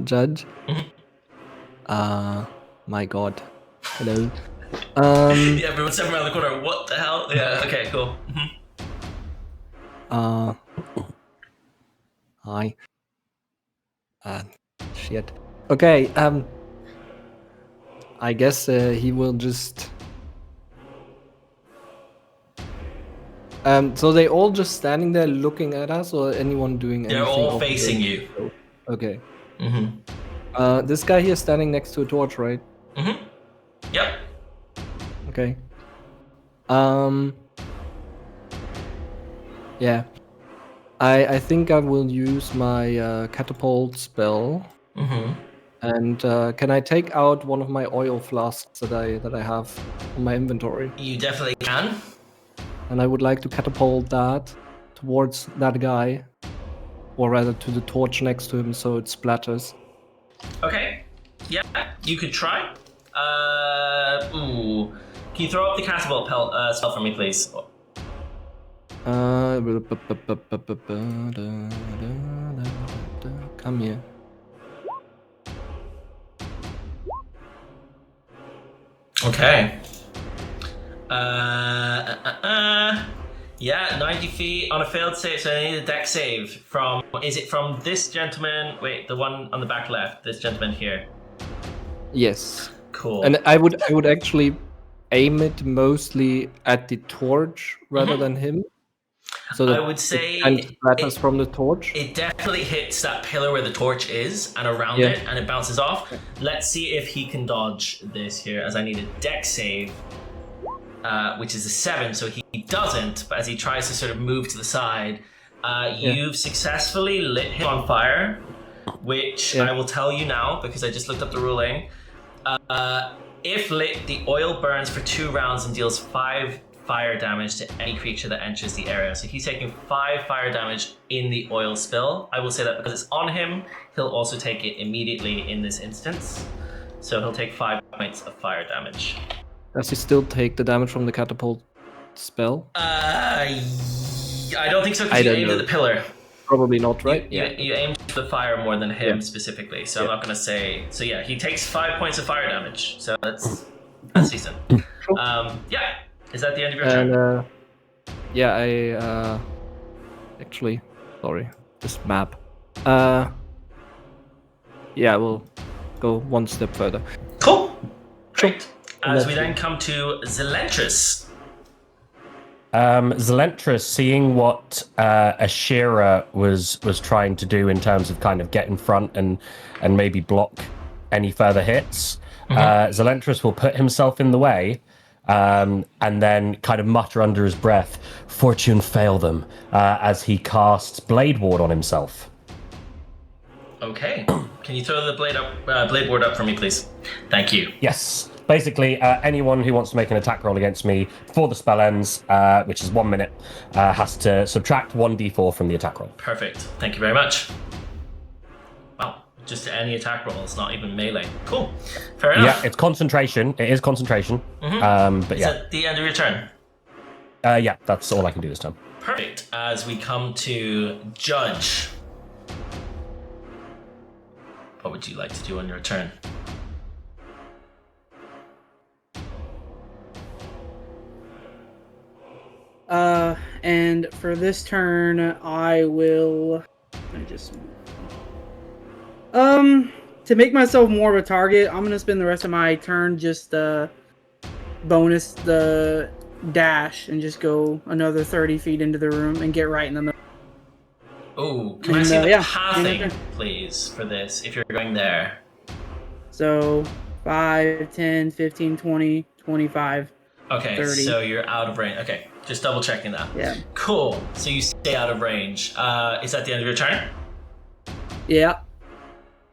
judge. My god. Hello. Everyone's stepping around the corner. What the hell? Yeah, okay, cool. Hi. Shit. Okay, I guess he will just... so they all just standing there looking at us, or anyone doing anything? They're all facing you. Okay. This guy here standing next to a torch, right? Yep. Okay. Yeah. I think I will use my catapult spell. And can I take out one of my oil flasks that I have in my inventory? You definitely can. And I would like to catapult that towards that guy, or rather to the torch next to him, so it splatters. Okay. Yeah, you could try. Ooh. Can you throw up the catapult spell for me, please? Come here. Okay. Yeah, 90 feet on a failed save, so I need a dex save from... Is it from this gentleman? Wait, the one on the back left. This gentleman here. Yes. Cool. And I would actually aim it mostly at the torch rather than him. So that I would say it kind of splatters from the torch. It definitely hits that pillar where the torch is and around it, and it bounces off. Let's see if he can dodge this here, as I need a dex save, which is a 7, so he doesn't, but as he tries to sort of move to the side, you've successfully lit him on fire, which I will tell you now, because I just looked up the ruling. If lit, the oil burns for 2 rounds and deals 5 fire damage to any creature that enters the area. So he's taking 5 fire damage in the oil spill. I will say that because it's on him, he'll also take it immediately in this instance. So he'll take 5 points of fire damage. Does he still take the damage from the catapult spell? I don't think so, because you aimed at the pillar. Probably not, right? You aimed at the fire more than him specifically, so I'm not going to say... So yeah, he takes 5 points of fire damage, so that's decent. Yeah. Is that the end of your turn? Yeah, I actually, sorry, this map. Yeah, we'll go one step further. Cool. Great. As we then come to Zelentrus. Zelentrus, seeing what Ashira was trying to do in terms of kind of get in front and maybe block any further hits, Zelentrus will put himself in the way. And then kind of mutter under his breath, "Fortune fail them," as he casts Blade Ward on himself. Okay. Can you throw the blade ward up for me, please? Thank you. Yes. Basically, anyone who wants to make an attack roll against me before the spell ends, which is 1 minute, has to subtract 1d4 from the attack roll. Perfect. Thank you very much. Wow. Just any attack roll. It's not even melee. Cool. Fair enough. Yeah, it's concentration. It is concentration. But Is that the end of your turn? Yeah, that's all I can do this time. Perfect. As we come to Judge. What would you like to do on your turn? And for this turn, I will... to make myself more of a target, I'm gonna spend the rest of my turn just bonus the dash and just go another 30 feet into the room and get right in the middle. Oh, can I see the pathing, please, for this, if you're going there? So 5, 10, 15, 20, 25, Okay, 30. so you're out of range. Okay, just double checking that. Yeah. Cool, so you stay out of range. Is that the end of your turn? Yeah.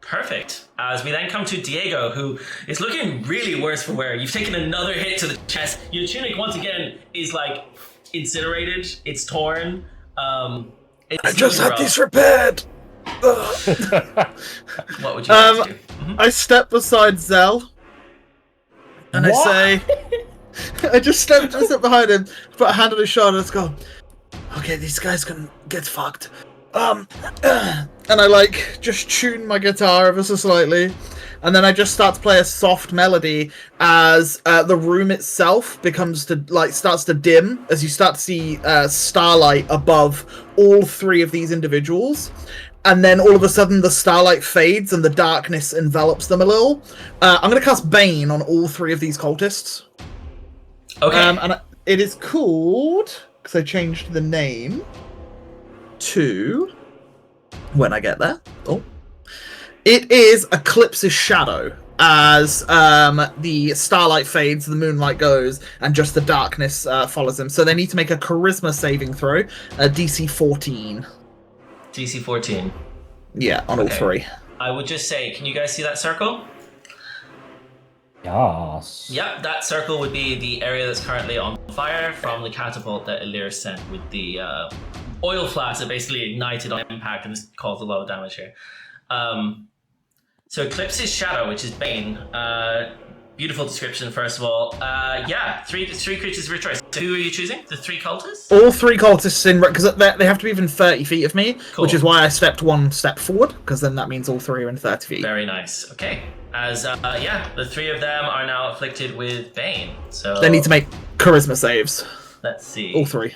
Perfect. As we then come to Diego, who is looking really worse for wear. You've taken another hit to the chest. Your tunic, once again, is like incinerated. It's torn. I just had these repaired. What would you like to do? I step beside Zell, and I say, I just step behind him, put a hand on his shoulder, and go, "Okay, these guys can get fucked." And I just tune my guitar ever so slightly, and then I just start to play a soft melody as the room itself starts to dim as you start to see starlight above all 3 of these individuals, and then all of a sudden the starlight fades and the darkness envelops them a little. I'm going to cast Bane on all 3 of these cultists. Okay. And it is called, because I changed the name to, when I get there, it is Eclipse's Shadow, as the starlight fades, the moonlight goes, and just the darkness follows them. So they need to make a charisma saving throw, DC 14. DC 14. Yeah, on all 3. I would just say, can you guys see that circle? Yes. Yep, that circle would be the area that's currently on fire from the catapult that Elirr sent with the oil flash that basically ignited on impact and just caused a lot of damage here. So Eclipse's Shadow, which is Bane, Beautiful description, first of all. Yeah, three creatures of your choice. So who are you choosing? The 3 cultists? All 3 cultists in because they have to be within 30 feet of me, Cool. which is why I stepped 1 step forward, because then that means all 3 are in 30 feet. Very nice. Okay. As the 3 of them are now afflicted with Bane. So They need to make charisma saves. let's see. All 3.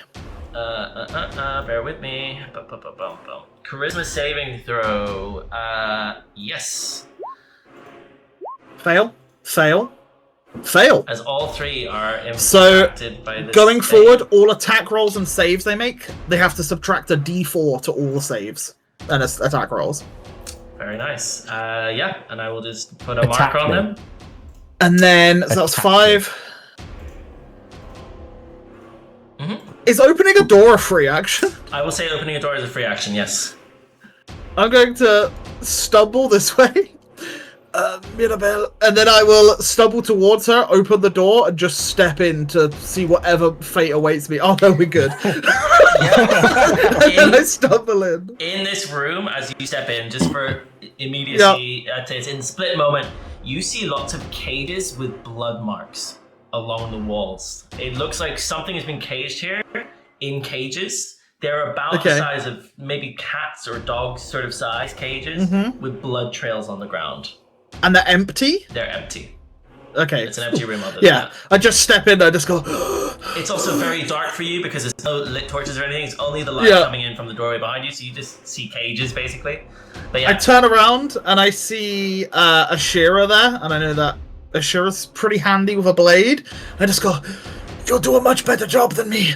Bear with me. Charisma saving throw. Yes. Fail. Fail. Fail. As all 3 are So, impacted by this. going thing. forward, all attack rolls and saves they make, they have to subtract a d4 to all saves and attack rolls. Very nice. And I will just put a marker on them. And then, so that was 5. Is opening a door a free action? I will say opening a door is a free action, yes. I'm going to stumble this way. Mirabelle. And then I will stumble towards her, open the door, and just step in to see whatever fate awaits me. Oh, no, we're good. And then I stumble in. In this room, as you step in, just for immediacy, it's in split moment, you see lots of cages with blood marks along the walls. It looks like something has been caged here in cages. They're about the size of maybe cats or dogs sort of size cages with blood trails on the ground. And they're empty? They're empty. Okay. It's an empty room other than that. I just step in, I just go... It's also very dark for you because there's no lit torches or anything. It's only the light coming in from the doorway behind you, so you just see cages, basically. But yeah. I turn around, and I see Ashira there, and I know that Ashira's pretty handy with a blade. I just go, you'll do a much better job than me.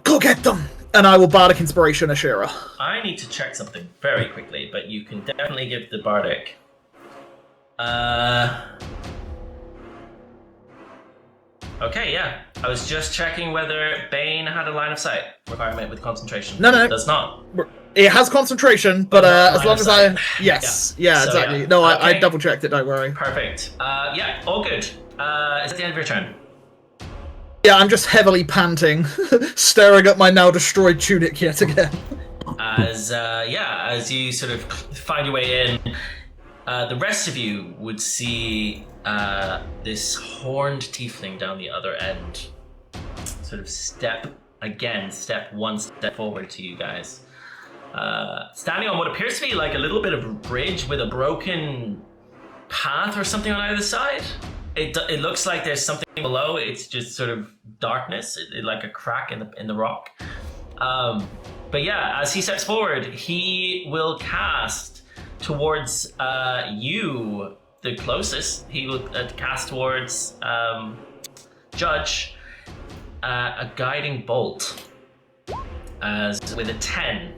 Go get them. And I will Bardic Inspiration Ashira. I need to check something very quickly, but you can definitely give the Bardic. Okay, yeah. I was just checking whether Bane had a line of sight requirement with concentration. No. It does not. It has concentration, but as long as I... Yes. Yeah, So, exactly. yeah. No, Okay. I double-checked it, don't worry. Perfect. All good. Is it the end of your turn? Yeah, I'm just heavily panting, staring at my now destroyed tunic yet again. As you sort of find your way in, the rest of you would see this horned tiefling down the other end sort of step one step forward to you guys. Standing on what appears to be like a little bit of a bridge with a broken path or something on either side. It looks like there's something below. It's just sort of darkness, like a crack in the rock. But yeah, as he steps forward, he will cast towards you, the closest. He will cast towards Judge a guiding bolt. As with a 10,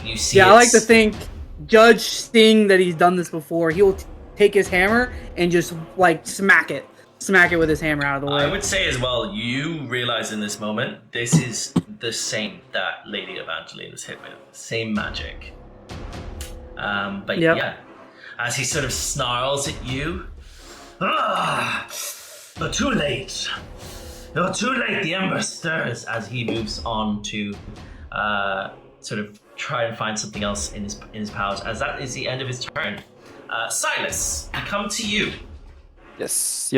you see. Yeah, I like to think Judge, seeing that he's done this before, he will take his hammer and just like smack it with his hammer out of the way. I would say as well, you realize in this moment, this is the same that Lady Evangeline was hit with. Same magic. But yeah, as he sort of snarls at you, you're too late. You're too late. The ember stirs as he moves on to sort of try and find something else in his pouch. As that is the end of his turn. Sylas, we come to you. Yes.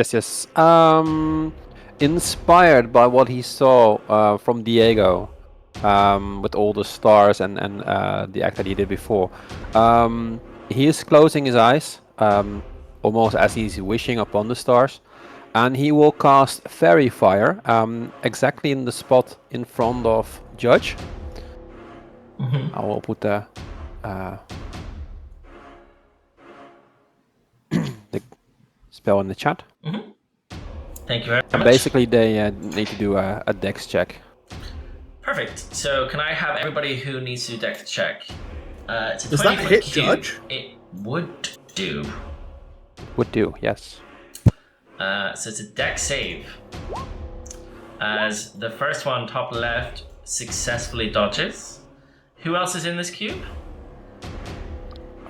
Inspired by what he saw from Diego, with all the stars and the act that he did before, he is closing his eyes, almost as he's wishing upon the stars, and he will cast Fairy Fire exactly in the spot in front of Judge. I will put the spell in the chat. Thank you very And much. basically, they need to do a dex check. Perfect. So can I have everybody who needs to do dex check? It's a Does 20 that foot hit cube. Judge? It would do. Would do, yes. So it's a dex save. As the first one, top left, successfully dodges. Who else is in this cube?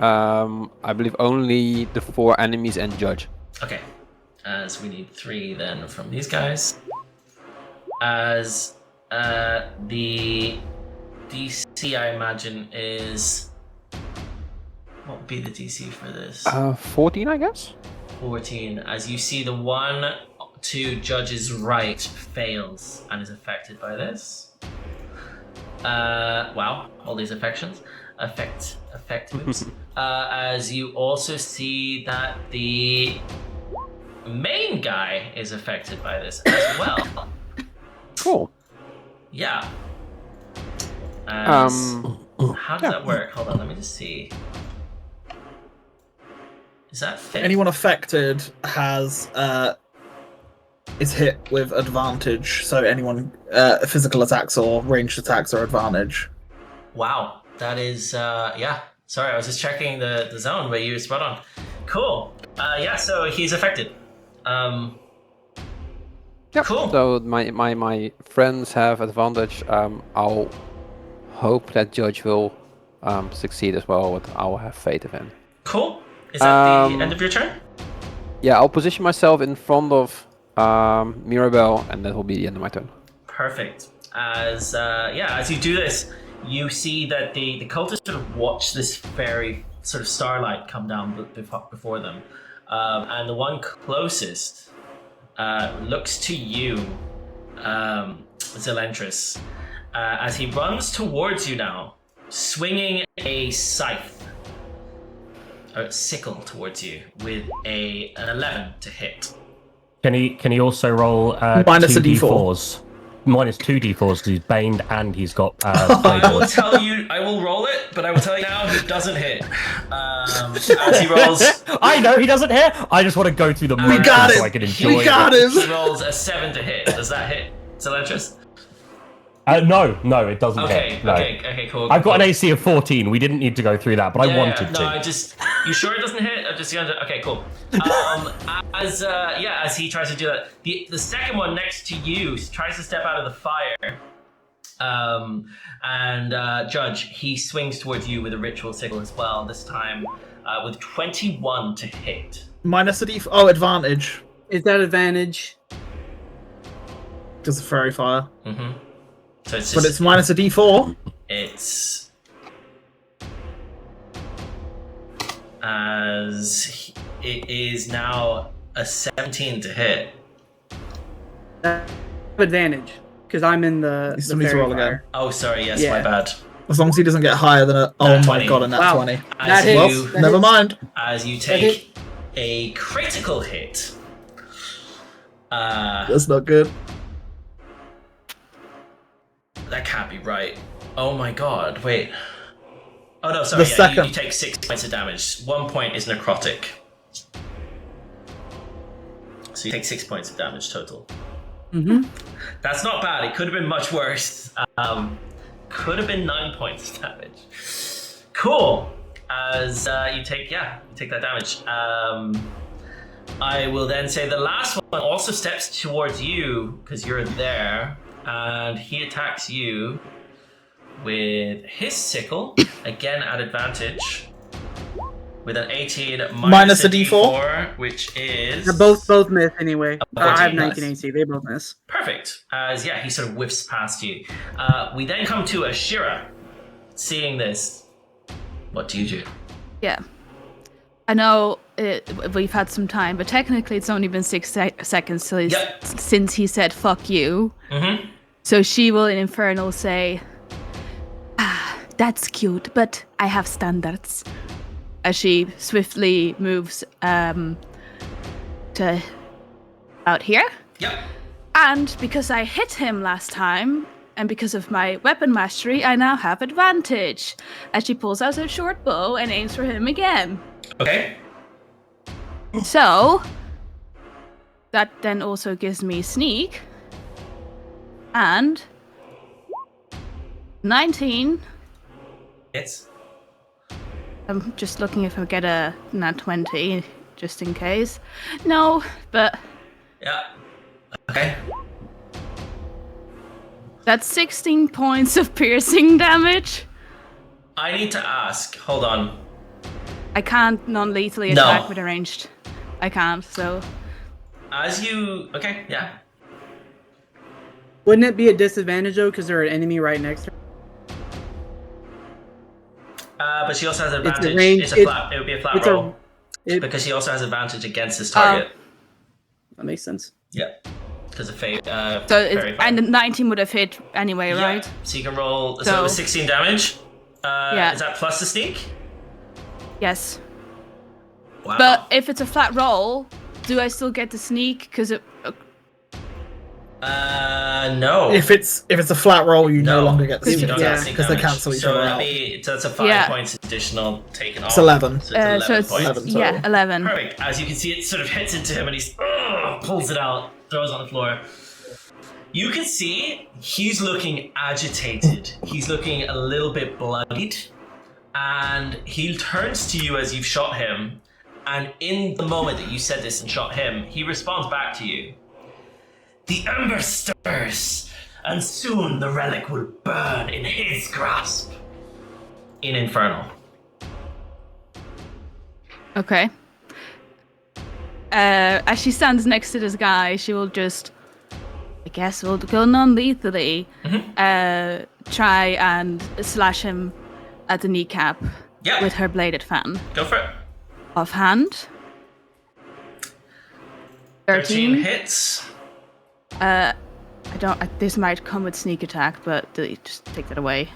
I believe only the 4 enemies and Judge. Okay. As we need 3 then from these guys. As the DC, I imagine, is... What would be the DC for this? 14, I guess? 14. As you see, the one to Judge's right fails and is affected by this. Wow, all these affections. Effect moves. As you also see that the main guy is affected by this as well. Cool. Yeah. How does that work? Hold on, let me just see. Is that fit? Anyone affected has is hit with advantage. So anyone physical attacks or ranged attacks are advantage. Wow, that is yeah. Sorry, I was just checking the zone where you were spot on. Cool. Yeah, so he's affected. Yep. Cool. So my friends have advantage. I'll hope that Judge will succeed as well. But I'll have faith in him. Cool. Is that the end of your turn? Yeah, I'll position myself in front of Mirabelle, and that will be the end of my turn. Perfect. As as you do this, you see that the cultists sort of watch this fairy sort of starlight come down before them, and the one closest looks to you, Zelentrus, as he runs towards you now, swinging a scythe. Or sickle towards you with an 11 to hit. Can he also roll minus two a D4? D4s? Minus 2 D4s because he's baned and he's got. I will tell you. I will roll it, but I will tell you now he doesn't hit. As he rolls, I know he doesn't hit. I just want to go through the motions got so him. I can enjoy. We got him. he rolls a 7 to hit. Does that hit, Zelentrus? No, it doesn't hit. No. Okay, cool. I've got an AC of 14. We didn't need to go through that, but I wanted to. No, you sure it doesn't hit? I'm just gonna. Okay, cool. As he tries to do that, the second one next to you tries to step out of the fire. And Judge, he swings towards you with a ritual sickle as well. This time with 21 to hit. Minus a D4. Oh, advantage. Is that advantage? Because of fairy fire. Mm-hmm. So it's But it's minus a D4. It's as it is now a 17 to hit. Advantage, because I'm in the. You still need to roll fairy again. Oh, sorry. Yes, Yeah. my bad. As long as he doesn't get higher than a. Oh Nat my 20. god, a nat Wow. 20. As That Well, hits. never mind. As you hit. take a critical hit. That's not good. That can't be right. Oh my god, wait. Oh no, sorry, The second. you take 6 points of damage. 1 point is necrotic. So you take 6 points of damage total. Mm-hmm. That's not bad. It could have been much worse. Could have been 9 points of damage. Cool. As you take that damage. I will then say the last one also steps towards you because you're there. And he attacks you with his sickle, again at advantage, with an 18 minus a D4, which is... They're both miss anyway. I have 19 nice. AC, they both miss. Perfect. As, he sort of whiffs past you. We then come to Ashira. Seeing this, what do you do? Yeah. I know we've had some time, but technically it's only been 6 seconds since he said, fuck you. Mm-hmm. So she will in Infernal say, that's cute, but I have standards. As she swiftly moves to out here. Yep. And because I hit him last time, and because of my weapon mastery, I now have advantage. As she pulls out her short bow and aims for him again. Okay. So, that then also gives me sneak. And 19. Hits. I'm just looking if I get a nat 20, just in case. No, but Yeah. Okay. that's 16 points of piercing damage. I need to ask. Hold on. I can't non-lethally No. attack with a ranged. I can't, so... As you... Okay, yeah. Wouldn't it be a disadvantage though, because they're an enemy right next to her? But she also has a advantage. range- It would be a flat roll. Because he also has advantage against his target. That makes sense. Yeah. Because of fate. And the 19 would have hit anyway, right? So you can roll. So it was 16 damage. Yeah. Is that plus the sneak? Yes. Wow. But if it's a flat roll, do I still get the sneak? Because it. No. If it's a flat roll, you no longer get the You sneak. don't have sneak Because they damage. cancel each so other that'd out. be, so that's a 5 points additional taken off. It's 11. So it's 11 points. 11 total. 11. Perfect. As you can see, it sort of hits into him and he pulls it out, throws it on the floor. You can see he's looking agitated. He's looking a little bit bloodied. And he turns to you as you've shot him. And in the moment that you said this and shot him, he responds back to you. The ember stirs, and soon the relic will burn in his grasp. In Infernal. Okay. As she stands next to this guy, she will just, I guess, will go non-lethally, try and slash him at the kneecap with her bladed fan. Go for it. Offhand. 13 hits. This might come with sneak attack, but just take that away.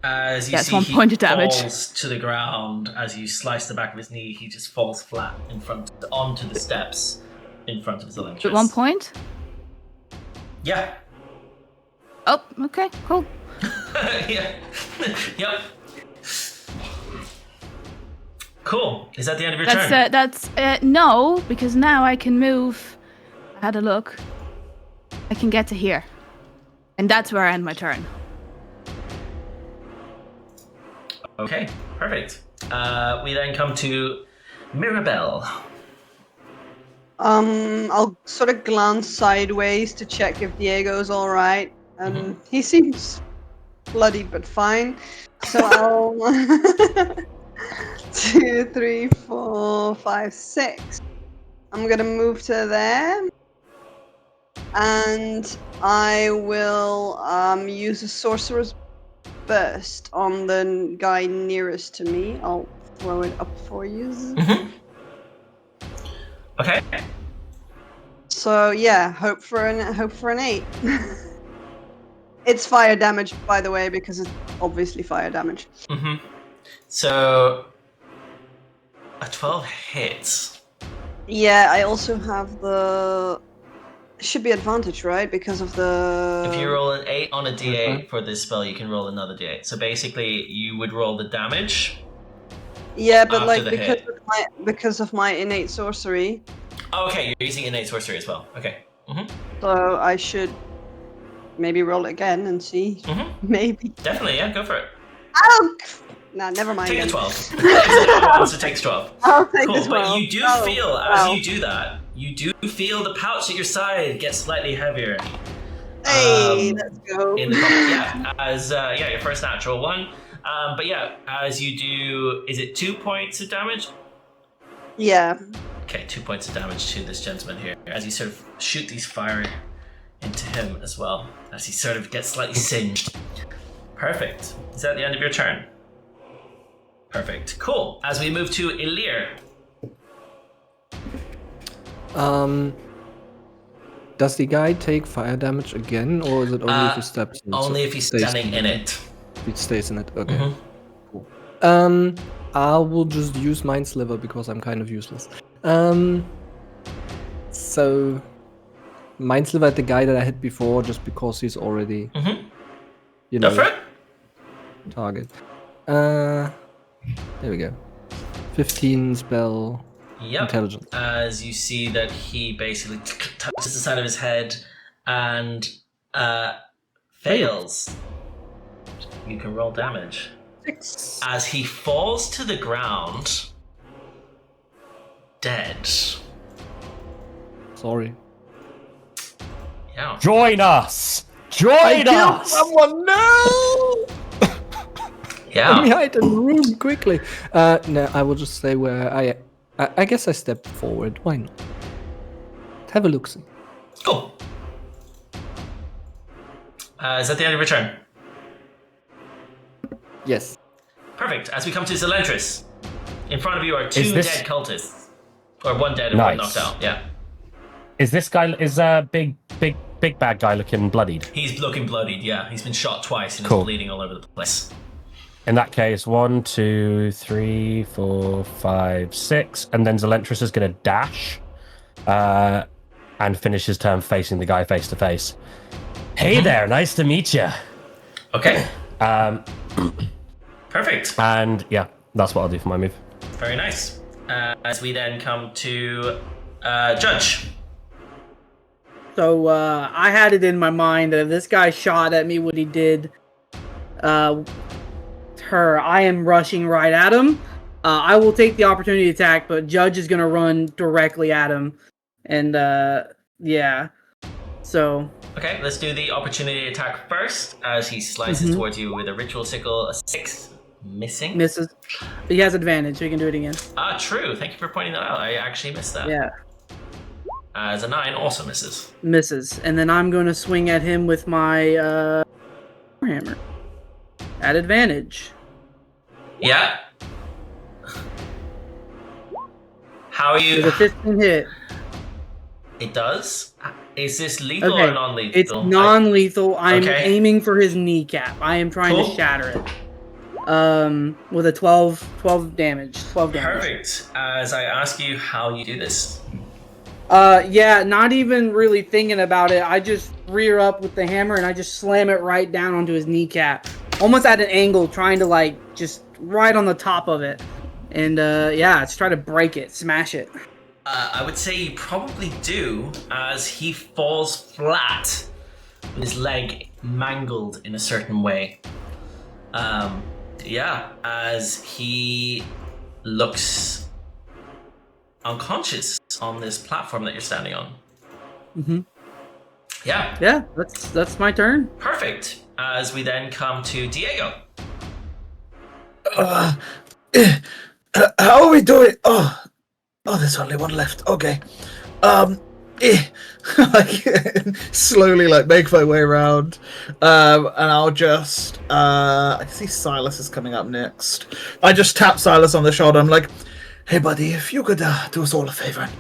As you That's see, 1 he point of damage. falls to the ground. As you slice the back of his knee, he just falls flat onto the steps in front of Zelentrus. At 1 point? Yeah. Oh, okay, cool. Yeah. Yep. Cool. Is that the end of your turn? That's no, because now I can move. I had a look. I can get to here, and that's where I end my turn. Okay, perfect. We then come to Mirabelle. I'll sort of glance sideways to check if Diego's all right, and he seems bloody but fine. So I'll 2, 3, 4, 5, 6. I'm gonna move to there, and I will use a sorcerer's burst on the guy nearest to me. I'll throw it up for you. Okay. So yeah, hope for an 8. It's fire damage, by the way, because it's obviously fire damage. So a 12 hits. Yeah, I also have the. Should be advantage, right? Because of the. If you roll an 8 on a d8 for this spell, you can roll another d8. So basically, you would roll the damage. Yeah, but after like the because of my innate sorcery. Oh, okay, you're using innate sorcery as well. Okay. So I should maybe roll it again and see. Maybe. Definitely, yeah, go for it. Oh, nah, never mind. Take the then. 12. So takes 12. I'll take Cool, the 12. but you do feel, as you do that, you do feel the pouch at your side get slightly heavier. Hey, let's go. In the as your first natural one. But yeah, as you do, is it 2 points of damage? Yeah. Okay, 2 points of damage to this gentleman here. As you sort of shoot these fire into him as well, as he sort of gets slightly singed. Perfect. Is that the end of your turn? Perfect. Cool. As we move to Elirr. Does the guy take fire damage again, or is it only if he steps in? Only if he's standing in it. It stays in it. Okay. Cool. I will just use Mind Sliver because I'm kind of useless. So Mind Sliver at the guy that I hit before, just because he's already, Go for it. target. There we go. 15 spell. Yep. Intelligence. As you see that he basically touches the side of his head and fails. You can roll damage. 6. As he falls to the ground, dead. Sorry. Yeah. Join us! Join us! Someone, no! Let me Yeah. hide in the room quickly. No, I will just say where I guess I step forward. Why not? Have a look-see. Cool. Is that the end of your turn? Yes. Perfect. As we come to Zelentrus. In front of you are 2 dead cultists. Or 1 dead and 1 knocked out, yeah. Is this guy, big bad guy looking bloodied? He's looking bloodied, yeah. He's been shot twice and Cool. is bleeding all over the place. In that case, 1, 2, 3, 4, 5, 6, and then Zelentrus is going to dash and finish his turn facing the guy face to face. Hey there, nice to meet you. Okay. Perfect. And yeah, that's what I'll do for my move. Very nice. As we then come to Judge. So I had it in my mind that if this guy shot at me what he did, I am rushing right at him. I will take the opportunity attack, but Judge is going to run directly at him. And yeah, so... Okay, let's do the opportunity attack first as he slices towards you with a ritual sickle, a 6. Missing? Misses. He has advantage, so he can do it again. Ah, true. Thank you for pointing that out. I actually missed that. Yeah. As a 9 also misses. Misses. And then I'm going to swing at him with my hammer. At advantage. Yeah. How are you? With a 15 hit. It does? Is this lethal or non-lethal? It's non-lethal. I'm Okay. aiming for his kneecap. I am trying to shatter it. With a 12 damage. 12 damage. Perfect. As I ask you how you do this. Yeah, not even really thinking about it. I just rear up with the hammer and I just slam it right down onto his kneecap. Almost at an angle, trying to like, just right on the top of it. And yeah, let's try to break it, smash it. I would say you probably do, as he falls flat with his leg mangled in a certain way. Yeah, as he looks unconscious on this platform that you're standing on. Yeah. Yeah, that's my turn. Perfect. As we then come to Diego. How are we doing? Oh, there's only one left. Okay. Like, slowly, like, make my way around. And I'll just, I see Sylas is coming up next. I just tap Sylas on the shoulder. I'm like, hey, buddy, if you could do us all a favor and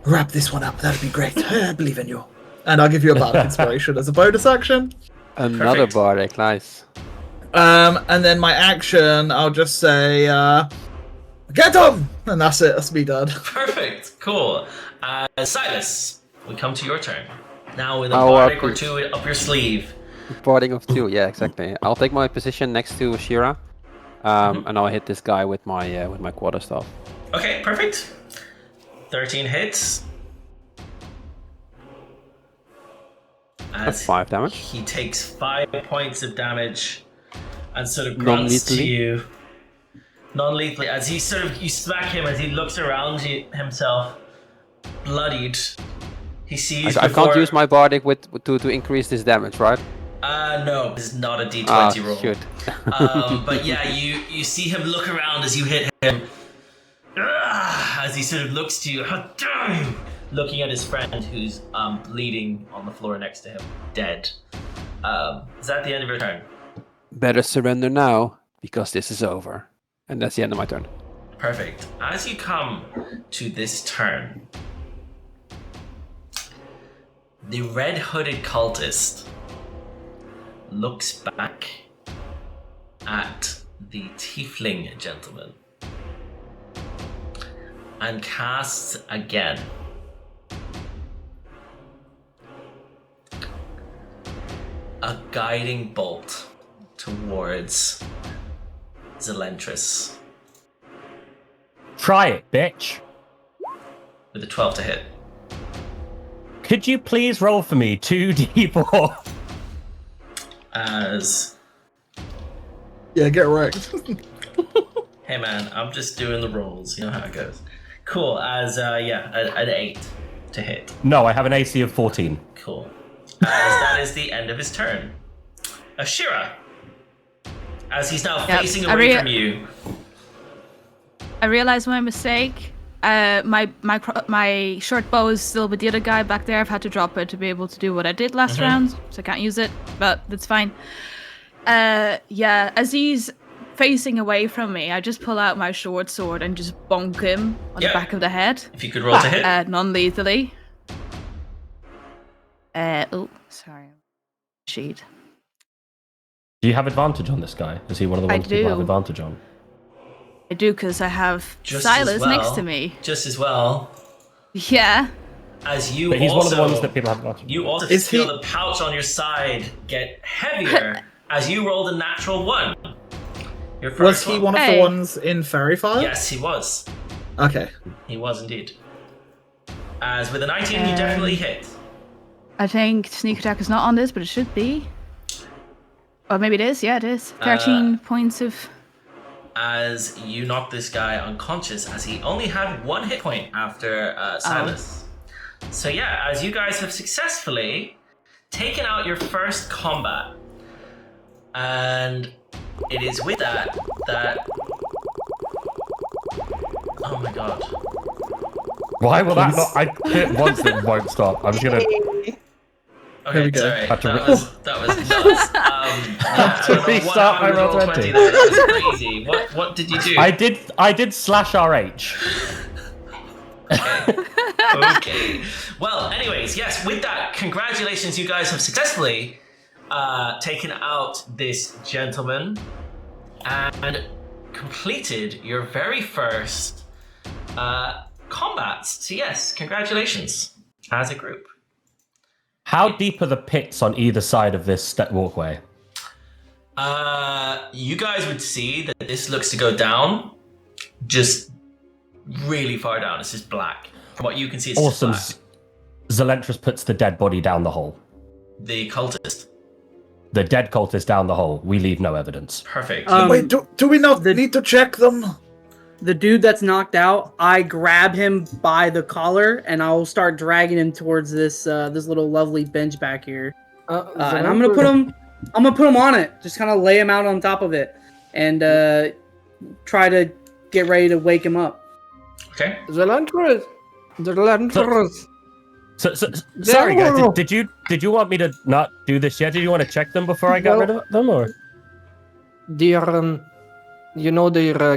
wrap this one up, that'd be great. I believe in you. And I'll give you a bardic inspiration as a bonus action. Another bardic, nice. And then my action, I'll just say, get him! And that's it, that's me done. Perfect. Cool. Sylas, we come to your turn. Now with a I'll bardic or 2 up your sleeve. Barding of 2, yeah, exactly. I'll take my position next to Ashira, and I'll hit this guy with my quarterstaff. Okay, perfect. 13 hits. That's 5 damage. He takes 5 points of damage and sort of grunts to you. Non-lethally. As he sort of, you smack him as he looks around himself, bloodied. He sees I can't use my bardic to increase this damage, right? No, this is not a D20 roll. Shoot. But yeah, you see him look around as you hit him. As he sort of looks to you, how dare you! Looking at his friend who's bleeding on the floor next to him, dead. Is that the end of your turn? Better surrender now, because this is over. And that's the end of my turn. Perfect. As you come to this turn, the red-hooded cultist looks back at the tiefling gentleman and casts again. A guiding bolt towards Zelentrus. Try it, bitch. With a 12 to hit. Could you please roll for me 2d4? As... Yeah, get wrecked. Hey man, I'm just doing the rolls. You know how it goes. Cool, as, an 8 to hit. No, I have an AC of 14. Cool. As that is the end of his turn. Ashira. As he's now facing away from you. I realized my mistake. My short bow is still with the other guy back there. I've had to drop it to be able to do what I did last round, so I can't use it, but that's fine. As he's facing away from me, I just pull out my short sword and just bonk him on the back of the head. If you could roll to hit. Non-lethally. Oh, sorry. Sheet. Do you have advantage on this guy? Is he one of the ones people have advantage on? I do, because I have Just Sylas next to me. Just as well. Yeah. As you But he's also, one of the ones that people have advantage on. You also feel the pouch on your side get heavier as you rolled a natural 1. Your first Was he one of the ones in Fairy Fire? Yes, he was. Okay. He was indeed. As with a 19, you definitely hit. I think sneak attack is not on this, but it should be. Or maybe it is. Yeah, it is. 13 points of... As you knock this guy unconscious, as he only had 1 hit point after Sylas. So yeah, as you guys have successfully taken out your first combat, and it is with that... Oh my god. Why will that not... I hit once and it won't stop. I'm just gonna... Okay, sorry. That was nuts. To restart my roll 20. That was crazy. What did you do? I did slash RH. Okay. Well, anyways, yes, with that, congratulations, you guys have successfully taken out this gentleman and completed your very first combats. So yes, congratulations as a group. How deep are the pits on either side of this walkway? You guys would see that this looks to go down just really far down. It's just black. From what you can see, it's awesome. just black. Zelentrus puts the dead body down the hole. The cultist. The dead cultist down the hole. We leave no evidence. Perfect. Wait, do we not need to check them? The dude that's knocked out, I grab him by the collar and I'll start dragging him towards this this little lovely bench back here. And I'm gonna put him on it. Just kind of lay him out on top of it and try to get ready to wake him up. Okay. Zelentrus. So, sorry guys, did you want me to not do this yet? Did you want to check them before I got rid of them, or? Their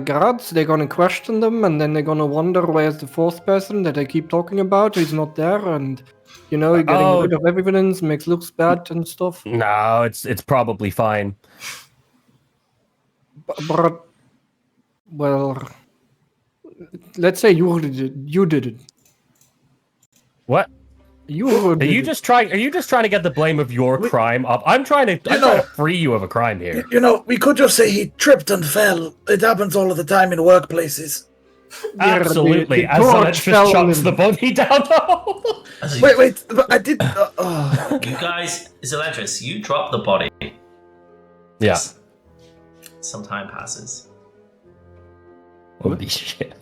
guards, they're gonna question them, and then they're gonna wonder where's the fourth person that they keep talking about. He's not there, and getting rid of evidence makes looks bad and stuff. No, it's probably fine. But well, let's say you did it. What? Are you just trying to get the blame of your crime up? I'm trying to free you of a crime here. We could just say he tripped and fell. It happens all of the time in workplaces. Absolutely. As Zelentrus chucks the body down the hole. Wait, but I did... You guys, Zelentrus, you drop the body. Yeah. Some time passes. Holy shit.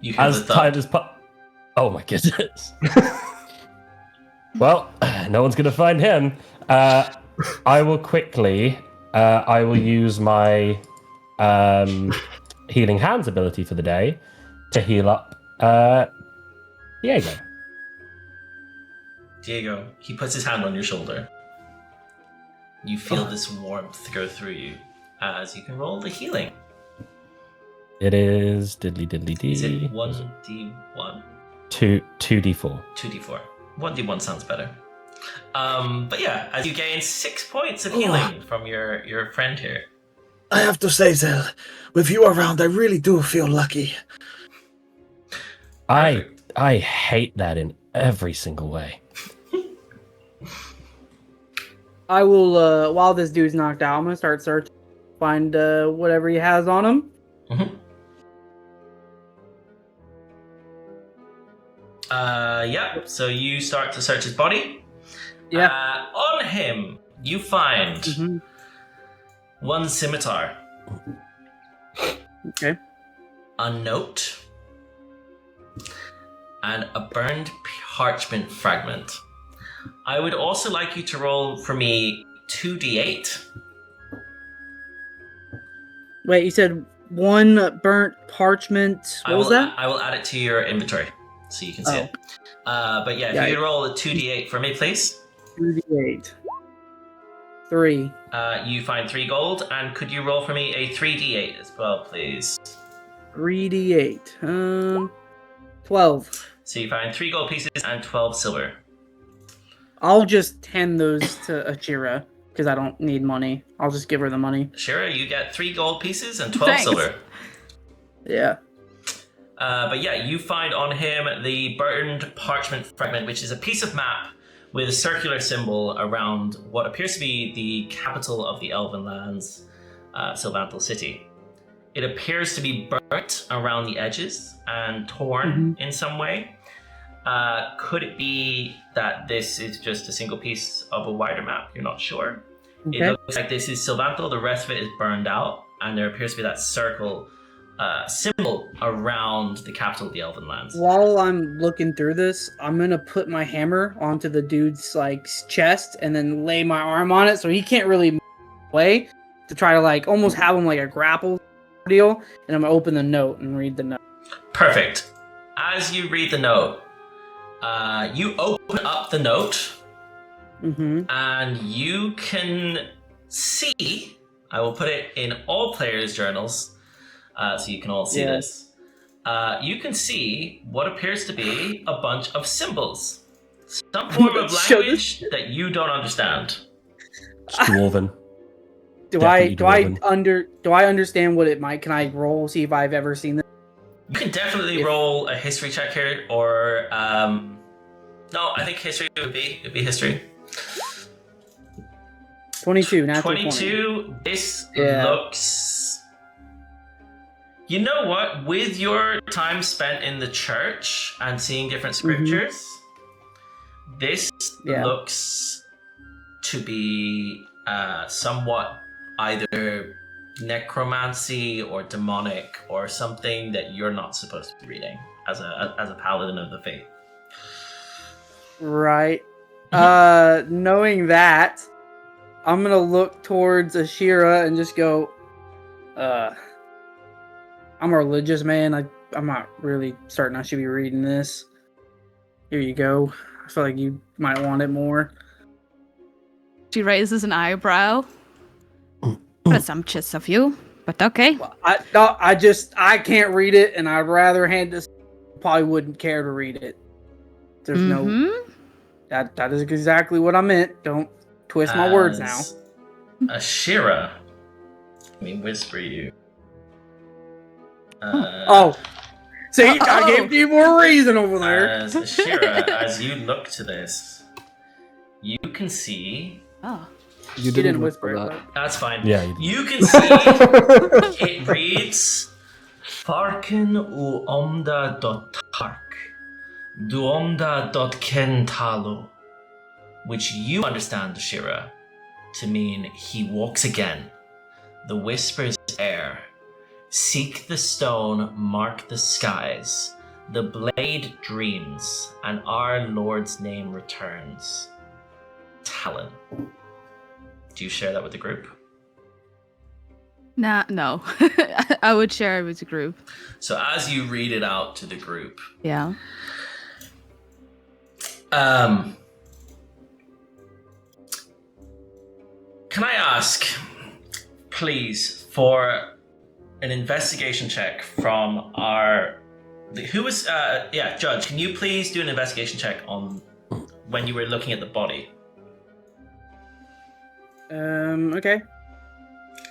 You hear as time as oh my goodness. Well, no one's gonna find him. I will quickly. I will use my healing hands ability for the day to heal up Diego. Diego, he puts his hand on your shoulder. You feel this warmth go through you as you can roll the healing. It is diddly diddly dee. Is it 1d1? 2d4. 2d4. 1d1 sounds better. But yeah, as you gain 6 points of healing from your friend here. I have to say, Zel, with you around, I really do feel lucky. I hate that in every single way. I will, while this dude's knocked out, I'm gonna start searching, find whatever he has on him. Mm-hmm. Yeah, so you start to search his body. Yeah. On him, you find one scimitar. Okay. A note. And a burned parchment fragment. I would also like you to roll for me 2d8. Wait, you said one burnt parchment. What was that? I will add it to your inventory so you can see it. But yeah, if you could roll a 2d8 for me, please. 2d8. 3. You find 3 gold, and could you roll for me a 3d8 as well, please? 3d8. 12. So you find 3 gold pieces and 12 silver. I'll just hand those to Ashira because I don't need money. I'll just give her the money. Ashira, you get 3 gold pieces and 12 Thanks. silver. Yeah. But yeah, you find on him the burned parchment fragment, which is a piece of map with a circular symbol around what appears to be the capital of the Elven lands, Sylvantal City. It appears to be burnt around the edges and torn in some way. Could it be that this is just a single piece of a wider map? You're not sure. Okay. It looks like this is Sylvantal, the rest of it is burned out, and there appears to be that circle symbol around the capital of the Elven lands. While I'm looking through this, I'm gonna put my hammer onto the dude's like chest and then lay my arm on it so he can't really move away, to try to like almost have him like a grapple deal. And I'm gonna open the note and read the note. Perfect. As you read the note, you open up the note, and you can see, I will put it in all players' journals, so you can all see this. You can see what appears to be a bunch of symbols. Some form of language that you don't understand. It's dwarven. Do I understand what it might? Can I roll, see if I've ever seen this? You can definitely roll a history check here, or no, I think history would be history. 22, natural 22. This looks. You know what? With your time spent in the church and seeing different scriptures, this looks to be somewhat either necromancy or demonic or something that you're not supposed to be reading as a paladin of the faith. Right. Knowing that, I'm gonna look towards Ashira and just go, I'm a religious man. I'm not really certain I should be reading this. Here you go. I feel like you might want it more. She raises an eyebrow. Presumptuous of you, but okay. I can't read it, and I'd rather hand this. Probably wouldn't care to read it. There's no. That is exactly what I meant. Don't twist my words now. Ashira, let me whisper you. See, I gave you more reason over there. As Ashira, as you look to this, you can see. Oh. You didn't whisper it. that. That's fine. Yeah. You can see it reads Farken u omda .tark duomda .kentalo, which you understand, Ashira, to mean he walks again. The whispers air. Seek the stone, mark the skies. The blade dreams, and our Lord's name returns. Talon. Do you share that with the group? No. I would share it with the group. So as you read it out to the group, Yeah. can I ask, please, for an investigation check from Judge, can you please do an investigation check on when you were looking at the body? Okay.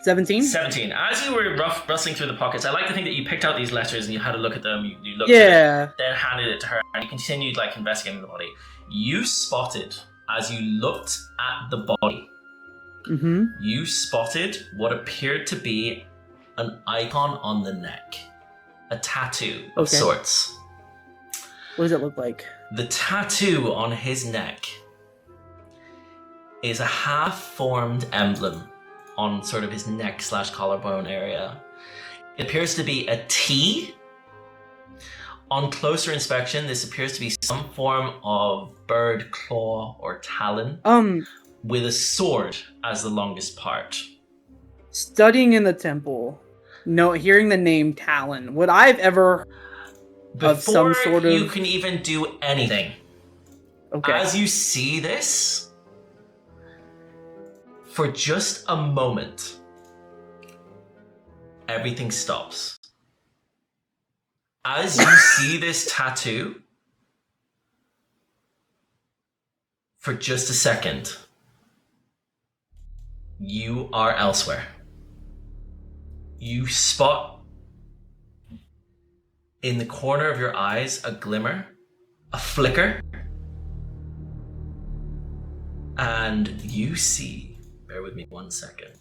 17? 17. As you were rustling through the pockets, I like to think that you picked out these letters and you had a look at them, you looked at it, then handed it to her, and you continued investigating the body. You spotted, as you looked at the body, you spotted what appeared to be an icon on the neck. A tattoo of sorts. What does it look like? The tattoo on his neck is a half-formed emblem on sort of his neck / collarbone area. It appears to be a T. On closer inspection, this appears to be some form of bird claw or talon with a sword as the longest part. Studying in the temple, hearing the name Talon, would I've ever of some sort of... you can even do anything, as you see this, For just a moment, everything stops. As you see this tattoo, for just a second, you are elsewhere. You spot in the corner of your eyes a glimmer, a flicker, and you see, bear with me 1 second,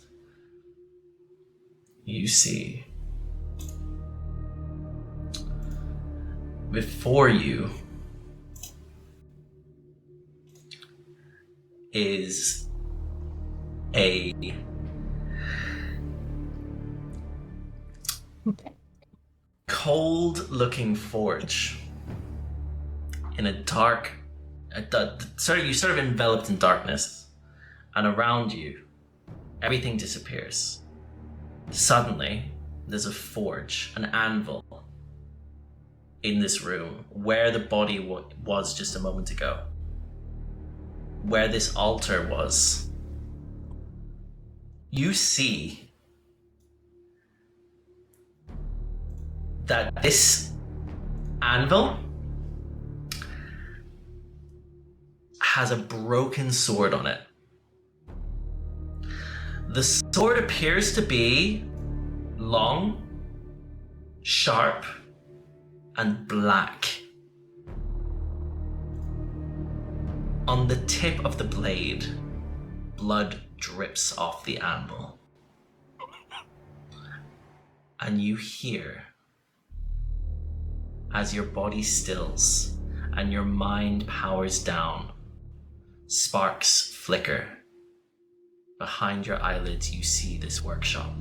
you see before you is a cold-looking forge in a dark, you sort of enveloped in darkness, and around you, everything disappears. Suddenly, there's a forge, an anvil, in this room where the body was just a moment ago, where this altar was. You see that this anvil has a broken sword on it. The sword appears to be long, sharp, and black. On the tip of the blade, blood drips off the anvil. And you hear, as your body stills and your mind powers down, sparks flicker. Behind your eyelids, you see this workshop.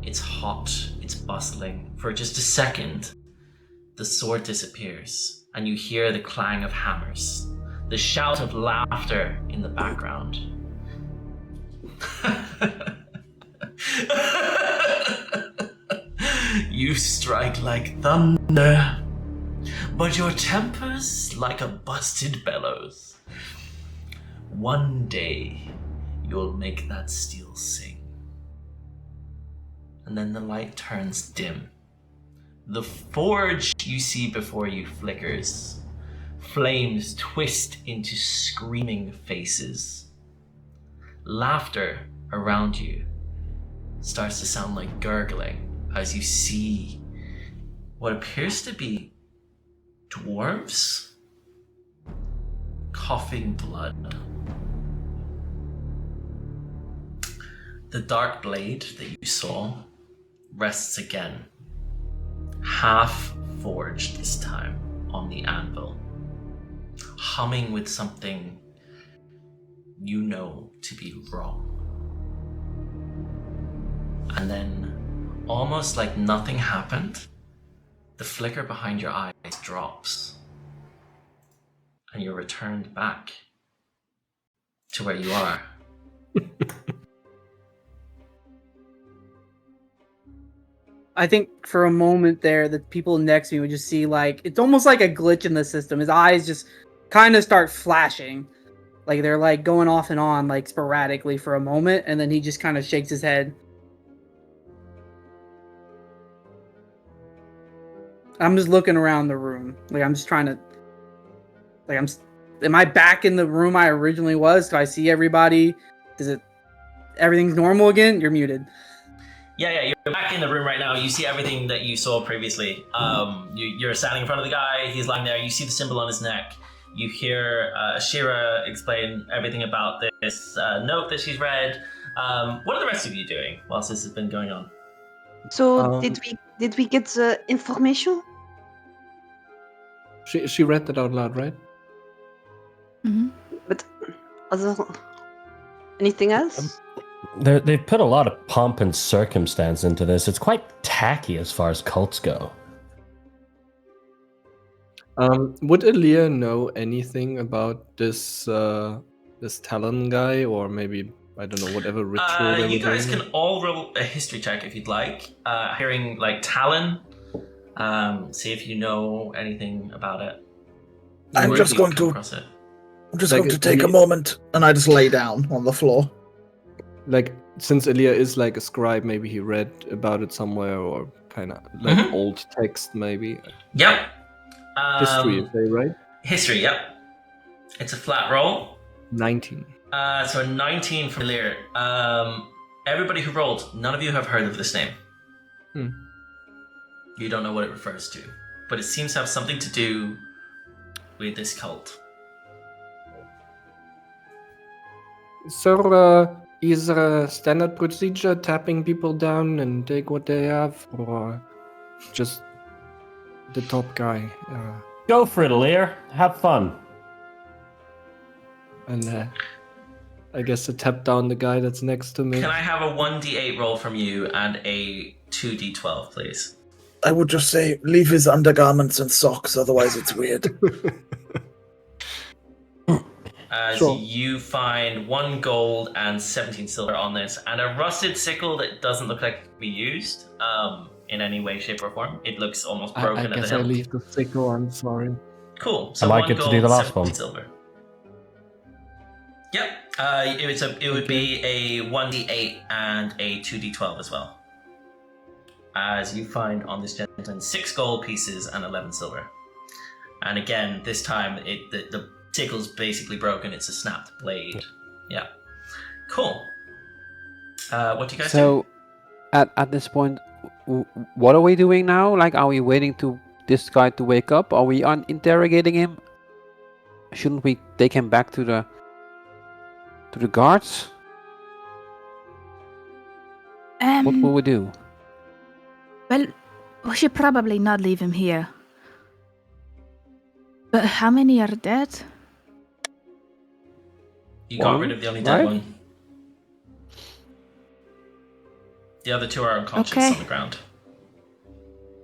It's hot, it's bustling. For just a second, the sword disappears, and you hear the clang of hammers, the shout of laughter in the background. You strike like thunder, but your temper's like a busted bellows. One day, you'll make that steel sing. And then the light turns dim. The forge you see before you flickers. Flames twist into screaming faces. Laughter around you starts to sound like gurgling as you see what appears to be dwarves coughing blood. The dark blade that you saw rests again, half forged this time, on the anvil, humming with something you know to be wrong. And then, almost like nothing happened, the flicker behind your eyes drops, and you're returned back to where you are. I think for a moment there, the people next to me would just see like, it's almost like a glitch in the system. His eyes just kind of start flashing. Like they're like going off and on like sporadically for a moment. And then he just kind of shakes his head. I'm just looking around the room. Like I'm just trying to, like am I back in the room I originally was? Do I see everybody? Everything's normal again? You're muted. Yeah, you're back in the room right now. You see everything that you saw previously. You're standing in front of the guy. He's lying there. You see the symbol on his neck. You hear Ashira explain everything about this note that she's read. What are the rest of you doing whilst this has been going on? So did we get the information? She read that out loud, right? Mm-hmm. But anything else? They've put a lot of pomp and circumstance into this. It's quite tacky as far as cults go. Would Elirr know anything about this this Talon guy, or maybe I don't know, whatever ritual they were You guys doing? can all roll a history check if you'd like. Hearing like Talon, see if you know anything about it. I'm Or just if you going come to across it. I'm just going to take a moment, and I just lay down on the floor. like since Elirr is like a scribe, maybe he read about it somewhere or kind of like old text, maybe. Yep. History, you say, right? History, yep. It's a flat roll. 19. So a 19 from Elirr. Everybody who rolled, none of you have heard of this name. You don't know what it refers to, but it seems to have something to do with this cult. Sir, is there a standard procedure tapping people down and take what they have, or just the top guy? Go for it, Elirr. Have fun. And I guess to tap down the guy that's next to me. Can I have a 1d8 roll from you and a 2d12, please? I would just say, leave his undergarments and socks, otherwise it's weird. As Sure. you find 1 gold and 17 silver on this, and a rusted sickle that doesn't look like it can be used in any way, shape, or form. It looks almost broken I at guess the I hilt. leave the sickle, I'm sorry. Cool. So Am I 1 good to gold, do the last 17 one? silver. Yep. It would be a 1d8 and a 2d12 as well. As you find on this gentleman 6 gold pieces and 11 silver. And again, this time the sickle's basically broken. It's a snapped blade. Yeah. Cool. What do you guys do? So, at this point, what are we doing now? Like, are we waiting to this guy to wake up? Are we interrogating him? Shouldn't we take him back to the guards? What will we do? Well, we should probably not leave him here. But how many are dead? You got rid of the only dead right? one. The other 2 are unconscious Okay. on the ground.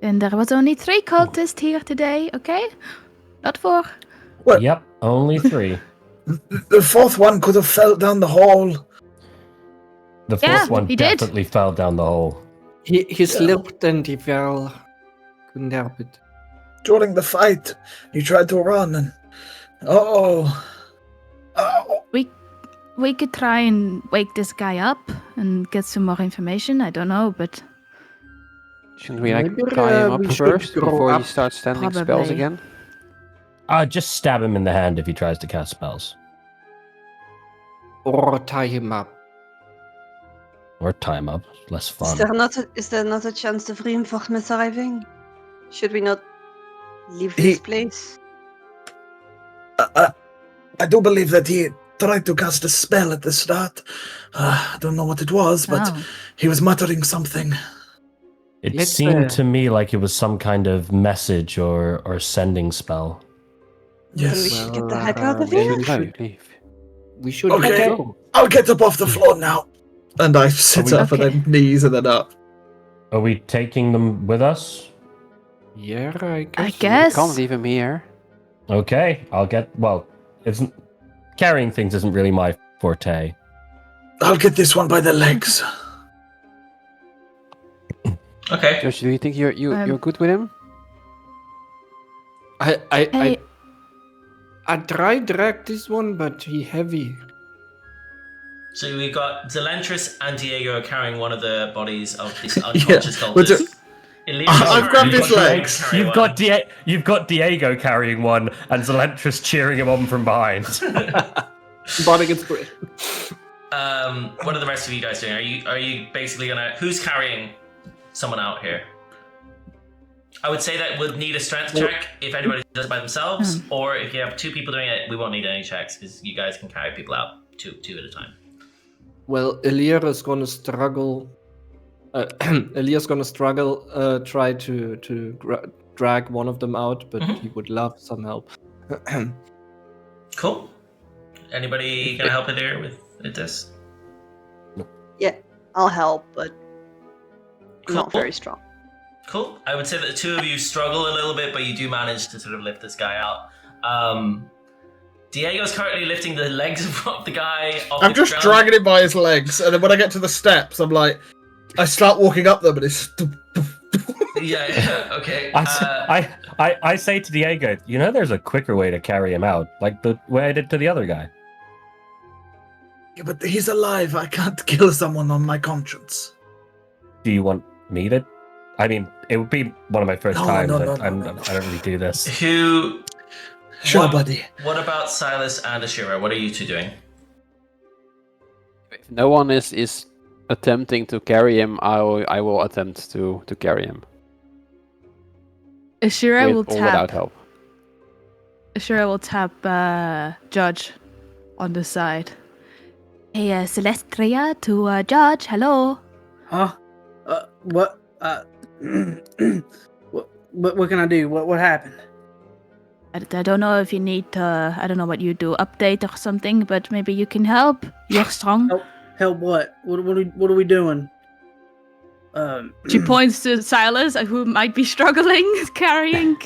And there was only 3 cultists here today, okay? Not 4. What? Yep, only 3. The fourth one could have fell down the hall. The Yeah, fourth one he did. definitely fell down the hole. He slipped and he fell. Couldn't help it. During the fight, he tried to run and... Oh. We could try and wake this guy up and get some more information. I don't know, but Shouldn't we like Maybe, tie him up we should first grow before he up. starts standing spells Probably. again? Just stab him in the hand if he tries to cast spells. Or tie him up. Or tie him up. Less fun. Is there not a chance of reinforcements arriving? Should we not leave He- this place? I do believe that he tried to cast a spell at the start. I don't know what it was, but Oh. he was muttering something. It Let's, seemed to me like it was some kind of message or sending spell. Then we Yes. should get the heck out of maybe here. we No, should- leave. We should Okay. go. I'll get up off the floor now. And I sit we- up and Okay. then knees and then up. Are we taking them with us? Yeah, I guess. I guess. Can't leave him here. Okay, I'll get. Well, isn't carrying things isn't really my forte. I'll get this one by the legs. Okay. Josh, do you think you're good with him? Hey, I tried drag this one, but he heavy. So we got Zelentrus and Diego carrying one of the bodies of this unconscious But cultist. Elirr I've is grabbed carrying his one, legs. carrying one. You've got Diego carrying one, and Zelentrus cheering him on from behind. But against Brit. What are the rest of you guys doing? Are you basically gonna? Who's carrying someone out here? I would say that would need a strength check if anybody does it by themselves, or if you have 2 people doing it, we won't need any checks because you guys can carry people out two at a time. Well, Elirr is gonna struggle. Elir's gonna struggle. Try to drag one of them out, but he would love some help. Cool. Anybody gonna help Elirr with this? Yeah, I'll help, but not Cool. very strong. Cool. I would say that the 2 of you struggle a little bit, but you do manage to sort of lift this guy out. Diego's currently lifting the legs of the guy off I'm the just ground. dragging him by his legs, and then when I get to the steps, I'm like, I start walking up them, and it's. Yeah, okay. I say to Diego, you know, there's a quicker way to carry him out, like the way I did to the other guy. Yeah, but he's alive. I can't kill someone on my conscience. Do you want me to? I mean, it would be one of my first times. No, I don't really do this. Who? Sure, buddy. What about Sylas and Ashira? What are you two doing? If no one is attempting to carry him, I will attempt to carry him. Ashira With will or without tap. help. Ashira will tap Judge on the side. Hey, Celestria to Judge. Hello. Huh? What? What can I do? What happened? I don't know if you need I don't know what you do, update or something, but maybe you can help. You're strong. Help what? What are we doing? She points to Sylas, who might be struggling carrying.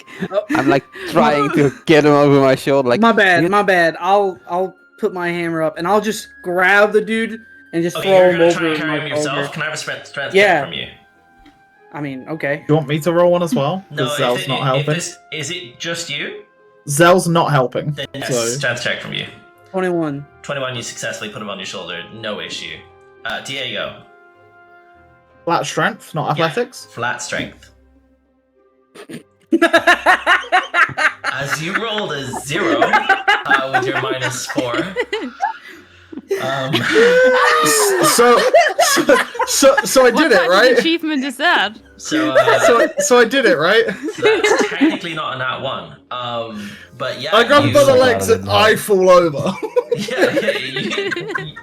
I'm like trying to get him over my shoulder. Like my bad. I'll put my hammer up and I'll just grab the dude and just throw him you're over. trying to carry him yourself? Over. Can I have a strength check from you? I mean, okay. You want me to roll one as well? No, Because Zell's not helping. Is it just you? Zell's not helping. Then yes, So strength check from you. 21. 21, you successfully put him on your shoulder. No issue. Diego. flat strength, not athletics. Flat strength. As you rolled a 0 with your -4. So I did it, right? What achievement is that? So I did it, right? that's technically not a nat 1. But yeah, I grab him by the legs and I fall over.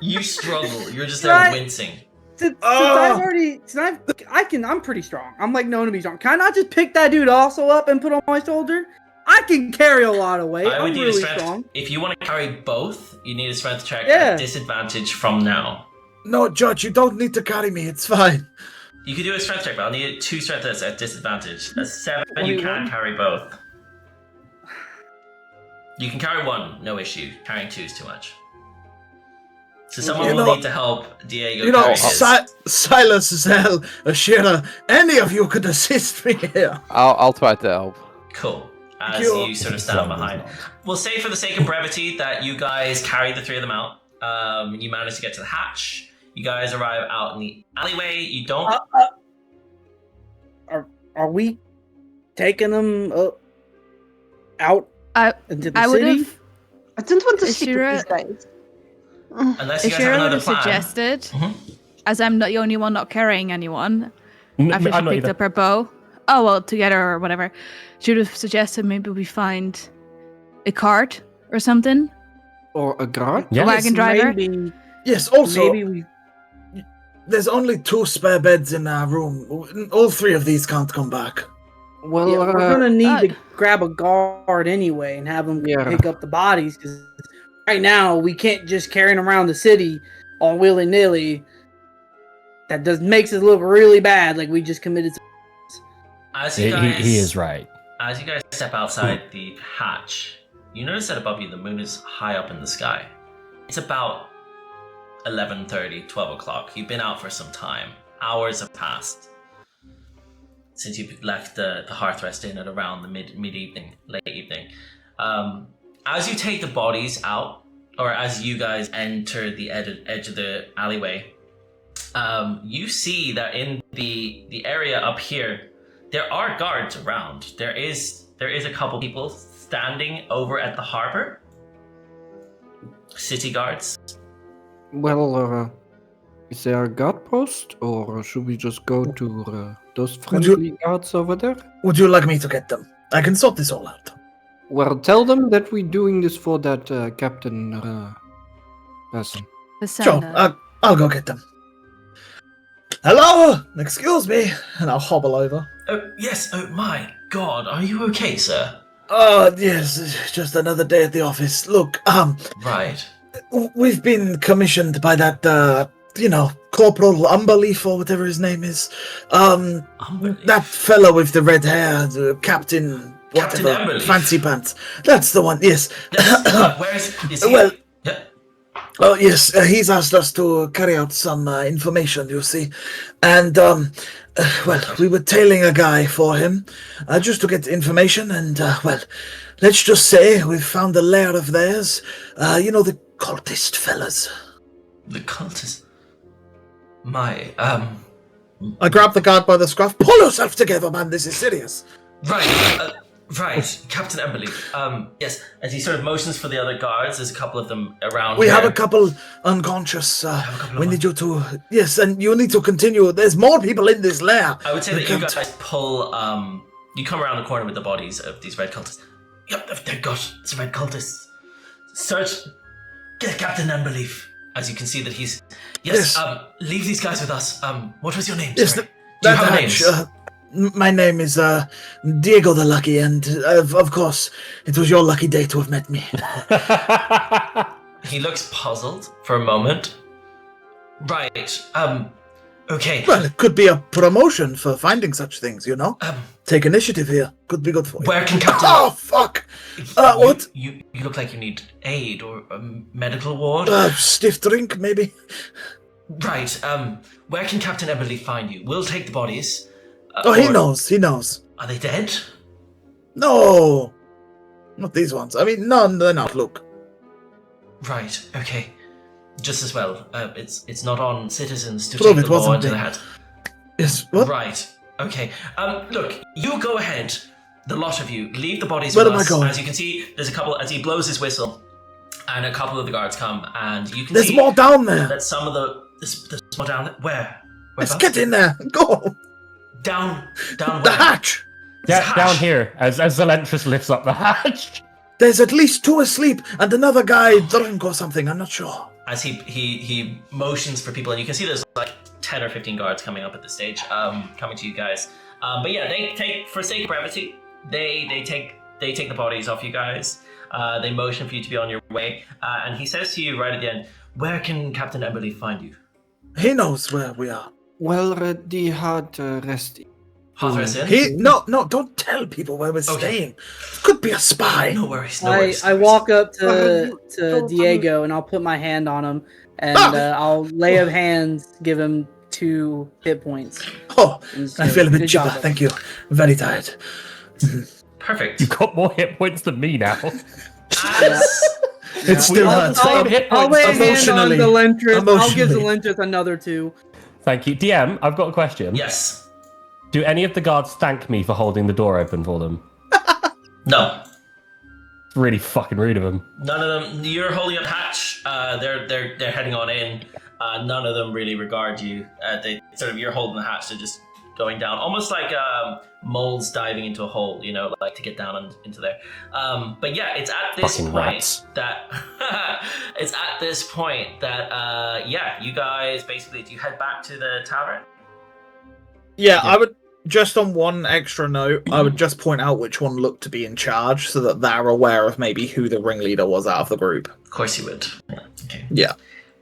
you struggle. You're just there wincing. Since I'm pretty strong. I'm like known to be strong. Can I not just pick that dude also up and put on my shoulder? I can carry a lot of weight. I'm really strong. If you want to carry both, you need a strength check at disadvantage from now. No, Judge, you don't need to carry me. It's fine. You can do a strength check, but I'll need 2 strength tests at disadvantage. A 7, you can carry both. You can carry 1, no issue. Carrying 2 is too much. So someone will need to help Diego carry his. Sylas, Zell, Ashira, any of you could assist me here. I'll try to help. Cool. As you sort of stand behind. We'll say for the sake of brevity that you guys carry the 3 of them out. You manage to get to the hatch. You guys arrive out in the alleyway. You don't... Are we taking them out into the city? I don't want to sleep with these guys. Unless you guys have another plan. Suggested, as I'm not the only one not carrying anyone, after she picked up her bow. Oh, well, together or whatever. She would have suggested maybe we find a cart or something. Or a guard? A wagon driver. Maybe, yes, also, maybe there's only 2 spare beds in our room. All 3 of these can't come back. Well, we're gonna need to grab a guard anyway and have them pick up the bodies, because right now we can't just carry them around the city all willy-nilly. That makes it look really bad, like we just committed. As you guys, he is right. As you guys step outside the hatch, you notice that above you the moon is high up in the sky. It's about 11:30, 12 o'clock. You've been out for some time. Hours have passed since you left the Hearthrest Inn at around the mid-evening, late evening. As you take the bodies out, or as you guys enter the edge of the alleyway, you see that in the area up here, there are guards around. There is a couple people standing over at the harbor. City guards. Well, is there a guard post, or should we just go to those friendly guards over there? Would you like me to get them? I can sort this all out. Well, tell them that we're doing this for that captain person. Sure, I'll go get them. Hello? Excuse me. And I'll hobble over. Oh, yes. Oh, my God. Are you okay, sir? Yes. Just another day at the office. Look, Right. We've been commissioned by that, Corporal Umberleaf or whatever his name is. That fellow with the red hair, the Captain... Captain whatever, Emberleaf. Fancy Pants. That's the one, yes. Where is he? Well, yeah. Oh, yes, he's asked us to carry out some information, you see. And, we were tailing a guy for him, just to get information, and, let's just say we've found a lair of theirs. The cultist fellas. The cultists. My, I grab the guard by the scruff. Pull yourself together, man. This is serious. Right, right, Captain Emberleaf. Yes, as he sort of motions for the other guards, there's a couple of them around. We here. have a couple unconscious. We need you to. Yes, and you need to continue. There's more people in this lair. I would say that you guys pull. You come around the corner with the bodies of these red cultists. Yep, they've got it's red cultists. Search. Get Captain Emberleaf. As you can see that he's. Yes. Leave these guys with us. What was your name? Yes, Do you have hatch, names? My name is Diego the Lucky, and of course, it was your lucky day to have met me. He looks puzzled for a moment. Right. Okay. Well, it could be a promotion for finding such things, you know? Take initiative here. Could be good for you. Where can Captain... Oh, fuck! What? You look like you need aid or a medical ward? Stiff drink, maybe? Right. Where can Captain Emberleaf find you? We'll take the bodies. He knows. Are they dead? No! Not these ones. I mean, no, they're not. Look. Right, okay. Just as well. It's not on citizens to Prove take it the law wasn't into me. the hat. Yes, what? Right, okay. Look, you go ahead. The lot of you. Leave the bodies Where with am I us. going? As you can see, there's a couple, as he blows his whistle, and a couple of the guards come, and you can There's see... more down there! That some of the... There's more down there. Where? Let's get in there! Go! Down The where? hatch! Yeah, down here, as Zelentrus lifts up the hatch. There's at least 2 asleep, and another guy drunk or something, I'm not sure. As he motions for people, and you can see there's like 10 or 15 guards coming up at this stage, coming to you guys. But yeah, they take, for sake of brevity, they take the bodies off you guys. They motion for you to be on your way, and he says to you right at the end, "Where can Captain Emberleaf find you?" He knows where we are. Well, the hard rest. Hot rest in? No, don't tell people where we're staying. Could be a spy. No worries, I walk up to Diego and I'll put my hand on him and I'll lay of hands, give him 2 hit points. Oh, So, I feel a bit good chipper. job. Thank you. Very tired. Perfect. You've got more hit points than me now. It still hurts. I'll lay a hand on Zelentrus. I'll give Emotionally. Zelentrus another 2. Thank you. DM, I've got a question. Yes. Do any of the guards thank me for holding the door open for them? No. It's really fucking rude of them. None of them. You're holding up hatch. They're heading on in. None of them really regard you. They sort of, you're holding the hatch. They're just going down, almost like moles diving into a hole. You know, like to get down into there. But yeah, it's at this Fucking point rats. that yeah, you guys basically, do you head back to the tavern? Yeah, I would, just on one extra note, I would just point out which one looked to be in charge so that they're aware of maybe who the ringleader was out of the group. Of course you would. Yeah. Okay. Yeah.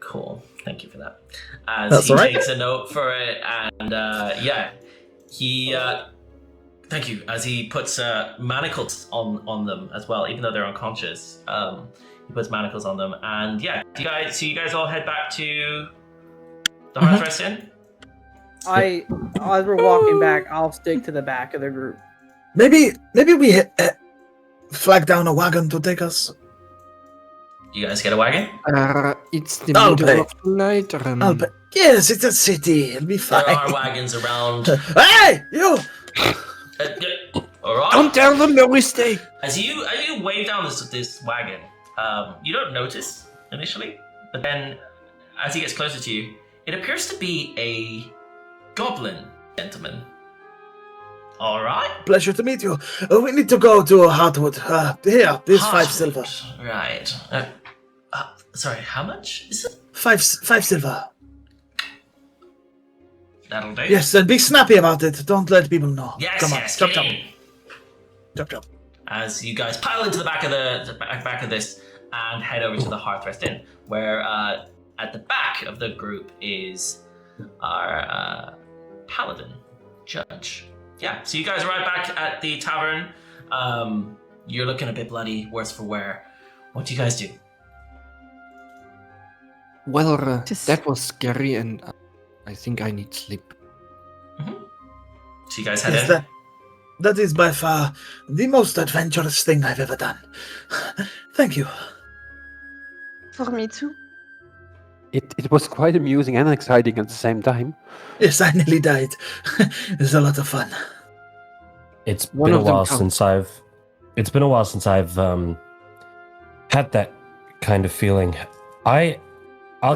Cool. Thank you for that. As That's he all right. takes a note for it, and yeah, he thank you. As he puts manacles on them as well, even though they're unconscious. He puts manacles on them, and yeah, you guys all head back to the Hearth Rest Inn. As we're walking back, I'll stick to the back of the group. Maybe we flag down a wagon to take us. You guys get a wagon? It's the I'll middle pay. of the night. I'll bet. Yes, it's a city. It'll be fine. There are wagons around. Hey, you! All right. Don't tell them where we stay. As you wave down this wagon, you don't notice initially, but then as he gets closer to you, it appears to be a goblin gentleman. All right. Pleasure to meet you. We need to go to Heartwood. Here, this 5 silver. Right. Sorry, how much is it? 5 silver. That'll do. Yes, and be snappy about it. Don't let people know. Yes, Come on, yes. chop, get chop. in. Chop, chop. As you guys pile into the back of this and head over to the Hearth Rest Inn, where at the back of the group is our paladin judge. Yeah, so you guys are right back at the tavern. You're looking a bit bloody, worse for wear. What do you guys do? Well, Just- that was scary, and I think I need sleep. So you guys head Yes, in. that is by far the most adventurous thing I've ever done. Thank you. For me too. It was quite amusing and exciting at the same time. Yes, I nearly died. It was a lot of fun. It's One been a of them while counts. since I've. It's been a while since I've had that kind of feeling. I'll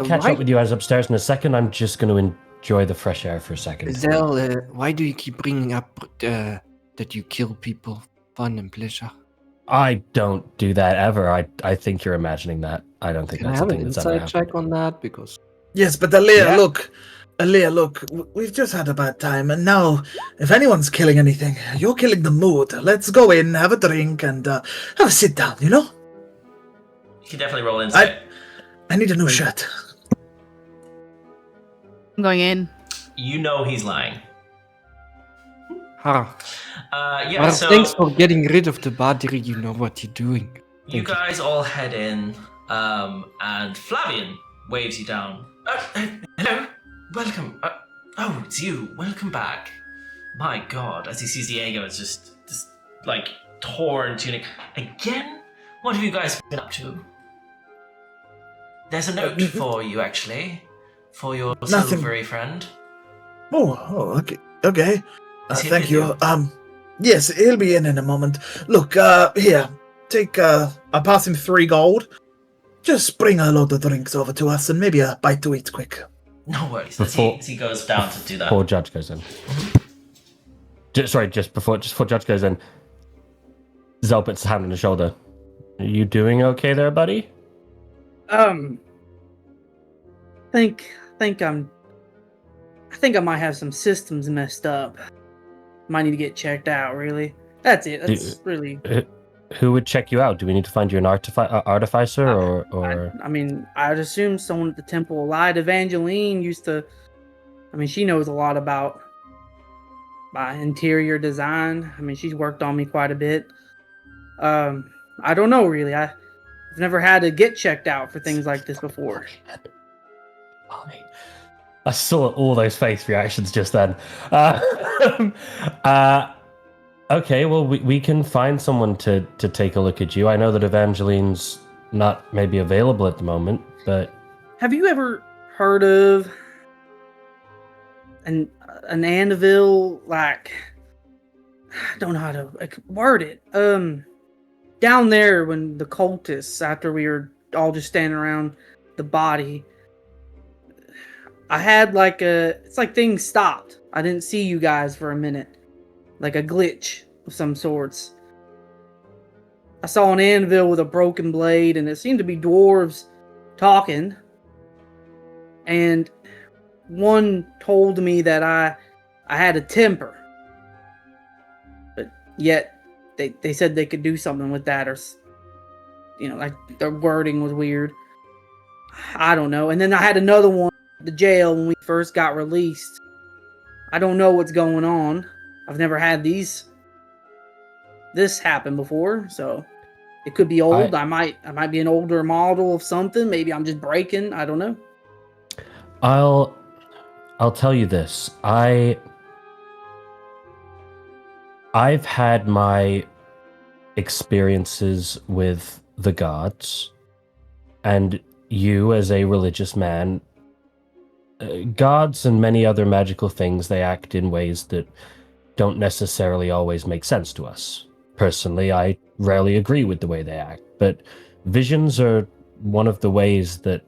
catch Why- up with you guys upstairs in a second. I'm just going to enjoy the fresh air for a second. Zell, why do you keep bringing up that you kill people? Fun and pleasure. I don't do that ever. I think you're imagining that. I don't think Can I that's have a an thing that's ever inside happened. check on that? Because Yes, but Elirr, Yeah. look, we've just had a bad time, and now, if anyone's killing anything, you're killing the mood. Let's go in, have a drink, and have a sit down, you know? You can definitely roll insight. I need a new shirt. I'm going in. You know he's lying. well, So thanks for getting rid of the body. You know what you're doing. you Thank you. guys all head in, and Flavian waves you down. Hello, welcome. Oh, it's you. Welcome back. My God, as he sees Diego, it's just like torn tunic again. What have you guys been up to? There's a note for you, actually, for your Nothing. Silvery friend. Oh, okay. Is he Thank with you. Yes, he'll be in a moment. Look, here, take, I'll pass him 3 gold. Just bring a load of drinks over to us and maybe a bite to eat quick. No worries. Before- As he goes down to do that. Before Judge goes in. Just before Judge goes in, Zell puts his hand on his shoulder. Are you doing okay there, buddy? I think I might have some systems messed up. Might need to get checked out. Really, that's it. That's really. Who would check you out? Do we need to find you an artificer or? I mean, I'd assume someone at the Temple of Light. Evangeline used to. I mean, she knows a lot about my interior design. I mean, she's worked on me quite a bit. I don't know really. I've never had to get checked out for things like this before. I saw all those face reactions just then. Okay, well, we can find someone to take a look at you. I know that Evangeline's not maybe available at the moment, but... Have you ever heard of an anvil, like... I don't know how to word it. Down there when the cultists, after we were all just standing around the body... I had it's like things stopped. I didn't see you guys for a minute. Like a glitch of some sorts. I saw an anvil with a broken blade, and it seemed to be dwarves talking. And one told me that I had a temper. But yet, they said they could do something with that, or... like their wording was weird. I don't know. And then I had another one. The jail when we first got released. I don't know what's going on. I've never had this happen before, so it could be old. I might be an older model of something. Maybe I'm just breaking. I don't know. I'll tell you this. I've had my experiences with the gods, and you as a religious man. Gods and many other magical things, they act in ways that don't necessarily always make sense to us. Personally, I rarely agree with the way they act, but visions are one of the ways that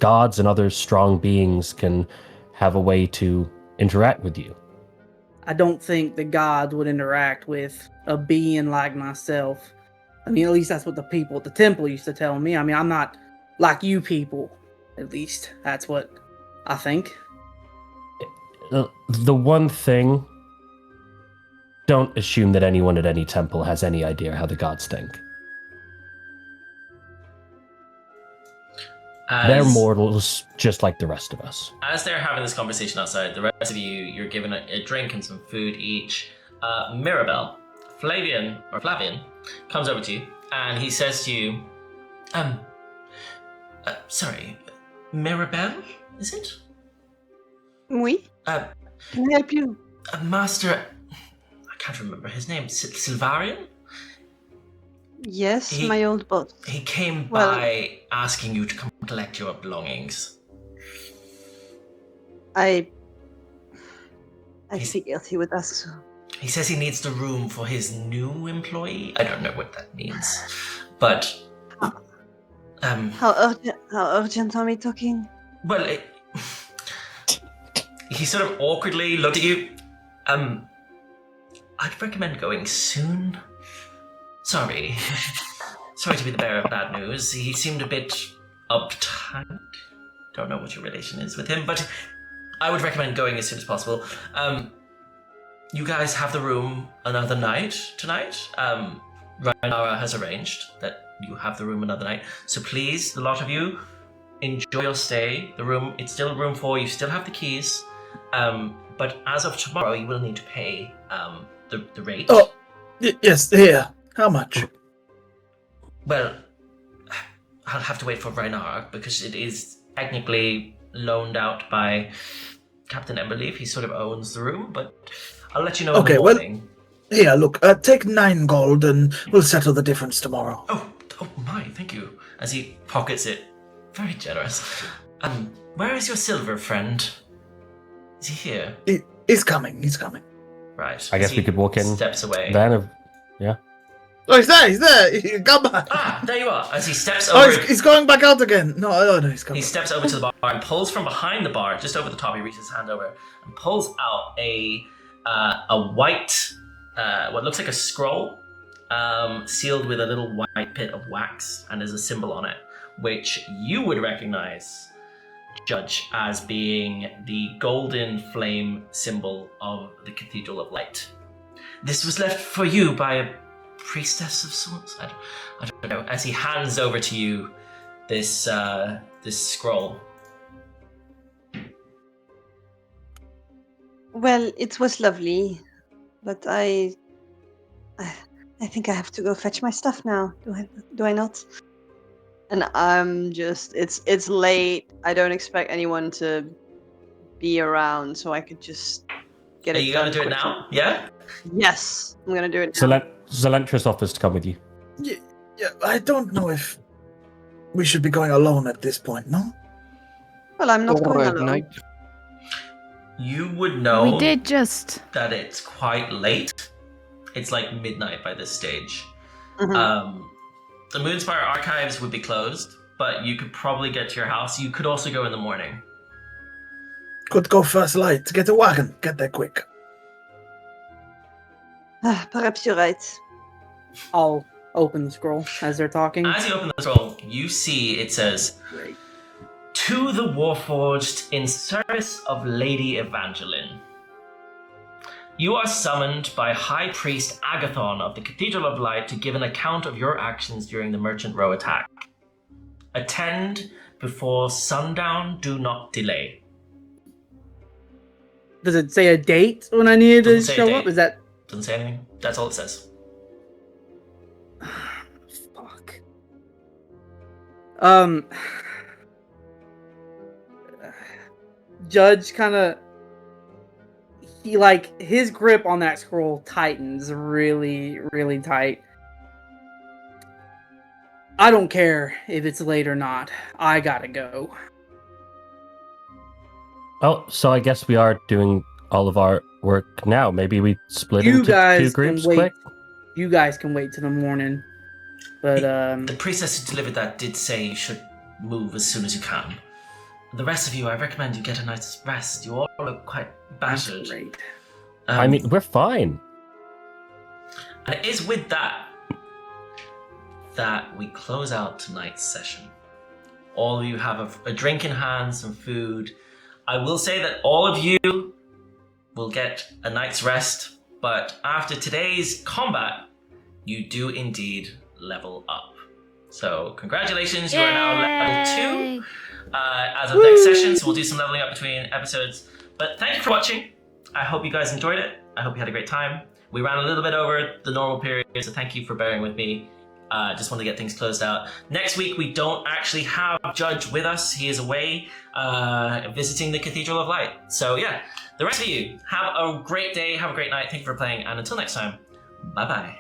gods and other strong beings can have a way to interact with you. I don't think the gods would interact with a being like myself. I mean, at least that's what the people at the temple used to tell me. I mean, I'm not like you people. At least that's what I think. The one thing, don't assume that anyone at any temple has any idea how the gods think. They're mortals just like the rest of us. As they're having this conversation outside, the rest of you're given a drink and some food each. Mirabelle, Flavian comes over to you and he says to you, sorry, Mirabelle, is it? Oui. Can I help you? Master, I can't remember his name. Silvarian? Yes, my old boss. He came by asking you to come collect your belongings. I figured he would ask so. He says he needs the room for his new employee. I don't know what that means, but How urgent are we talking? well, he sort of awkwardly looked at you. I'd recommend going soon. Sorry to be the bearer of bad news. He seemed a bit uptight. Don't know what your relation is with him, but I would recommend going as soon as possible. You guys have the room another night tonight. Rhaenyra has arranged that you have the room another night. So please, the lot of you, enjoy your stay. The room, it's still room 4. You still have the keys. But as of tomorrow, you will need to pay the rate. Oh, yes, here. How much? Well, I'll have to wait for Rhaenyra because it is technically loaned out by Captain Emberleaf. He sort of owns the room, but I'll let you know in the morning. Well, here, look, take 9 gold and we'll settle the difference tomorrow. Oh my, thank you. As he pockets it, very generous. Where is your silver friend? Is he here? He's coming. Right. I guess we could walk in. Steps away. Then, yeah. Oh, he's there. Come back. Ah, there you are. As he steps over. Oh, he's going back out again. No, he's coming. He steps over to the bar and pulls from behind the bar, just over the top. He reaches his hand over and pulls out a white, what looks like a scroll, sealed with a little white bit of wax, and there's a symbol on it, which you would recognize, Judge, as being the golden flame symbol of the Cathedral of Light. This was left for you by a priestess of sorts? I don't know. As he hands over to you this scroll. Well, it was lovely, but I think I have to go fetch my stuff now. Do I not? And I'm just it's late. I don't expect anyone to be around, so I could just get it. Are you gonna do it now? Yeah? Yes, I'm gonna do it now. Zelentrus offers to come with you. Yeah, I don't know if we should be going alone at this point, no? Well, I'm not going alone. You would know We did just. that it's quite late. It's like midnight by this stage. Mhm. The Moonspire archives would be closed, but you could probably get to your house. You could also go in the morning. Could go first light. Get a wagon. Get there quick. Perhaps you're right. I'll open the scroll as they're talking. As you open the scroll, you see it says, Great. "To the Warforged in service of Lady Evangeline. You are summoned by High Priest Agathon of the Cathedral of Light to give an account of your actions during the Merchant Row attack. Attend before sundown, do not delay." Does it say a date when I needed to Doesn't say a show date. up? Is that Doesn't say anything. That's all it says. fuck? Judge kind of his grip on that scroll tightens really, really tight. I don't care if it's late or not. I gotta go. Oh, so I guess we are doing all of our work now. Maybe we split You into guys 2 groups can wait. quick. You guys can wait till the morning. But The priestess who delivered that did say you should move as soon as you can. The rest of you, I recommend you get a night's rest. You all look quite battered. great. I mean, we're fine. And it is with that we close out tonight's session. All of you have a drink in hand, some food. I will say that all of you will get a night's rest, but after today's combat, you do indeed level up. So congratulations, you are now level 2 as of next session, so we'll do some leveling up between episodes. But thank you for watching. I hope you guys enjoyed it. I hope you had a great time. We ran a little bit over the normal period, so thank you for bearing with me. Just wanted to get things closed out. Next week, we don't actually have Judge with us. He is away visiting the Cathedral of Light. So yeah, the rest of you, have a great day, have a great night. Thank you for playing, and until next time, bye-bye.